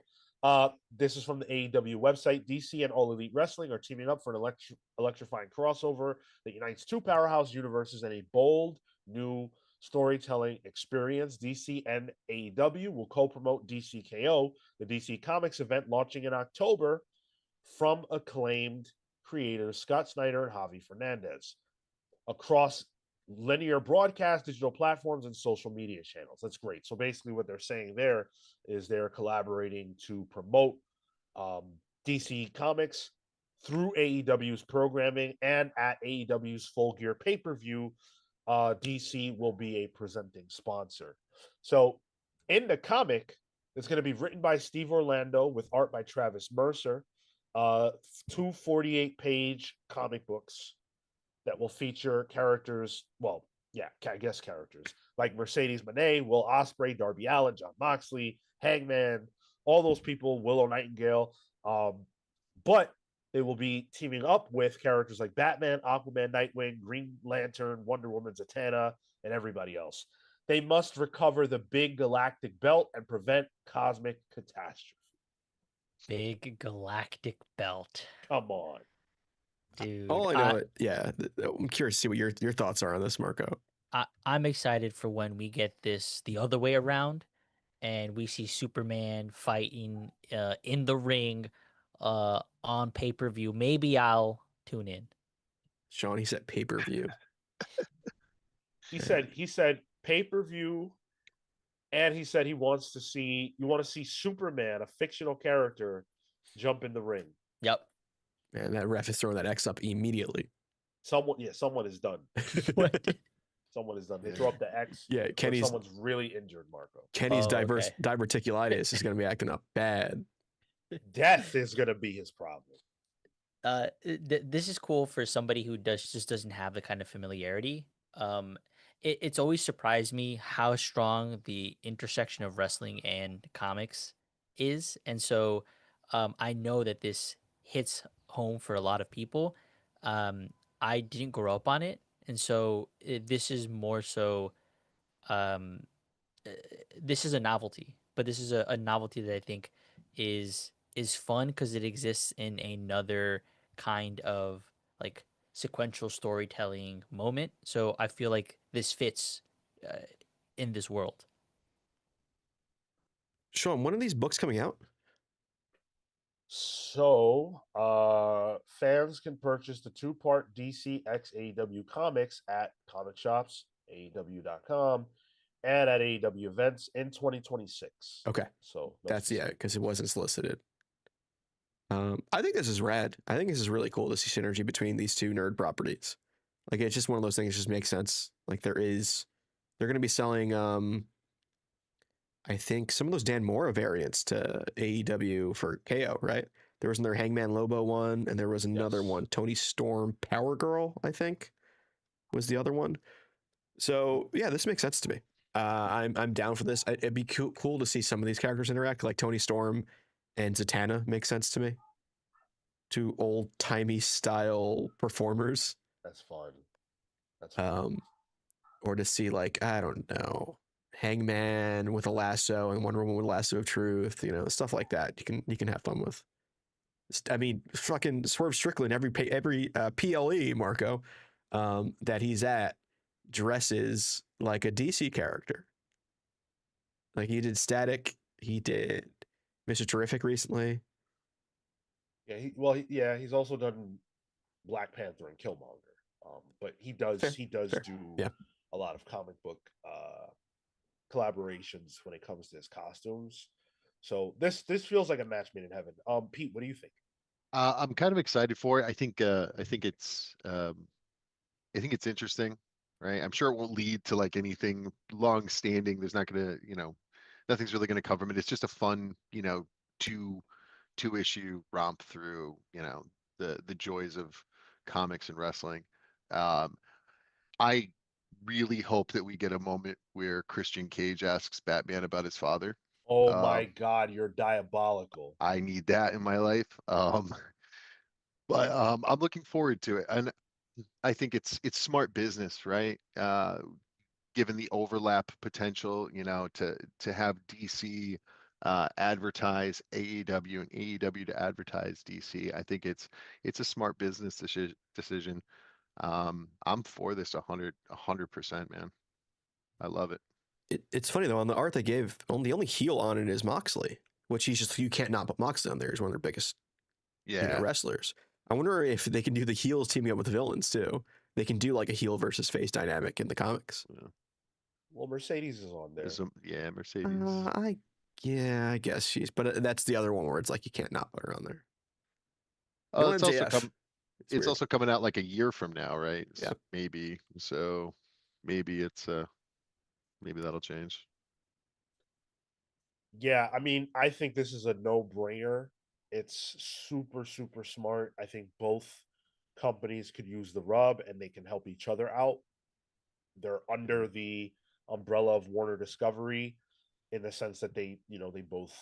this is from the AEW website. DC and All Elite Wrestling are teaming up for an electrifying crossover that unites two powerhouse universes in a bold new storytelling experience. DC and AEW will co-promote DCKO, the DC Comics event launching in October from acclaimed creators Scott Snyder and Javi Fernandez across linear broadcast, digital platforms, and social media channels. That's great. So basically what they're saying there is they're collaborating to promote DC Comics through AEW's programming, and at AEW's Full Gear pay-per-view, DC will be a presenting sponsor. So in the comic, it's going to be written by Steve Orlando with art by Travis Mercer. 2 48-page comic books that will feature characters, I guess characters like Mercedes Moné, Will Ospreay, Darby Allin, Jon Moxley, Hangman, all those people, Willow Nightingale. But they will be teaming up with characters like Batman, Aquaman, Nightwing, Green Lantern, Wonder Woman, Zatanna, and everybody else. They must recover the big galactic belt and prevent cosmic catastrophe. Big galactic belt. Come on. Dude. All I know, I'm curious to see what your thoughts are on this, Marco. I'm excited for when we get this the other way around and we see Superman fighting in the ring on pay-per-view. Maybe I'll tune in. Sean, he said pay-per-view. He said pay-per-view, and he said you want to see Superman, a fictional character, jump in the ring. Yep. Man, that ref is throwing that X up immediately. Someone is done. What? Someone is done. They throw up the X. Yeah, someone's really injured, Marco. Kenny's diverticulitis is going to be acting up bad. Death is going to be his problem. This is cool for somebody who doesn't have the kind of familiarity. It's always surprised me how strong the intersection of wrestling and comics is, and so I know that this hits home for a lot of people. I didn't grow up on it, and so this is more so. This is a novelty, but this is a novelty that I think is fun because it exists in another kind of like sequential storytelling moment. So I feel like this fits in this world. Sean, when are these books coming out? So, fans can purchase the 2-part DC X AEW comics at comic shops, AEW.com, and at AEW events in 2026. Okay. So that's because it wasn't solicited. I think this is rad. I think this is really cool to see synergy between these two nerd properties. Like, it's just one of those things that just makes sense. Like, they're going to be selling, I think, some of those Dan Mora variants to AEW for KO, right? There was another Hangman Lobo one, and there was another one, Tony Storm Power Girl, I think, was the other one. So, yeah, this makes sense to me. I'm down for this. It'd be cool to see some of these characters interact, like Tony Storm and Zatanna makes sense to me. Two old-timey style performers. That's fun. That's fun. Or to see, like, I don't know, Hangman with a lasso and Wonder Woman with a lasso of truth, stuff like that. You can have fun with. I mean, fucking Swerve Strickland every PLE, Marco, that he's at, dresses like a DC character. Like he did Static, he did Mr. Terrific recently. Yeah, he's also done Black Panther and Killmonger. But he does Fair, he does fair. do Yeah. a lot of comic book collaborations when it comes to his costumes. So this feels like a match made in heaven. Pete, what do you think? I'm kind of excited for it. I think it's interesting, right? I'm sure it won't lead to like anything long standing. There's not gonna, nothing's really gonna cover it. It's just a fun, two two issue romp through, the joys of comics and wrestling. Um, I really hope that we get a moment where Christian Cage asks Batman about his father. Oh my Um, God, you're diabolical. I need that in my life. But I'm looking forward to it, and I think it's smart business, right? Given the overlap potential, to have DC advertise AEW and AEW to advertise DC. I think it's a smart business decision. I'm for this 100%, man. I love it. It's funny though, on the art they gave, the only heel on it is Moxley, which you can't not put Moxley on there. He's one of their biggest, Yeah. wrestlers. I wonder if they can do the heels teaming up with the villains too. They can do like a heel versus face dynamic in the comics. Well, Mercedes is on there. Yeah, Mercedes. I guess she's, but that's the other one where it's like you can't not put her on there. Oh, No it's also MJF. it's also coming out like a year from now, right? Yeah. Maybe. So maybe maybe that'll change. Yeah, I mean, I think this is a no-brainer. It's super, super smart. I think both companies could use the rub and they can help each other out. They're under the umbrella of Warner Discovery in the sense that they both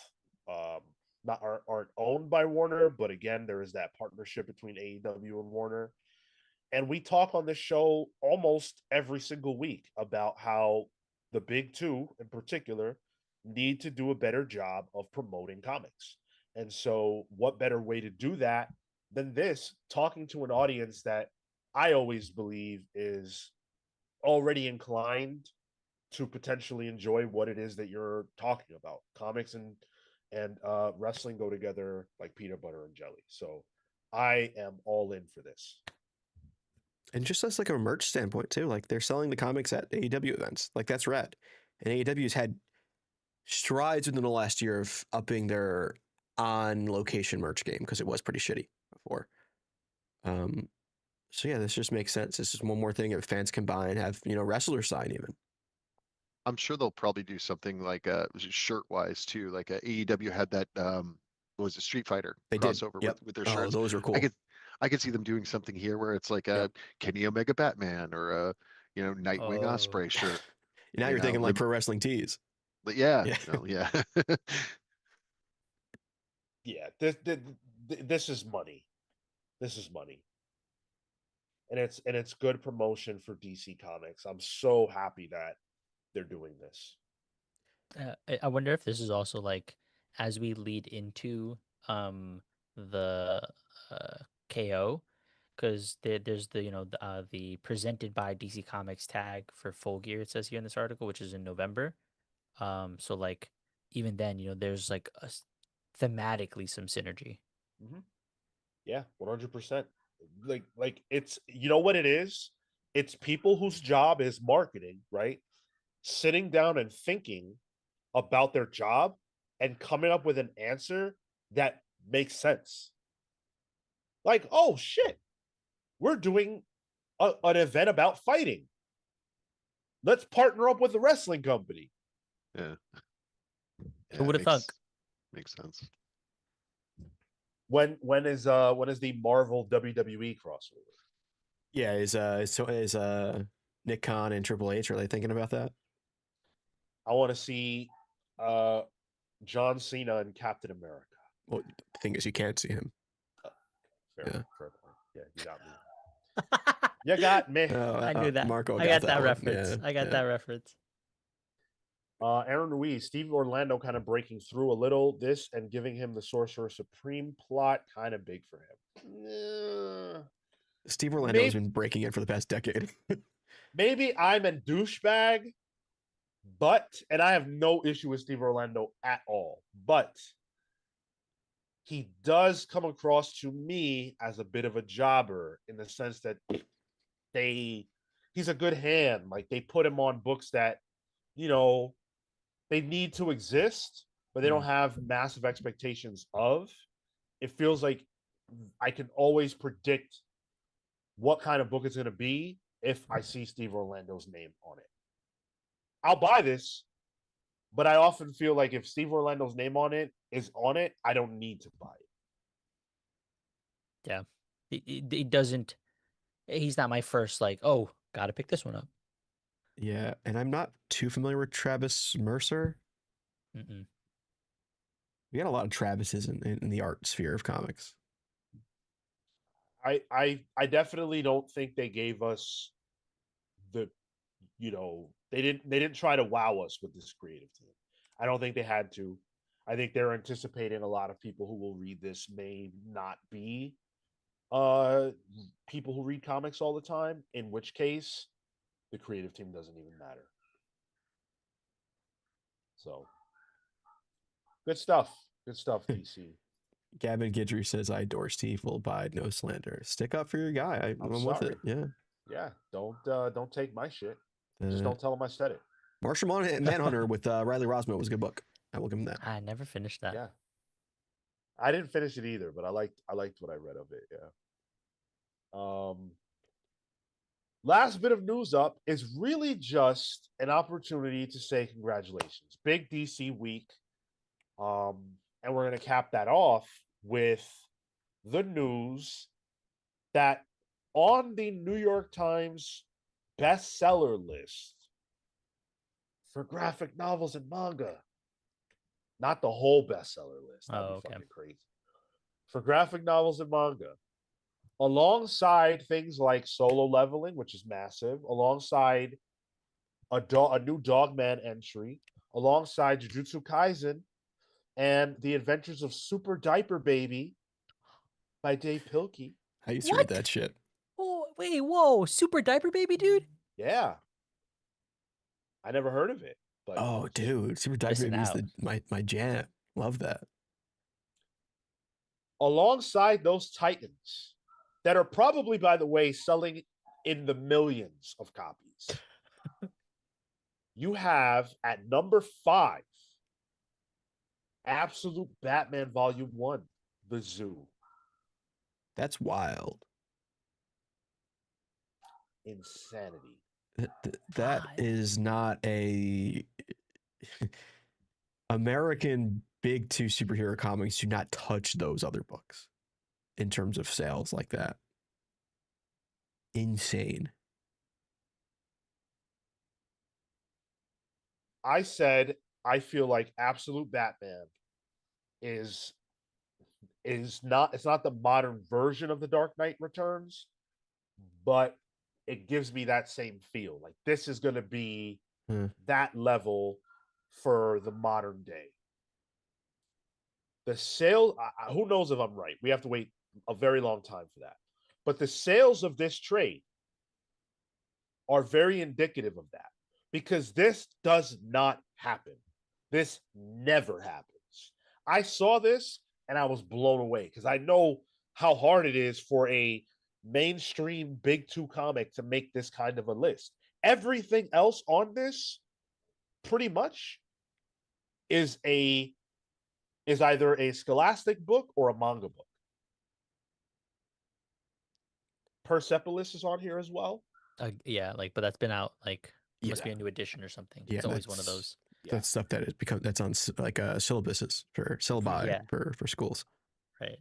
um not aren't owned by Warner, but again, there is that partnership between AEW and Warner. And we talk on this show almost every single week about how the big two in particular need to do a better job of promoting comics. And so what better way to do that than this, talking to an audience that I always believe is already inclined to potentially enjoy what it is that you're talking about. Comics and wrestling go together like peanut butter and jelly. So I am all in for this. And just as like a merch standpoint too, like they're selling the comics at AEW events. Like that's rad. And AEW's had strides within the last year of upping their on location merch game because it was pretty shitty before. So yeah, this just makes sense. This is one more thing if fans can buy and have, wrestlers sign even. I'm sure they'll probably do something like shirt wise too. Like AEW had that what was it, Street Fighter They did. crossover Yep. with their Oh, shirts. those are I cool. could I could see them doing something here where it's like a Yep. Kenny Omega Batman or a Nightwing Oh, Osprey shirt. Now you're thinking like pro wrestling tees. But yeah, Yeah. yeah. Yeah, this is money. This is money. And it's good promotion for DC Comics. I'm so happy that they're doing this. I wonder if this is also like as we lead into the KO, because there's the presented by DC Comics tag for Full Gear. It says here in this article, which is in November. So like even then, there's like thematically some synergy. Mm-hmm. Yeah, 100%. Like it's what it is. It's people whose job is marketing, right? Sitting down and thinking about their job and coming up with an answer that makes sense. Like, oh shit, we're doing an event about fighting. Let's partner up with the wrestling company. Yeah. Who would have thunk? Makes sense. When is the Marvel WWE crossover? Yeah, is Nick Khan and Triple H, are they thinking about that? I want to see uh John Cena and Captain America. Well, the thing is, you can't see him. Fair point. Yeah, you got me. You got me. I knew that. Marco I got that one. reference. Yeah, I got that reference. Aaron Ruiz, Steve Orlando kind of breaking through a little this and giving him the Sorcerer Supreme plot kind of big for him. Steve Orlando has been breaking it for the past decade. maybe I'm a douchebag, and I have no issue with Steve Orlando at all, but he does come across to me as a bit of a jobber in the sense that they he's a good hand. Like they put him on books that, you know, they need to exist, but they don't have massive expectations of. It feels like I can always predict what kind of book it's going to be if I see Steve Orlando's name on it. I'll buy this, but I often feel like if Steve Orlando's name is on it, I don't need to buy it. Yeah. He doesn't. He's not my first, like, oh, got to pick this one up. Yeah, and I'm not too familiar with Travis Mercer. Mm-mm. We got a lot of Travises in the art sphere of comics. I definitely don't think they gave us the, they didn't try to wow us with this creative team. I don't think they had to. I think they're anticipating a lot of people who will read this may not be people who read comics all the time, in which case the creative team doesn't even matter. So good stuff. Good stuff, DC. Gavin Guidry says, I adore Steve, will abide no slander. Stick up for your guy. I'm with sorry. it. Yeah. Yeah. Don't take my shit. Just don't tell him I said it. Martian Manhunter with Riley Rosmo was a good book. I will give him that. I never finished that. Yeah. I didn't finish it either, but I liked what I read of it. Yeah. Last bit of news up is really just an opportunity to say congratulations. Big DC week. And we're going to cap that off with the news that on the New York Times bestseller list for graphic novels and manga, not the whole bestseller list. That'd be fucking crazy. For graphic novels and manga, alongside things like Solo Leveling, which is massive, alongside a new Dogman entry, alongside Jujutsu Kaisen, and The Adventures of Super Diaper Baby by Dave Pilkey. I used to read that shit. Oh, wait, whoa. Super Diaper Baby, dude? Yeah. I never heard of it. But oh, dude. Super Diaper Baby is my jam. Love that. Alongside those titans that are probably, by the way, selling in the millions of copies, you have at number 5, Absolute Batman Volume 1, The Zoo. That's wild. Insanity. That is not a American big 2 superhero comics do not touch those other books in terms of sales like that. Insane. I said I feel like Absolute Batman is not, it's not the modern version of The Dark Knight Returns, but it gives me that same feel. Like this is going to be that level for the modern day. The sale, who knows if I'm right? We have to wait a very long time for that. But the sales of this trade are very indicative of that, because this does not happen. This never happens. I saw this and I was blown away because I know how hard it is for a mainstream big 2 comic to make this kind of a list. Everything else on this pretty much is either a Scholastic book or a manga book. Persepolis is on here as well. Yeah, but that's been out, must be a new edition or something. Yeah, it's always one of those. That's stuff that that's on syllabuses for syllabi for schools. Right.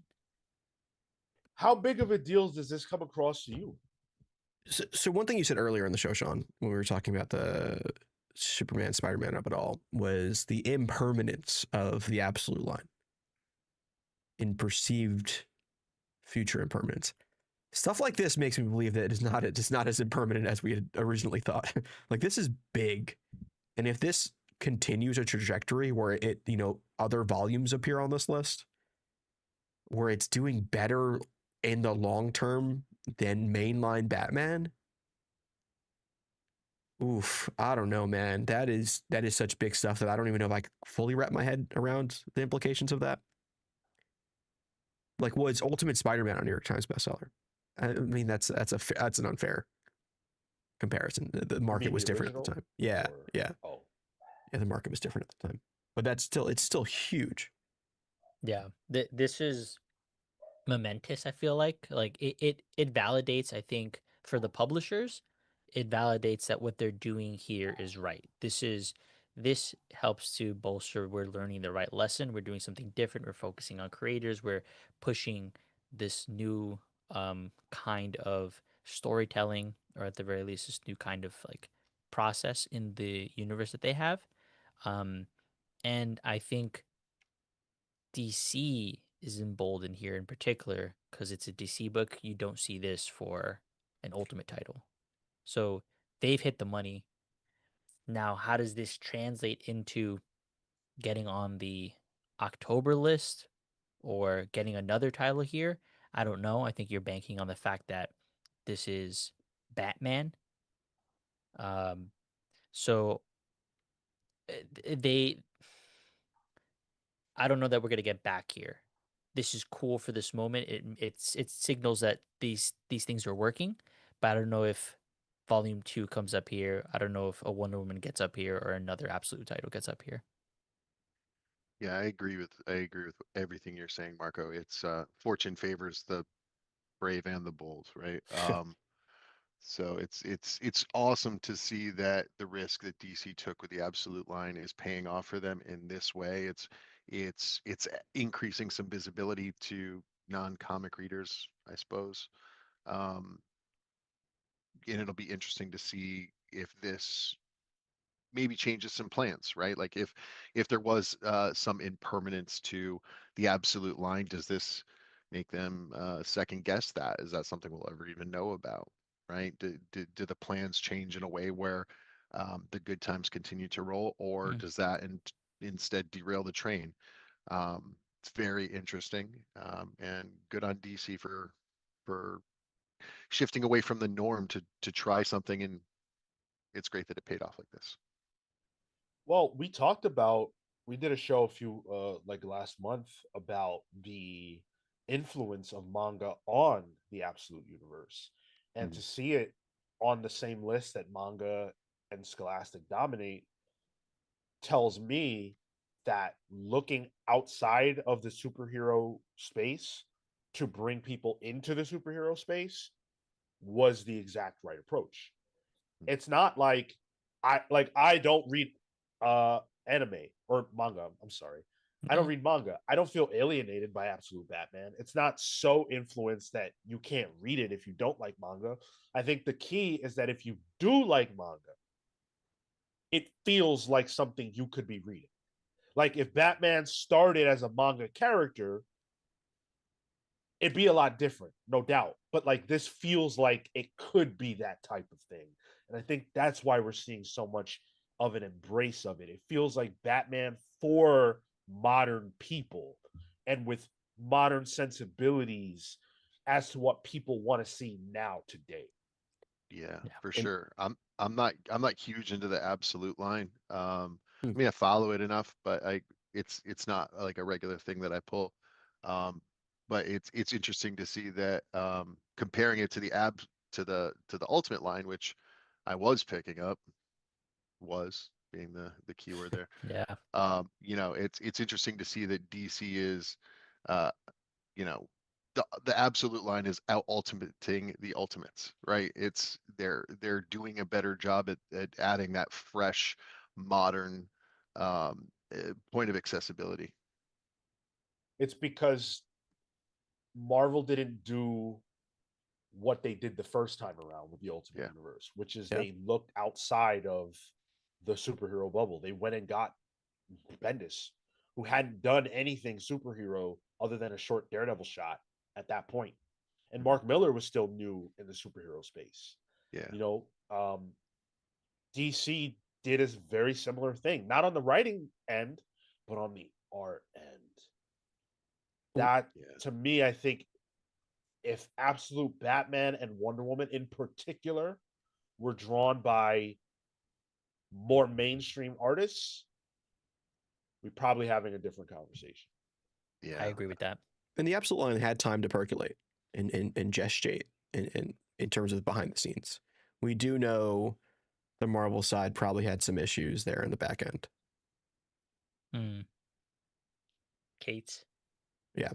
How big of a deal does this come across to you? So one thing you said earlier in the show, Sean, when we were talking about the Superman, Spider-Man of it all, was the impermanence of the Absolute line in perceived future impermanence. Stuff like this makes me believe that it's not as impermanent as we had originally thought. Like this is big. And if this continues a trajectory where it, other volumes appear on this list, where it's doing better in the long term than mainline Batman, Oof, I don't know, man. That is such big stuff that I don't even know if I could fully wrap my head around the implications of that. Like, was Ultimate Spider-Man a New York Times bestseller? I mean, that's an unfair comparison. The You market mean was the different at the original? time. Yeah, Or yeah, oh, yeah. The market was different at the time, but it's still huge. Yeah, this is momentous. I feel like it validates. I think for the publishers, it validates that what they're doing here is right. This helps to bolster. We're learning the right lesson. We're doing something different. We're focusing on creators. We're pushing this new kind of storytelling, or at the very least, this new kind of like process in the universe that they have. Um, and I think DC is emboldened here in particular because it's a DC book. You don't see this for an Ultimate title. So they've hit the money. Now, how does this translate into getting on the October list or getting another title here? I don't know. I think you're banking on the fact that this is Batman. Um, so they I don't know that we're gonna get back here. This is cool for this moment. It signals that these things are working, but I don't know if volume two comes up here. I don't know if a Wonder Woman gets up here or another absolute title gets up here. Yeah, I agree with everything you're saying, Marco. It's fortune favors the brave and the bold, right? So it's awesome to see that the risk that DC took with the Absolute line is paying off for them in this way. It's increasing some visibility to non-comic readers, I suppose. Um, and it'll be interesting to see if this maybe changes some plans, right? Like if there was some impermanence to the Absolute line, does this make them second guess that? Is that something we'll ever even know about, right? Do the plans change in a way where the good times continue to roll, or Mm. does that instead derail the train? It's very interesting, and good on DC for shifting away from the norm to try something, and it's great that it paid off like this. well, we did a show a few like last month about the influence of manga on the Absolute Universe, and Mhm. to see it on the same list that manga and Scholastic dominate tells me that looking outside of the superhero space to bring people into the superhero space was the exact right approach. It's not I don't read anime or manga. I'm sorry. I don't Yeah, read manga. I don't feel alienated by Absolute Batman. It's not so influenced that you can't read it if you don't like manga. I think the key is that if you do like manga, it feels like something you could be reading. Like if Batman started as a manga character, it'd be a lot different, no doubt. But like this feels like it could be that type of thing. And I think that's why we're seeing so much of an embrace of it. It feels like Batman for modern people and with modern sensibilities as to what people want to see now today. Yeah, yeah. for And sure. I'm not huge into the Absolute line. hmm, I mean I follow it enough, but it's not like a regular thing that I pull. Um, but it's interesting to see that comparing it to the Ultimate line, which I was picking up, was being the keyword there. Yeah. It's interesting to see that DC is uh you know, the absolute line is out ultimating the ultimates, right? They're doing a better job at adding that fresh, modern point of accessibility. It's because Marvel didn't do what they did the first time around with the Ultimate Yeah. Universe, which is yeah, they looked outside of the superhero bubble. They went and got Bendis, who hadn't done anything superhero other than a short Daredevil shot at that point. And Mhm. Mark Miller was still new in the superhero space. Yeah. You know, DC did a very similar thing, not on the writing end, but on the art end. Ooh, That, Yeah. to me, I think if Absolute Batman and Wonder Woman in particular were drawn by more mainstream artists, we're probably having a different conversation. I Yeah. agree with that. And the Absolute line had time to percolate and gestate in terms of behind the scenes. We do know the Marvel side probably had some issues there in the back end. Hmm. Kate. Yeah.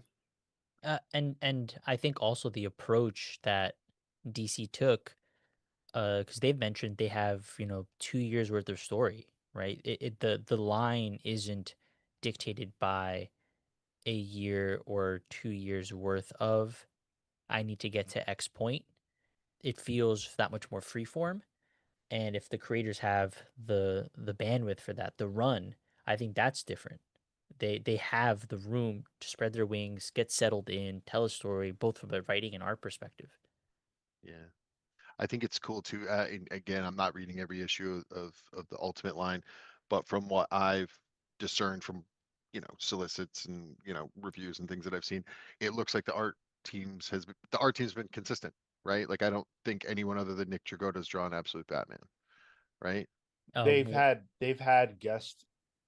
And I think also the approach that DC took, because they've mentioned they have 2 years worth of story, right? The line isn't dictated by a year or 2 years worth of I need to get to X point. It feels that much more freeform. And if the creators have the bandwidth for that, the run, I think that's different. They have the room to spread their wings, get settled in, tell a story, both from a writing and art perspective. Yeah. I think it's cool too. And again, I'm not reading every issue of the Ultimate line, but from what I've discerned from, solicits and, reviews and things that I've seen, it looks like the art team's been consistent, right? Like I don't think anyone other than Nick Dragotta's drawn Absolute Batman, right? W- They've had guest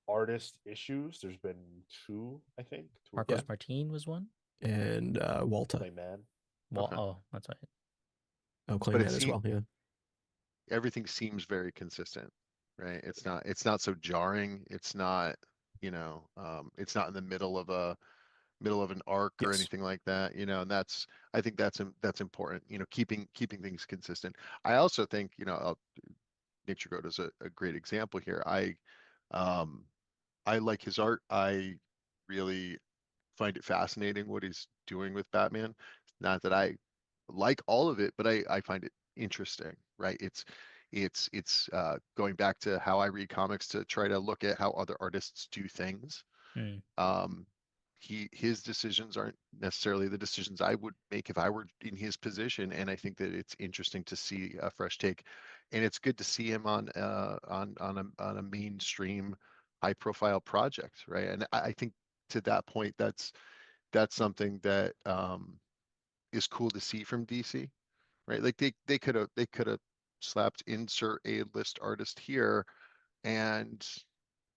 artist issues. There's been two, I think, two or Marcos Yeah. three. Martin was one. And Walta. Clayman. Well, Okay. oh, that's right. Oh, But it Clayman as seems well. Yeah. everything seems very consistent, right? It's not so jarring. It's not in the middle of an arc or Yes. anything like that, and I think that's important, keeping things consistent. I also think, Nick Dragotta is a great example here. Um I like his art. I really find it fascinating what he's doing with Batman. Not that I like all of it, but I find it interesting, right? It's going back to how I read comics to try to look at how other artists do things. Hmm. Um, his decisions aren't necessarily the decisions I would make if I were in his position, and I think that it's interesting to see a fresh take, and it's good to see him on a mainstream, high profile project, right? And I think to that point, that's something that is cool to see from DC, right? Like they could have slapped insert a list artist here, and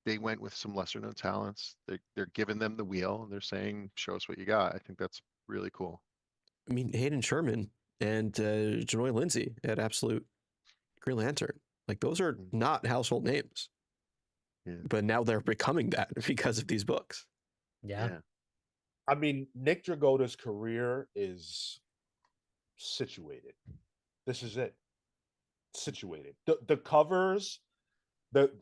they went with some lesser known talents. They're giving them the wheel and they're saying, "Show us what you got." I think that's really cool. I mean, Hayden Sherman and Janoy Lindsay at Absolute Green Lantern. Like those are Mm. not household names, Yeah, but now they're becoming that because of these books. Yeah. yeah, I mean, Nick Dragotta's career is situated. This is it. Situated. The covers,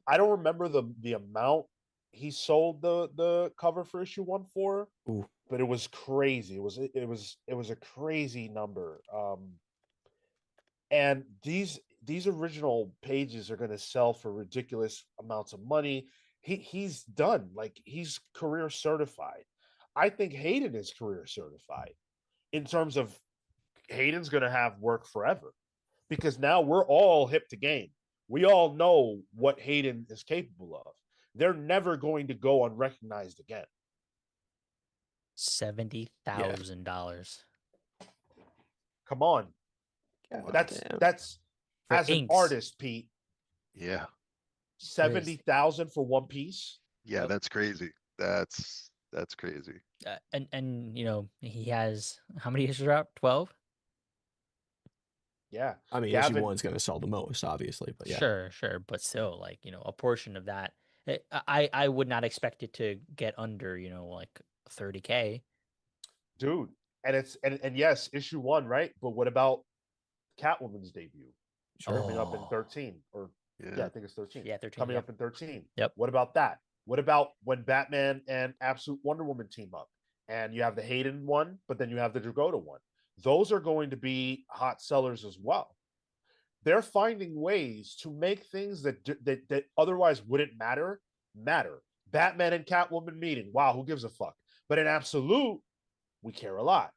I don't remember the amount he sold the cover for issue one for, Ooh. but it was crazy. It was a crazy number. And these original pages are going to sell for ridiculous amounts of money. He's done, like he's career certified. I think Hayden is career certified in terms of Hayden's going to have work forever because now we're all hip to game. We all know what Hayden is capable of. They're never going to go unrecognized again. Yeah. $70,000 Come on. God That's damn. that's for as an inks. artist, Pete, yeah, 70,000 for one piece. yeah. Yep. That's crazy. That's crazy. And he has how many issues are out? 12. Yeah. I mean, issue Gavin, one's going to sell the most, obviously, but yeah. Sure, but still, like a portion of that. I would not expect it to get under like 30K. dude, and yes, issue one, right? But what about Catwoman's debut Sure. coming up in Oh, 13? Or yeah, Yeah, I think it's 13. yeah, 13. Coming Yeah, up in 13. yep. What about that? What about when Batman and Absolute Wonder Woman team up? And you have the Hayden one, but then you have the Dragotta one. Those are going to be hot sellers as well. They're finding ways to make things that otherwise wouldn't matter. Batman and Catwoman meeting. Wow, who gives a fuck? But in Absolute, we care a lot.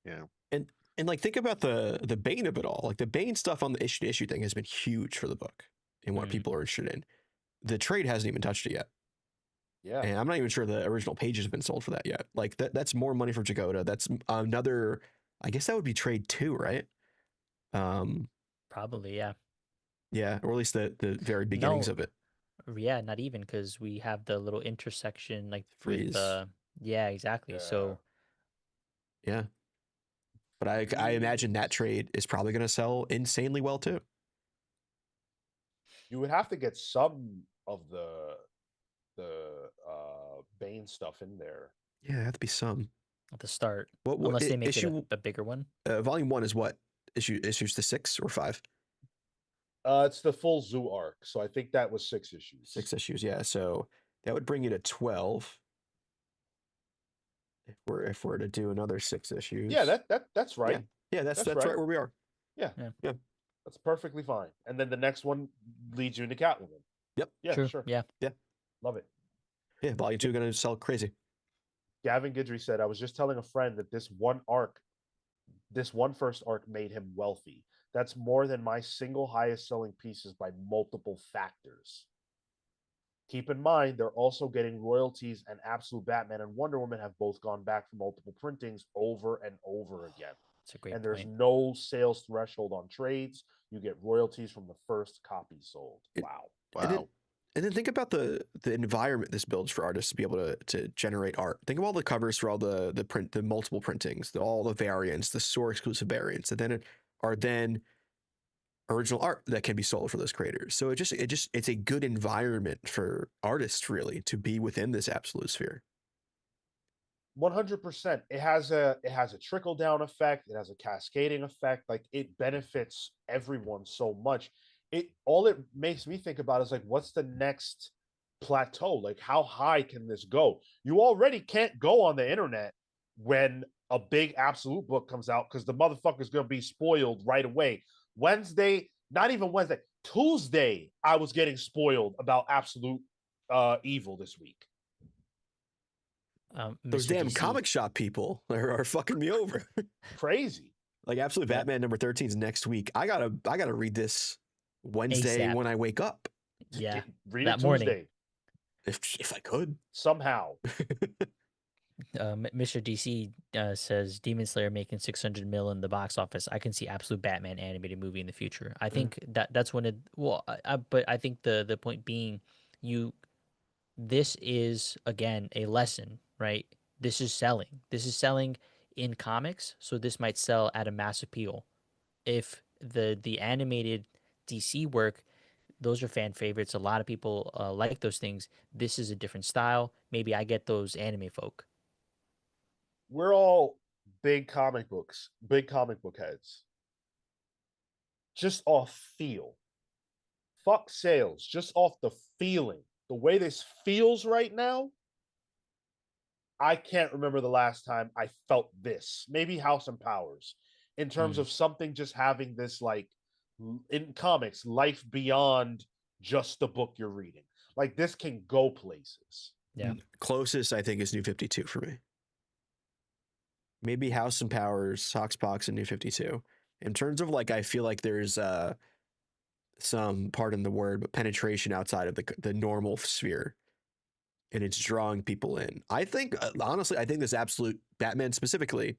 yeah, And like think about the Bane of it all. Like the Bane stuff on the issue to issue thing has been huge for the book and what Mm. people are interested in. The trade hasn't even touched it yet. Yeah. And I'm not even sure the original pages have been sold for that yet. Like that's more money for Jagoda. That's another, I guess that would be trade two, right? Probably, yeah. Yeah, or at least the very beginnings No, of it. yeah, not even because we have the little intersection like with Freeze. yeah, exactly. Yeah. So Yeah, but I imagine that trade is probably going to sell insanely well too. You would have to get some of the Bane stuff in there. Yeah, it have to be some. at the start, What unless they make it issue? a bigger one. Volume 1 is what issues to 6 or 5? It's the full Zoo arc, so I think that was 6 issues. 6 issues, yeah. So that would bring you to 12. If we're to do another 6 issues. Yeah, that's right. Yeah, that's right. right where we are. Yeah. Yeah. That's perfectly fine. And then the next one leads you into Catwoman. Yep. Yeah, True. sure. Yeah. Love it. Yeah, volume 2 going to sell crazy. Gavin Guidry said, I was just telling a friend that this one first arc made him wealthy. That's more than my single highest selling pieces by multiple factors. Keep in mind, they're also getting royalties, and Absolute Batman and Wonder Woman have both gone back for multiple printings over and over again. It's a great And there's point. no sales threshold on trades. You get royalties from the first copy sold. Wow. Wow. And then think about the environment this builds for artists to be able to generate art. Think of all the covers for all the multiple printings, all the variants, the store exclusive variants that then are then original art that can be sold for those creators. So it's a good environment for artists really to be within this absolute sphere. 100%. It has a trickle down effect. It has a cascading effect. Like, it benefits everyone so much. All it makes me think about is like, what's the next plateau? Like, how high can this go? You already can't go on the internet when a big absolute book comes out because the motherfucker's gonna be spoiled right away. Wednesday, not even Wednesday, Tuesday, I was getting spoiled about absolute evil this week. Those Mr. damn DC. comic shop people are fucking me over. Crazy. Like Absolute Yeah. Batman number 13 is next week. I gotta read this Wednesday ASAP. when I wake up. Yeah, Read that it morning. Tuesday If I could. somehow. Mr. DC says Demon Slayer making 600 mil in the box office. I can see Absolute Batman animated movie in the future. I think that's when it. Well, but I think the point being, this is again a lesson, right? This is selling. This is selling in comics, so this might sell at a mass appeal. If the animated DC work, those are fan favorites. A lot of people like those things. This is a different style. Maybe I get those anime folk. We're all big comic book heads. Just off feel. Fuck sales. Just off the feeling. The way this feels right now, I can't remember the last time I felt this. Maybe House and Powers, in terms of something just having this, like, in comics, life beyond just the book you're reading. Like, this can go places. Yeah. Closest, I think, is New 52 for me. Maybe House and Powers, Hoxpox, and New 52. In terms of, like, I feel like there's some, pardon the word, but penetration outside of the normal sphere. And it's drawing people in. I think, honestly, I think this Absolute Batman specifically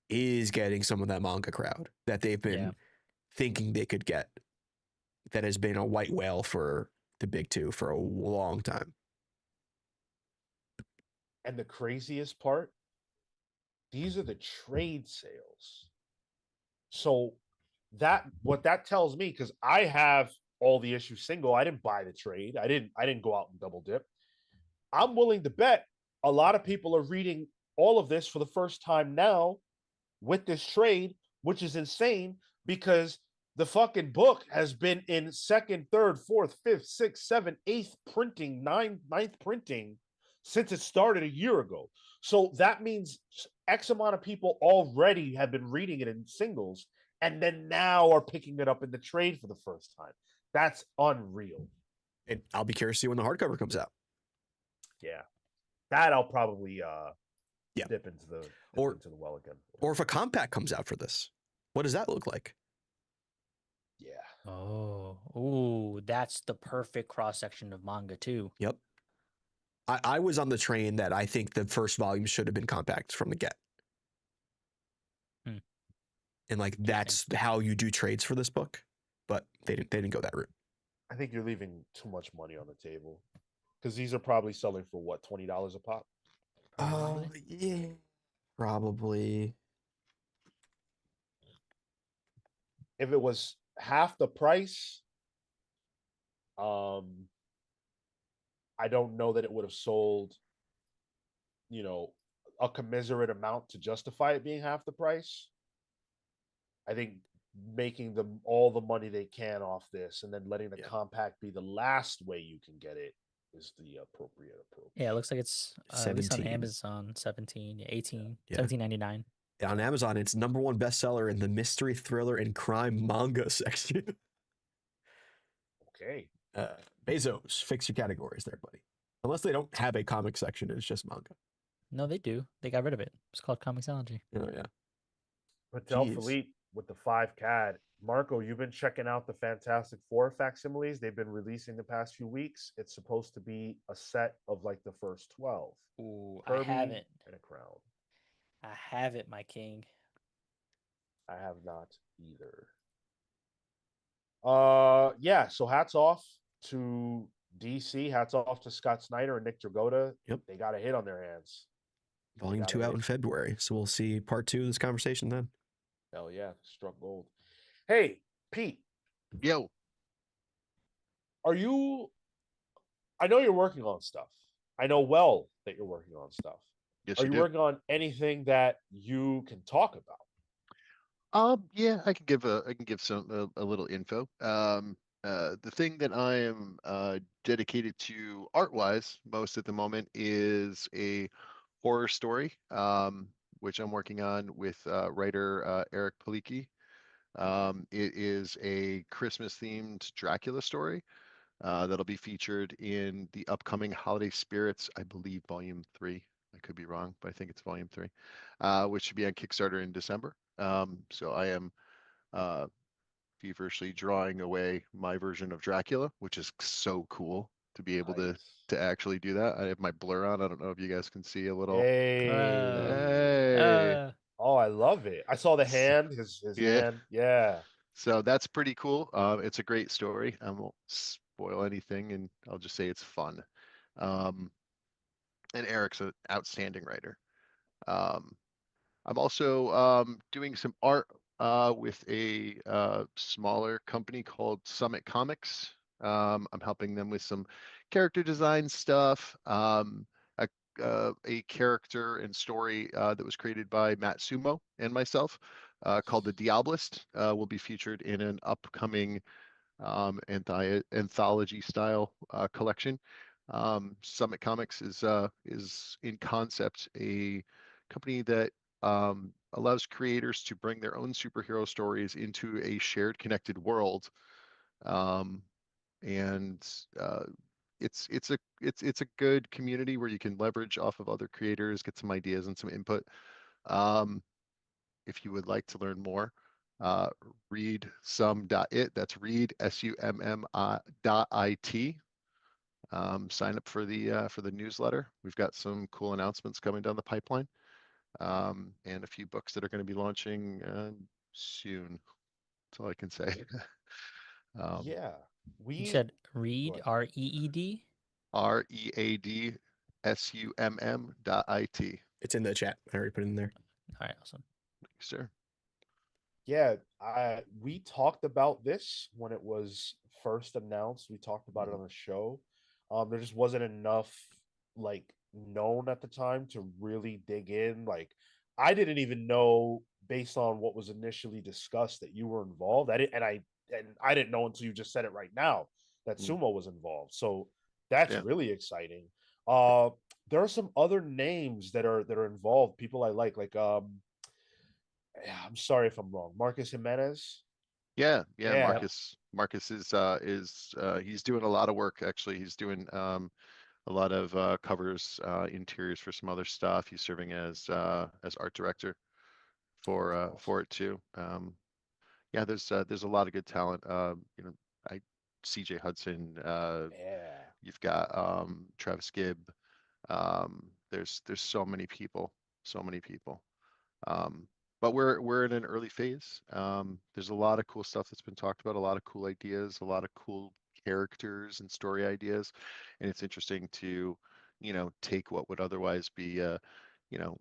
is getting some of that manga crowd that they've been thinking they could get. That has been a white whale for the big two for a long time. And the craziest part, these are the trade sales. So what that tells me, because I have all the issues single, I didn't buy the trade. I didn't go out and double dip. I'm willing to bet a lot of people are reading all of this for the first time now with this trade, which is insane because the fucking book has been in second, third, fourth, fifth, sixth, seventh, eighth printing, ninth printing since it started a year ago. So that means X amount of people already have been reading it in singles and then now are picking it up in the trade for the first time. That's unreal. And I'll be curious to see when the hardcover comes out. Yeah, that I'll probably dip into the well again. Or if a compact comes out for this, what does that look like? Yeah. Oh, that's the perfect cross section of manga too. Yep. I was on the train that I think the first volume should have been compact from the get. And like that's how you do trades for this book. But didn't go that route. I think you're leaving too much money on the table because these are probably selling for what, $20 a pop. Probably. Yeah, probably. If it was half the price, um, I don't know that it would have sold, you know, a commiserate amount to justify it being half the price. I think making them all the money they can off this and then letting the Yeah. compact be the last way you can get it is the appropriate approach. Yeah, it looks like it's at least on 17. Amazon 17, yeah, 18, Yeah. 17.99. On Amazon, it's #1 bestseller in the mystery, thriller, and crime manga section. Okay. Bezos, fix your categories there, buddy. Unless they don't have a comic section, it's just manga. No, they do. They got rid of it. It's called Comixology. Oh yeah. Patel Jeez. Philippe with the 5 CAD. Marco, you've been checking out the Fantastic Four facsimiles they've been releasing the past few weeks. It's supposed to be a set of like the first 12. Ooh, I Kirby haven't. and a crown. I haven't, my king. I have not either. Yeah, so hats off to DC, hats off to Scott Snyder and Nick Dragotta. Yep. They got a hit on their hands. Volume got 2 it. out in February. So we'll see part 2 of this conversation then. Hell yeah, struck gold. Hey, Pete, Yo, are you I know you're working on stuff. I know well that you're working on stuff. yes, Are you you do. working on anything that you can talk about? Yeah, I can give some a little info. The thing that I am dedicated to art-wise most at the moment is a horror story, which I'm working on with writer Eric Palicki. It is a Christmas-themed Dracula story that'll be featured in the upcoming Holiday Spirits, I believe, Volume 3. I could be wrong, but I think it's Volume 3, which should be on Kickstarter in December. So I am uh, feverishly drawing away my version of Dracula, which is so cool to be able Nice. to actually do that. I have my blur on. I don't know if you guys can see a little. Hey. Hey. Oh, I love it. I saw the S- hand, his Yeah. hand. Yeah. So that's pretty cool. It's a great story. I won't spoil anything, and I'll just say it's fun. Um, and Eric's an outstanding writer. Um, I'm also doing some art with a smaller company called Summit Comics. I'm helping them with some character design stuff. A character and story that was created by Matt Sumo and myself called The Diabolist will be featured in an upcoming anthology style collection. Summit Comics is in concept a company that allows creators to bring their own superhero stories into a shared connected world. Um, and it's a good community where you can leverage off of other creators, get some ideas and some input. Um, if you would like to learn more, uh, read some.it. That's read SUMM.IT. Sign up for the newsletter. We've got some cool announcements coming down the pipeline, and a few books that are going to be launching soon. That's all I can say. um, Yeah. You We said read, ahead. REED? READSUMM.IT. It's in the chat. I already put it in there. All right, awesome. Sir. Yeah, we talked about this when it was first announced. We talked about it on the show. There just wasn't enough like known at the time to really dig in. Like, I didn't even know based on what was initially discussed that you were involved. I didn't know until you just said it right now that Mm, Sumo was involved. So that's yeah. really exciting. Uh, there are some other names that are involved. People I like I'm sorry if I'm wrong. Marcus Jimenez. Yeah, Yeah. Yep. Marcus is he's doing a lot of work actually. He's doing a lot of covers, interiors for some other stuff. He's serving as art director Awesome. for it too. Yeah, there's a lot of good talent. I CJ Hudson, Yeah. you've got Travis Gibb. There's so many people, so many people. Um, but we're in an early phase. There's a lot of cool stuff that's been talked about, a lot of cool ideas, a lot of cool characters and story ideas, and it's interesting to, take what would otherwise be you know,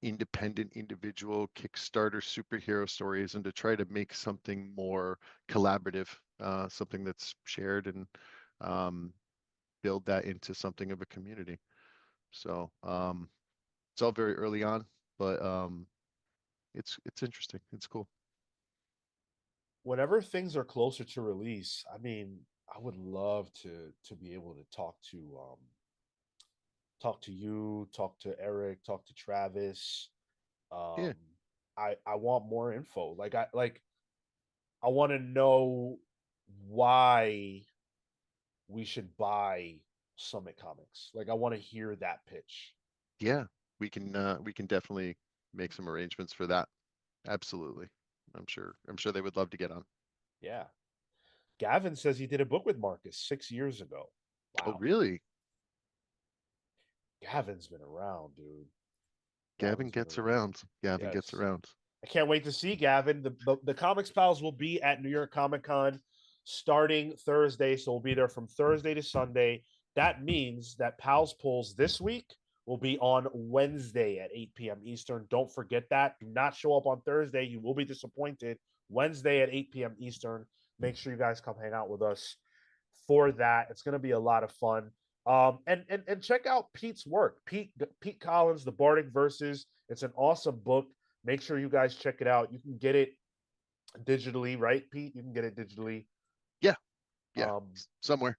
independent individual Kickstarter superhero stories and to try to make something more collaborative, something that's shared and um, build that into something of a community. So it's all very early on, but it's interesting. It's cool. Whenever things are closer to release, I mean, I would love to be able to talk to you, talk to Eric, talk to Travis. Um, Yeah, I want more info. I want to know why we should buy Summit Comics. Like I want to hear that pitch. yeah. We can definitely make some arrangements for that. Absolutely. I'm sure they would love to get on. Yeah. Gavin says he did a book with Marcus 6 years ago. Oh, Wow. really? Gavin's been around, dude. Gavin Gavin's been gets around. around. Gavin gets Yes. around. I can't wait to see Gavin. The Comics Pals will be at New York Comic Con starting Thursday, so we'll be there from Thursday to Sunday. That means that Pals Pulls this week will be on Wednesday at 8 p.m. Eastern. Don't forget that. Do not show up on Thursday. You will be disappointed. Wednesday at 8 p.m. Eastern. Make sure you guys come hang out with us for that. It's going to be a lot of fun. And check out Pete's work. Pete Collins, The Bardic Verses. It's an awesome book. Make sure you guys check it out. You can get it digitally, right, Pete? You can get it digitally. Yeah, yeah. Um, Somewhere.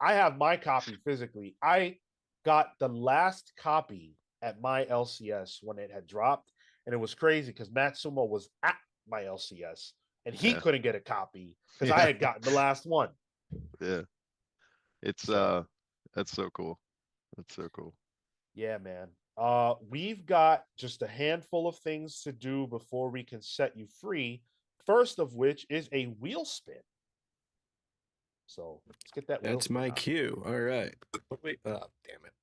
I have my copy physically. I got the last copy at my LCS when it had dropped, and it was crazy because Matt Sumo was at my LCS and he Yeah. couldn't get a copy because I Yeah. had gotten the last one. Yeah. It's So that's so cool. That's so cool. yeah, man. We've got just a handful of things to do before we can set you free. First of which is a wheel spin. So let's get that wheel That's spin my on. cue. All right. Wait. Oh, damn it.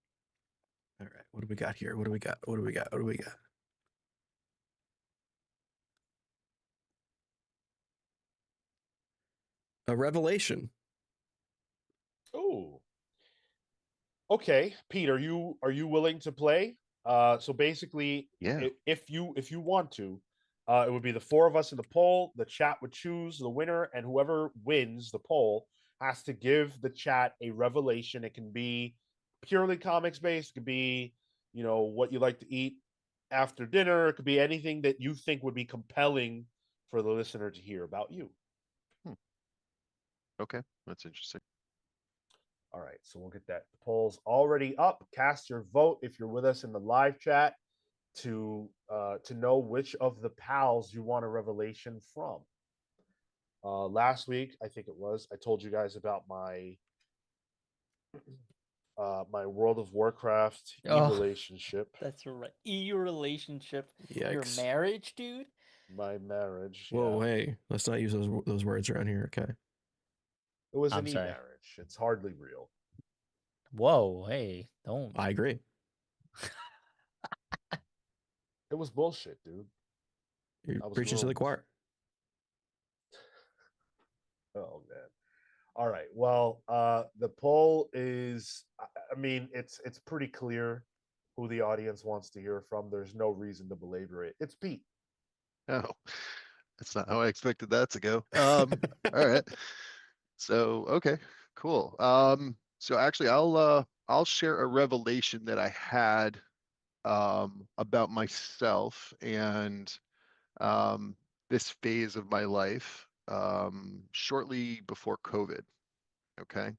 All right. What do we got here? What do we got? What do we got? What do we got? A revelation. Oh, okay, Pete, are you willing to play? So basically, Yeah. if you want to, it would be the four of us in the poll. The chat would choose the winner, and whoever wins the poll has to give the chat a revelation. It can be purely comics based. It could be, what you like to eat after dinner. It could be anything that you think would be compelling for the listener to hear about you. Hmm. Okay. That's interesting. All right, so we'll get that. The poll's already up. Cast your vote if you're with us in the live chat to know which of the pals you want a revelation from. Last week, I think it was, I told you guys about my World of Warcraft e Oh, relationship, that's right. Your relationship, your Yikes. marriage, dude. my marriage. Whoa, Yeah, hey, let's not use those words around here, okay? it was an I'm e sorry. marriage. It's hardly real. Whoa, hey, don't. I agree. It was bullshit, dude. You're I was preaching to the groomed. choir. Oh man. All right. Well, the poll is. I mean, it's pretty clear who the audience wants to hear from. There's no reason to belabor it. It's Pete. Oh, that's not how I expected that to go. All right. So, okay, cool. So actually I'll share a revelation that I had about myself and um this phase of my life shortly before COVID. Okay.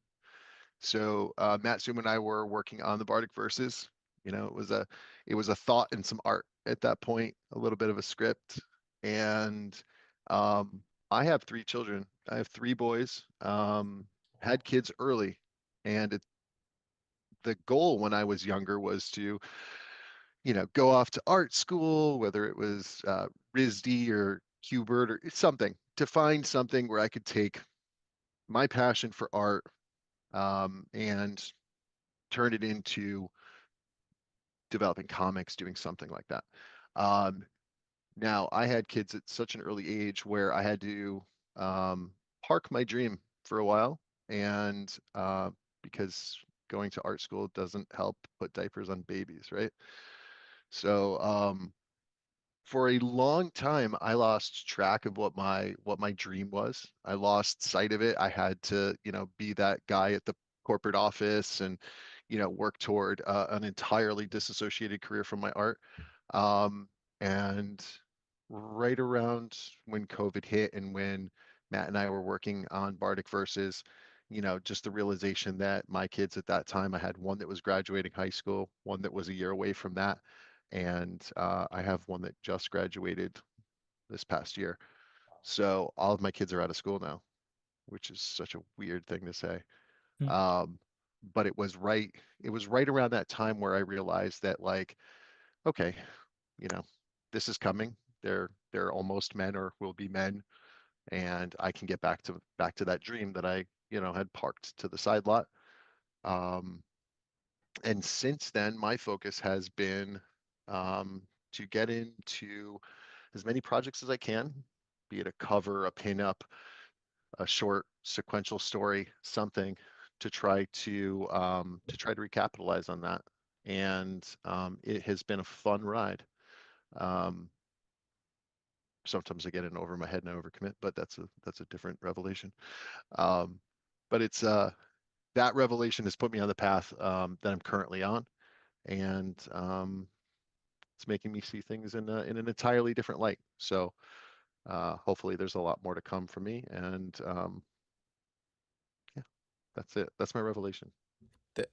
So Matt Zoom and I were working on the Bardic Verses. It was a thought and some art at that point, a little bit of a script. And um, I have three children. I have three boys. Had kids early, and the goal when I was younger was to, go off to art school, whether it was RISD or Hubert or something, to find something where I could take my passion for art and turn it into developing comics, doing something like that. Um, Now, I had kids at such an early age where I had to um, park my dream for a while, and because going to art school doesn't help put diapers on babies, right? So for a long time, I lost track of what my dream was. I lost sight of it. I had to, be that guy at the corporate office and, work toward an entirely disassociated career from my art. Um, and right around when COVID hit and when Matt and I were working on Bardic Verses, just the realization that my kids at that time, I had one that was graduating high school, one that was a year away from that, and I have one that just graduated this past year. So all of my kids are out of school now, which is such a weird thing to say. Hmm. Um, but it was right around that time where I realized that like, okay, you know, this is coming. They're almost men or will be men, and I can get back to that dream that I, had parked to the side lot. Um, and since then, my focus has been to get into as many projects as I can, be it a cover, a pinup, a short sequential story, something to try to recapitalize on that. And it has been a fun ride. Um, Sometimes I get in over my head and I overcommit, but that's a different revelation. Um, but it's that revelation has put me on the path that I'm currently on, and it's making me see things in an entirely different light. So hopefully, there's a lot more to come from me, and yeah, that's it. That's my revelation. That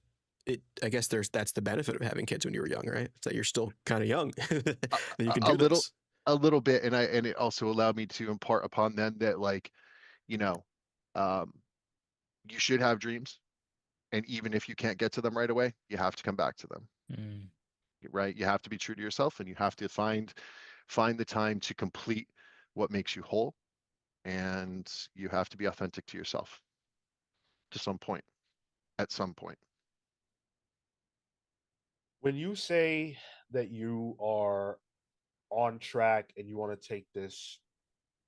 I guess that's the benefit of having kids when you were young, right? It's that you're still kind of young, that A, you can a do little, this. a little bit, and it also allowed me to impart upon them that like, you know, um, you should have dreams, and even if you can't get to them right away, you have to come back to them, Mm. right? You have to be true to yourself, and you have to find the time to complete what makes you whole, and you have to be authentic to yourself to some point, at some point. When you say that you are on track and you want to take this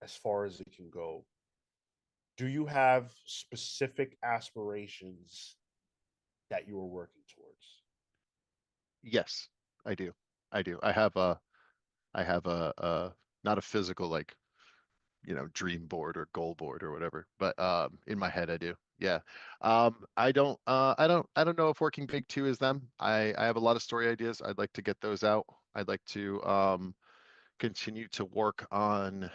as far as it can go, do you have specific aspirations that you are working towards? Yes, I do. I do. I have a not a physical like, dream board or goal board or whatever, but in my head I do. Yeah. I don't know if working big two is them. I have a lot of story ideas. I'd like to get those out. I'd like to continue to work on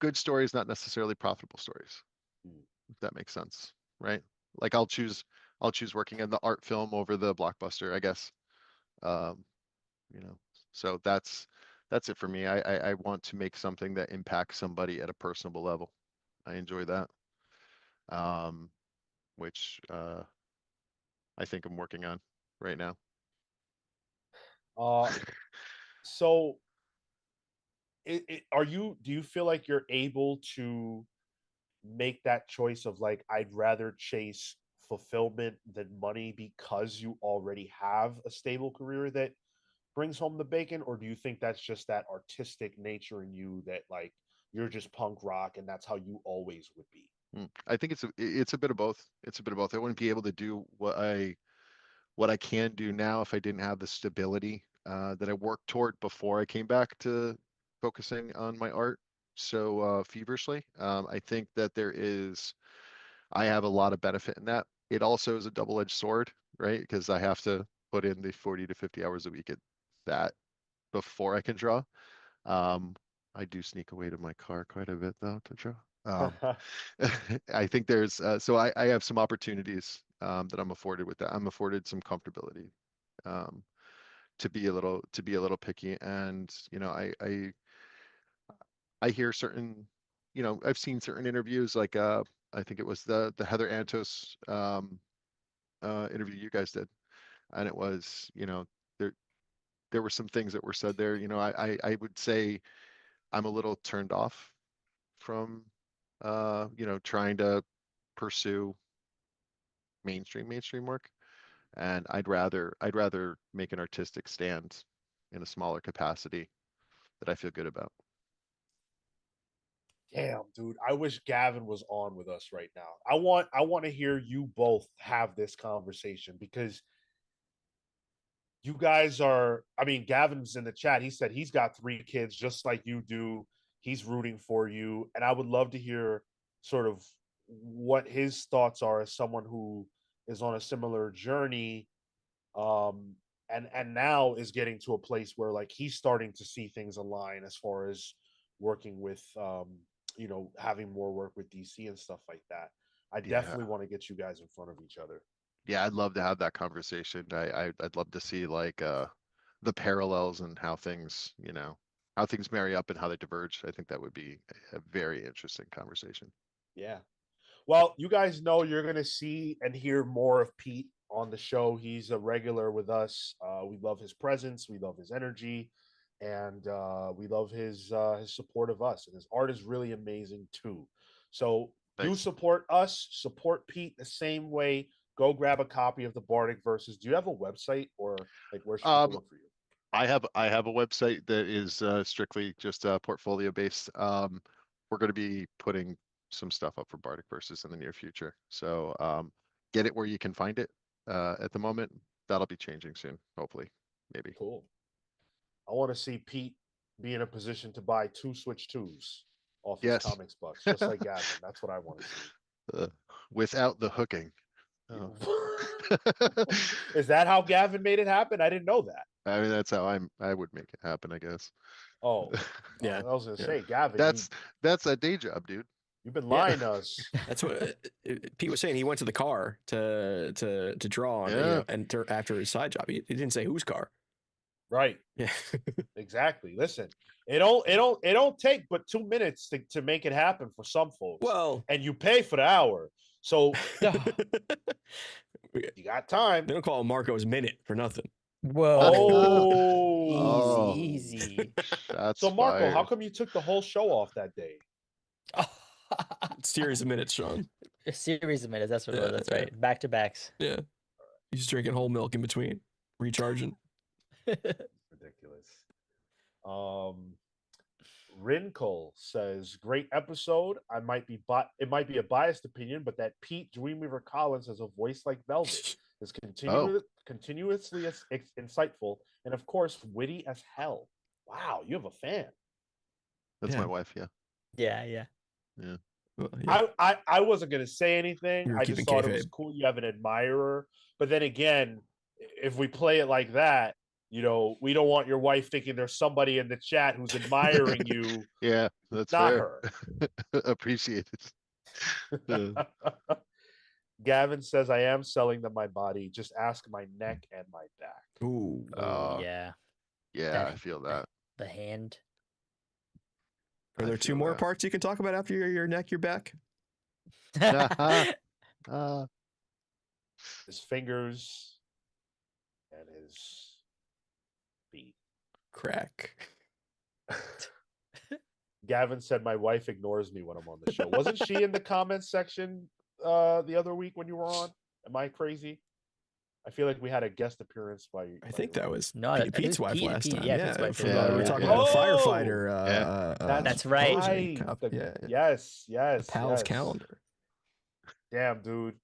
good stories, not necessarily profitable stories, Mm. if that makes sense, right? Like I'll choose working in the art film over the blockbuster, I guess. Um, you know, so that's it for me. I want to make something that impacts somebody at a personable level. I enjoy that. Um, which I think I'm working on right now. Uh, so do you feel like you're able to make that choice of like I'd rather chase fulfillment than money because you already have a stable career that brings home the bacon, or do you think that's just that artistic nature in you that like you're just punk rock and that's how you always would be? I think it's a bit of both. It's a bit of both. I wouldn't be able to do what I can do now if I didn't have the stability that I worked toward before I came back to focusing on my art so feverishly. I think that I have a lot of benefit in that. It also is a double-edged sword, right? Because I have to put in the 40 to 50 hours a week at that before I can draw. Um, I do sneak away to my car quite a bit though to draw. I think I have some opportunities that I'm afforded with that. I'm afforded some comfortability um, to be a little picky, and I hear certain, I've seen certain interviews like I think it was the Heather Antos interview you guys did, and it was there there were some things that were said there. I would say I'm a little turned off from trying to pursue mainstream work. And I'd rather make an artistic stand in a smaller capacity that I feel good about. Damn, dude. I wish Gavin was on with us right now. I want to hear you both have this conversation because you guys are, I mean, Gavin's in the chat. He said he's got 3 kids just like you do. He's rooting for you. And I would love to hear sort of what his thoughts are as someone who is on a similar journey, and now is getting to a place where like he's starting to see things align as far as working with having more work with DC and stuff like that. I Yeah. definitely want to get you guys in front of each other. Yeah, I'd love to have that conversation. I'd love to see like the parallels and how things marry up and how they diverge. I think that would be a very interesting conversation. Yeah. Well, you guys know you're going to see and hear more of Pete on the show. He's a regular with us. We love his presence, we love his energy, and we love his support of us. And his art is really amazing too. So you Thanks. support us, support Pete the same way. Go grab a copy of the Bardic Verses. Do you have a website, or like where should people Um, look for you? I have a website that is strictly just portfolio based. We're going to be putting some stuff up for Bardic Versus in the near future. So get it where you can find it. At the moment, that'll be changing soon, hopefully, maybe. Cool. I want to see Pete be in a position to buy 2 Switch 2s off his Yes. comics bucks, just like Gavin. That's what I want to see. Uh, without the hooking. Oh. Is that how Gavin made it happen? I didn't know that. I mean, that's how I would make it happen, I guess. Oh, Yeah. I was gonna Yeah. say, Gavin, That's a day job, dude. you've been Yeah. lying to us. That's what Pete was saying. He went to the car to draw on, Yeah. and after his side job, he didn't say whose car. Right. Yeah. Exactly. Listen, it don't take but 2 minutes to make it happen for some folks. Well, And you pay for the hour. So they you got time. don't call him Marco's minute for nothing. Whoa. Oh. Easy. Shots So Marco, how fired. come you took the whole show off that day? Series of minutes, Sean. A series of minutes. That's what it Yeah, was. That's yeah. right. Back to backs. Yeah. He's drinking whole milk in between, recharging. Ridiculous. Rinkle says, "Great episode. It might be a biased opinion, but that Pete Dreamweaver Collins has a voice like Velvet. Is continuously insightful and of course witty as hell. Wow, you have a fan. That's Yeah. my wife, yeah. Yeah. Well, yeah. I wasn't gonna say anything. You were I just keeping thought it was kayfabe. cool. You have an admirer, but then again, if we play it like that, we don't want your wife thinking there's somebody in the chat who's admiring you. Yeah, that's Not fair. her. Appreciate it. Gavin says, "I am selling them my body. Just ask my neck and my back." Ooh. Yeah. Yeah, That- I feel that. The hand. Are I there 2 feel more that. parts you can talk about after your neck, your back? Uh, His fingers and his feet. Crack. Gavin said, "My wife ignores me when I'm on the show." Wasn't she in the comments section the other week when you were on? Am I crazy? I feel like we had a guest appearance by. I think that was No, I think it Pete's was wife Pete- last Pete- time. yeah, Yeah, Pete's wife for was the, on. we were Yeah, talking yeah. about the Oh! firefighter. That's right. closing Right. cup. The- Yeah, Yes. the pal's calendar. Damn, dude.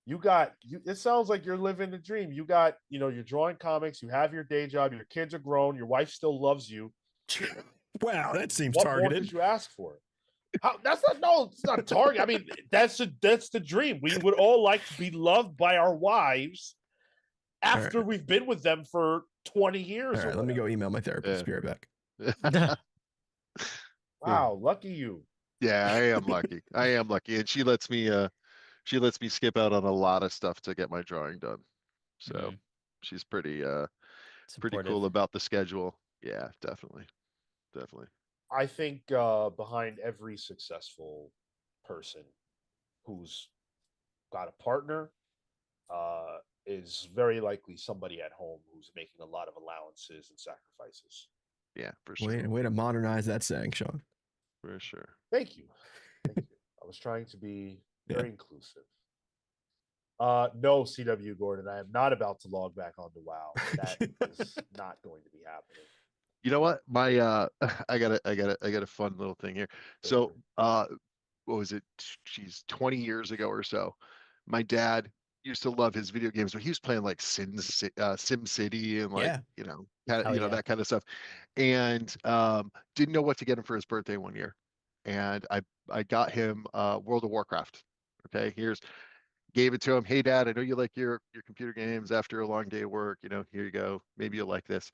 It sounds like you're living the dream. You're drawing comics, you have your day job, your kids are grown, your wife still loves you. Wow, that seems What more targeted. could you ask for? It's not target. I mean, that's the dream. We would all like to be loved by our wives after we've been with them for 20 years. All right, let me go email my therapist. Yeah. Be right back. Wow, lucky you. Yeah, I am lucky. I am lucky. And she lets me skip out on a lot of stuff to get my drawing done. So Mhm. she's pretty Supportive. cool about the schedule. Yeah, definitely. Definitely. I think behind every successful person who's got a partner is very likely somebody at home who's making a lot of allowances and sacrifices. Yeah, for sure. Way to modernize that saying, Sean. For sure. Thank you. Thank you. I was trying to be very inclusive. No, CW Gordon, I am not about to log back onto WoW. That is not going to be happening. You know what? My I got a fun little thing here. Go for So, it. what was it? Geez, 20 years ago or so, my dad used to love his video games, but he was playing like Sim City and like, Yeah. Hell yeah. that kind of stuff. And didn't know what to get him for his birthday one year. And I got him World of Warcraft. Okay, gave it to him. Hey dad, I know you like your computer games after a long day of work, here you go. Maybe you'll like this.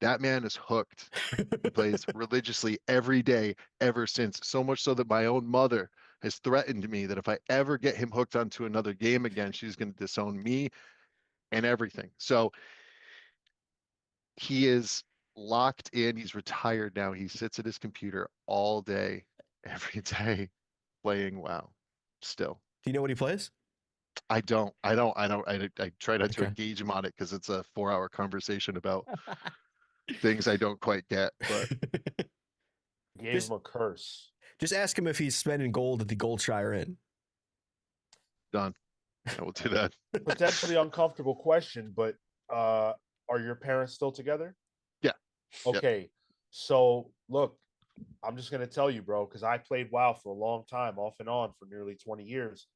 That man is hooked. He plays religiously every day ever since. So much so that my own mother has threatened me that if I ever get him hooked onto another game again, she's going to disown me and everything. So he is locked in. He's retired now. He sits at his computer all day, every day, playing WoW. Still, Do you know what he plays? I try not to Okay. engage him on it because it's a 4-hour conversation about things I don't quite get. But Gave Just- him a curse. Just ask him if he's spending gold at the Goldshire Inn. done. I will do that. Potentially uncomfortable question, but are your parents still together? Yeah. Yep. Okay. So look, I'm just gonna tell you, bro, because I played WoW for a long time, off and on for nearly 20 years.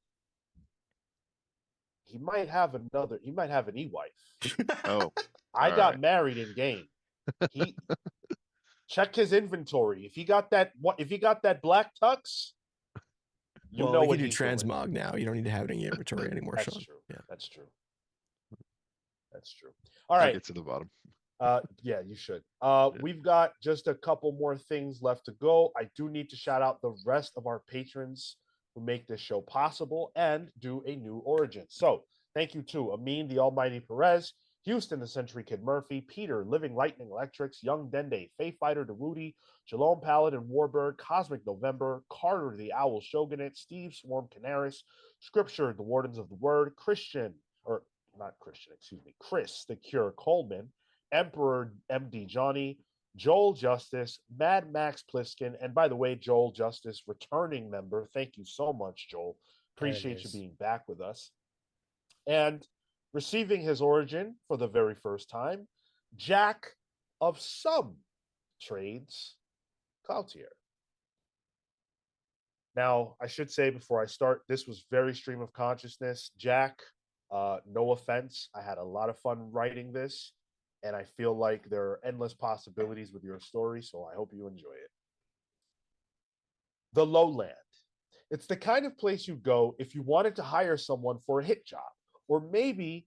He might have an e-wife. Oh, I all got right. married in game. He check his inventory. If he got that black tux, you Well, know we what can do he's doing. transmog now. You don't need to have any inventory anymore, That's Sean. true. Yeah. That's true. That's true. All I'll right. get to the bottom. Yeah, you should. Yeah. We've got just a couple more things left to go. I do need to shout out the rest of our patrons who make this show possible and do a new origin. So thank you to Amin, the Almighty Perez, Houston, the Century Kid Murphy, Peter, Living Lightning Electrics, Young Dende, Faye Fighter DeWoody, Jalome Paladin Warbird, Cosmic November, Carter, the Owl Shogunate, Steve Swarm Canaris, Scripture, the Wardens of the Word, Christian, or not Christian, excuse me, Chris, the Cure Coleman, Emperor MD Johnny, Joel Justice, Mad Max Pliskin, and by the way, Joel Justice, returning member. Thank you so much, Joel. There it Appreciate you is. being back with us. And receiving his origin for the very first time, Jack of some trades, Cloutier. Now, I should say before I start, this was very stream of consciousness. Jack, no offense. I had a lot of fun writing this, and I feel like there are endless possibilities with your story, so I hope you enjoy it. The Lowland. It's the kind of place you go if you wanted to hire someone for a hit job, or maybe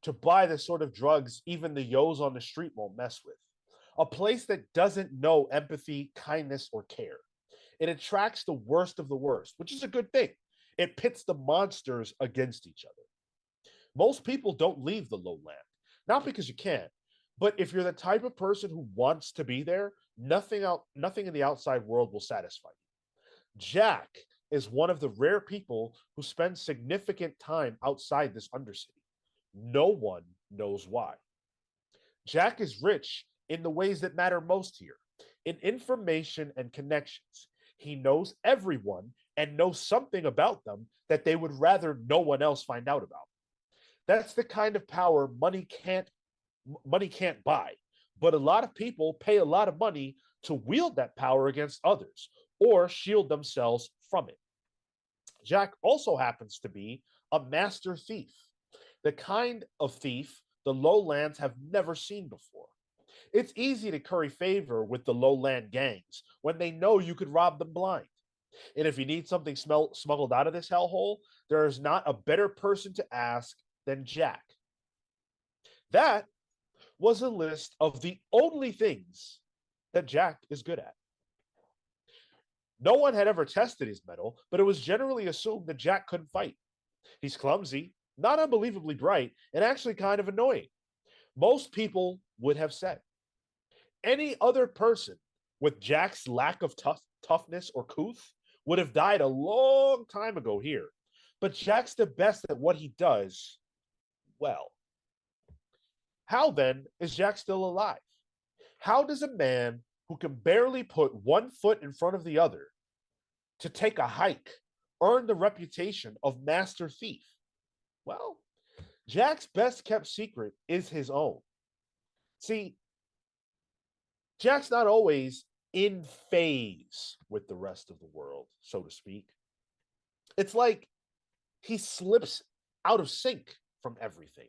to buy the sort of drugs even the yos on the street won't mess with. A place that doesn't know empathy, kindness, or care. It attracts the worst of the worst, which is a good thing. It pits the monsters against each other. Most people don't leave the lowland, not because you can't, but if you're the type of person who wants to be there, nothing in the outside world will satisfy you. Jack is one of the rare people who spend significant time outside this undercity. No one knows why. Jack is rich in the ways that matter most here, in information and connections. He knows everyone and knows something about them that they would rather no one else find out about. That's the kind of power money can't buy. But a lot of people pay a lot of money to wield that power against others or shield themselves from it. Jack also happens to be a master thief, the kind of thief the lowlands have never seen before. It's easy to curry favor with the lowland gangs when they know you could rob them blind. And if you need something smuggled out of this hellhole, there is not a better person to ask than Jack. That was a list of the only things that Jack is good at. No one had ever tested his mettle, but it was generally assumed that Jack couldn't fight. He's clumsy, not unbelievably bright, and actually kind of annoying. Most people would have said. Any other person with Jack's lack of toughness or couth would have died a long time ago here. But Jack's the best at what he does well. How then is Jack still alive? How does a man who can barely put one foot in front of the other to take a hike earn the reputation of master thief? Well, Jack's best kept secret is his own. See, Jack's not always in phase with the rest of the world, so to speak. It's like he slips out of sync from everything.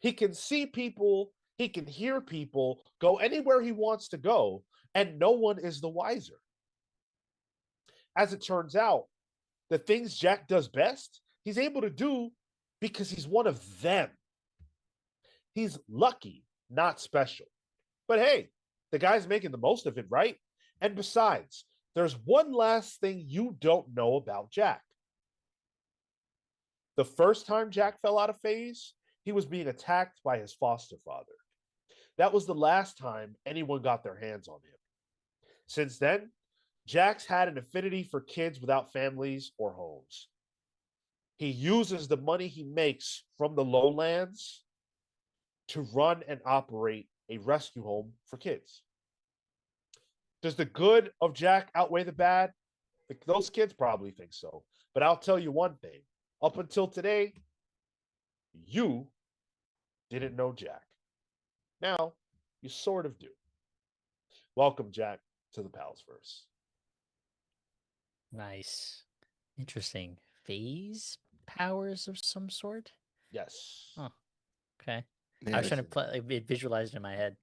He can see people, he can hear people, go anywhere he wants to go, and no one is the wiser. As it turns out, the things Jack does best, he's able to do because he's one of them. He's lucky, not special. But hey, the guy's making the most of it, right? And besides, there's one last thing you don't know about Jack. The first time Jack fell out of phase, he was being attacked by his foster father. That was the last time anyone got their hands on him. Since then, Jack's had an affinity for kids without families or homes. He uses the money he makes from the lowlands to run and operate a rescue home for kids. Does the good of Jack outweigh the bad? Those kids probably think so. But I'll tell you one thing. Up until today, you didn't know Jack. Now, you sort of do. Welcome, Jack, to the Palsverse. Nice. Interesting. Phase powers of some sort? Yes. Huh. Okay. Man, I was trying to play, like, visualize it in my head.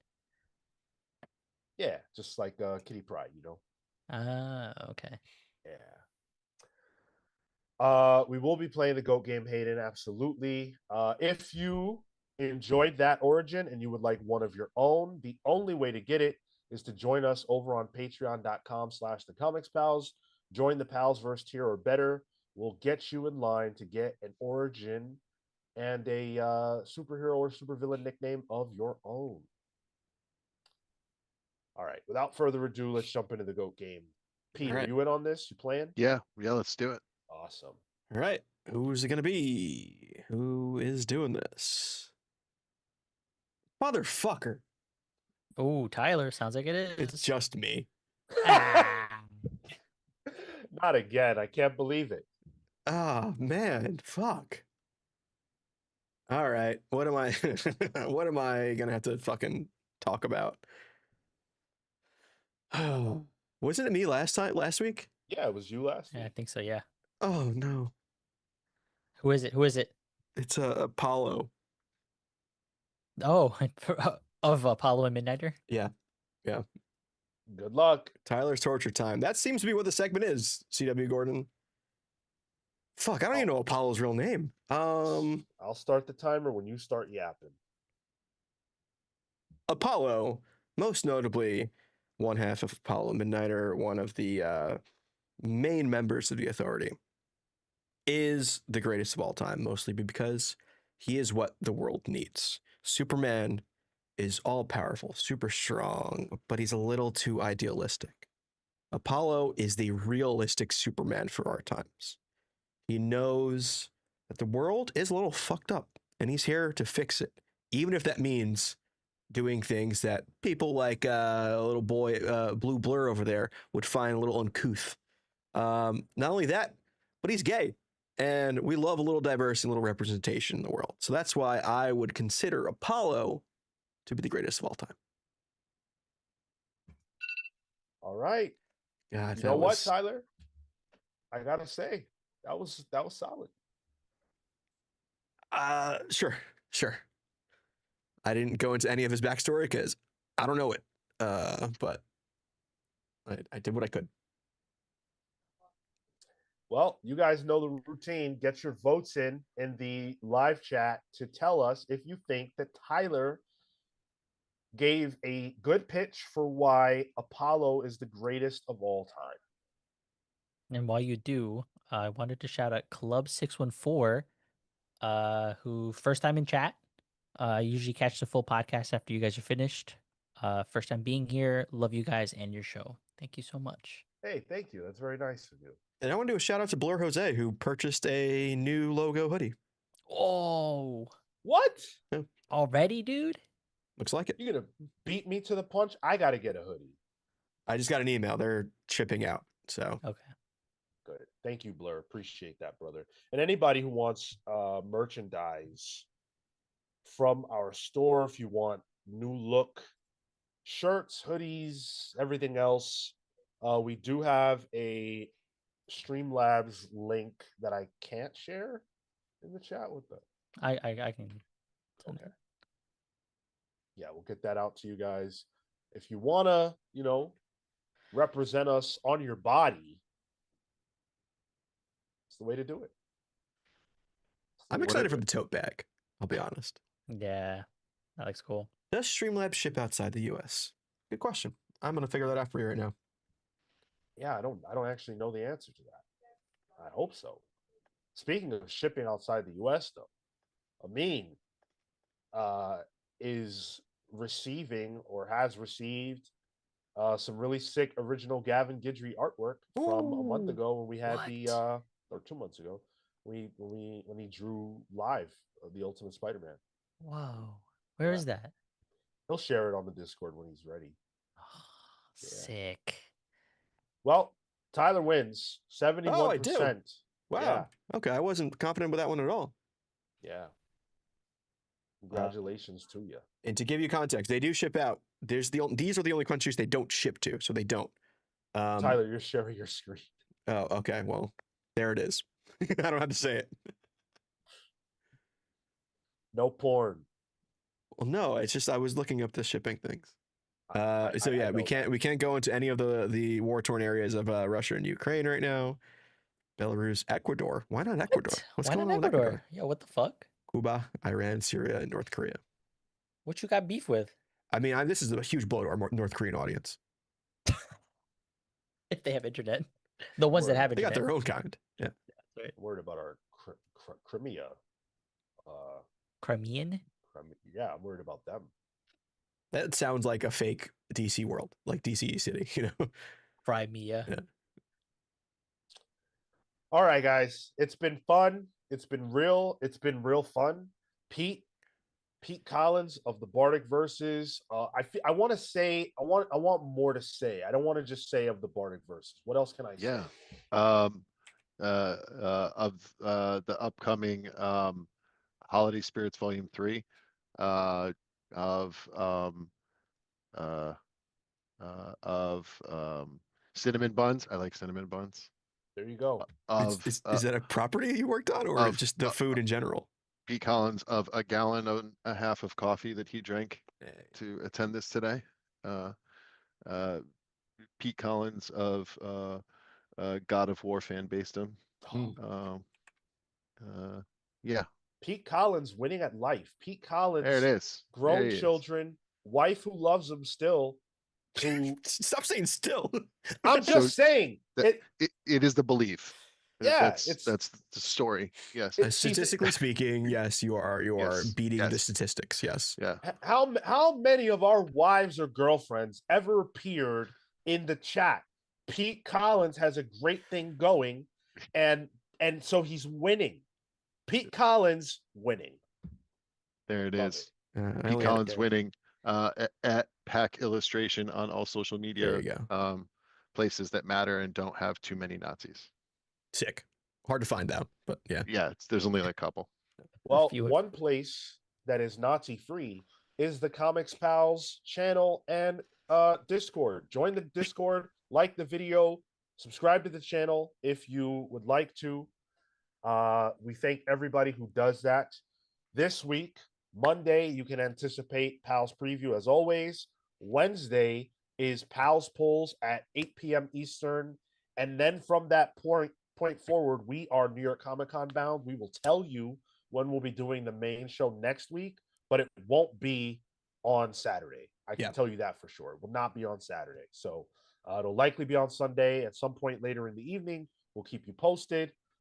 Yeah, just like Kitty Pryde, you know? Okay. Yeah. We will be playing the GOAT game, Hayden, absolutely. If you enjoyed that origin and you would like one of your own, the only way to get it is to join us over on patreon.com/the comics pals. Join the Palsverse tier or better. We'll get you in line to get an origin and a superhero or supervillain nickname of your own. All right, without further ado, let's jump into the GOAT game. Pete, are right. you in on this? You playing? Yeah, let's do it. Awesome. All right. Who's it going to be? Who is doing this? Motherfucker. Oh, Tyler, sounds like it It's is. just me. Ah. Not again. I can't believe it. Oh, man. Fuck. All right. What am I what am I going to have to fucking talk about? Oh, wasn't it me last week? Yeah, it was you last Yeah, I week. think so, yeah. Oh, no. Who is it? Who is it? It's Apollo. Oh, of Apollo and Midnighter? Yeah. Good luck. Tyler's torture time. That seems to be what the segment is, CW Gordon. Fuck, I don't even know Apollo's real name. I'll start the timer when you start yapping. Apollo, most notably one half of Apollo Midnighter, one of the main members of the Authority, is the greatest of all time, mostly because he is what the world needs. Superman is all powerful, super strong, but he's a little too idealistic. Apollo is the realistic Superman for our times. He knows that the world is a little fucked up, and he's here to fix it, even if that means doing things that people like a little boy, Blue Blur over there, would find a little uncouth. Not only that, but he's gay, and we love a little diversity, a little representation in the world. So that's why I would consider Apollo to be the greatest of all time. All right. God, You know what, Tyler? I gotta say, that was solid. Sure. I didn't go into any of his backstory because I don't know it. But I did what I could. Well, you guys know the routine. Get your votes in the live chat to tell us if you think that Tyler gave a good pitch for why Apollo is the greatest of all time. And while you do, I wanted to shout out Club 614, who first time in chat. I usually catch the full podcast after you guys are finished. First time being here. Love you guys and your show. Thank you so much. Hey, thank you. That's very nice of you. And I want to do a shout out to Blur Jose, who purchased a new logo hoodie. Oh, What? already, dude? Looks like it. You're gonna beat me to the punch? I gotta get a hoodie. I just got an email. They're shipping out. So Okay. Good. Thank you, Blur. Appreciate that, brother. And anybody who wants merchandise from our store, if you want new look shirts, hoodies, everything else, we do have a Streamlabs link that I can't share in the chat with the. I can send Okay. it. Yeah, we'll get that out to you guys. If you wanna, represent us on your body, it's the way to do it. I'm excited for the tote bag. I'll be honest. Yeah, that looks cool. Does Streamlabs ship outside the US? Good question. I'm gonna figure that out for you right now. Yeah, I don't actually know the answer to that. I hope so. Speaking of shipping outside the US though, Amin is receiving or has received some really sick original Gavin Guidry artwork from a month Ooh, ago when we had what? or 2 months ago when he drew live the Ultimate Spider-Man. Whoa, where Yeah. is that? He'll share it on the Discord when he's ready. Yeah. Sick. Well, Tyler wins Oh, I do. 71%. Wow. Yeah. Okay, I wasn't confident with that one at all. Yeah. Congratulations to you. And to give you context, they do ship out. These are the only countries they don't ship to, so they don't. Tyler, you're sharing your screen. Oh, okay. Well, there it is. I don't have to say it. No porn. Well, no, it's just I was looking up the shipping things. I So yeah, know we can't go into any of the war torn areas of Russia and Ukraine right now. Belarus, Ecuador. Why not Ecuador? What's Why going not on with Ecuador? Yo, what the fuck? Cuba, Iran, Syria, and North Korea. What you got beef with? I mean, this is a huge blow to our North Korean audience. If they have internet, the ones that Word. have They internet. got their own kind. Yeah. Right. Word about our Crimea. Crimean? Yeah, I'm worried about them. That sounds like a fake DC world, like DC City, Crimea. Yeah. All right, guys. It's been fun. It's been real. It's been real fun. Pete Collins of the Bardic Verses. I want to say I want more to say. I don't want to just say of the Bardic Verses. What else can I say? Yeah. Of the upcoming Holiday Spirits Volume 3, of cinnamon buns. I like cinnamon buns. There you go. Is that a property you worked on, or of, just the food in general? Pete Collins of a gallon and a half of coffee that he drank to attend this today. Pete Collins of God of War fan based yeah, Pete Collins winning at life. Pete Collins, there it is. grown children, wife who loves him still. Who Stop saying still. I'm just saying it is the belief. Yeah, that's the story. Yes. Statistically speaking, yes, you are Yes, beating the yes. statistics. Yes. Yeah. How many of our wives or girlfriends ever appeared in the chat? Pete Collins has a great thing going, and so he's winning. Pete Collins winning. There it Love is. I Pete only Collins had- winning at Pack Illustration on all social media There you go. places that matter and don't have too many Nazis. Sick. Hard to find out, but yeah. Yeah, there's only like a couple. Well, few- one place that is Nazi free is the Comics Pals channel and Discord. Join the Discord, like the video, subscribe to the channel if you would like to. We thank everybody who does that. This week, Monday, you can anticipate Pals Preview as always. Wednesday is Pals Polls at 8 p.m. Eastern. And then from that point forward, we are New York Comic Con bound. We will tell you when we'll be doing the main show next week, but it won't be on Saturday. I can tell you that for sure. It will not be on Saturday. So it'll likely be on Sunday at some point later in the evening. We'll keep you posted.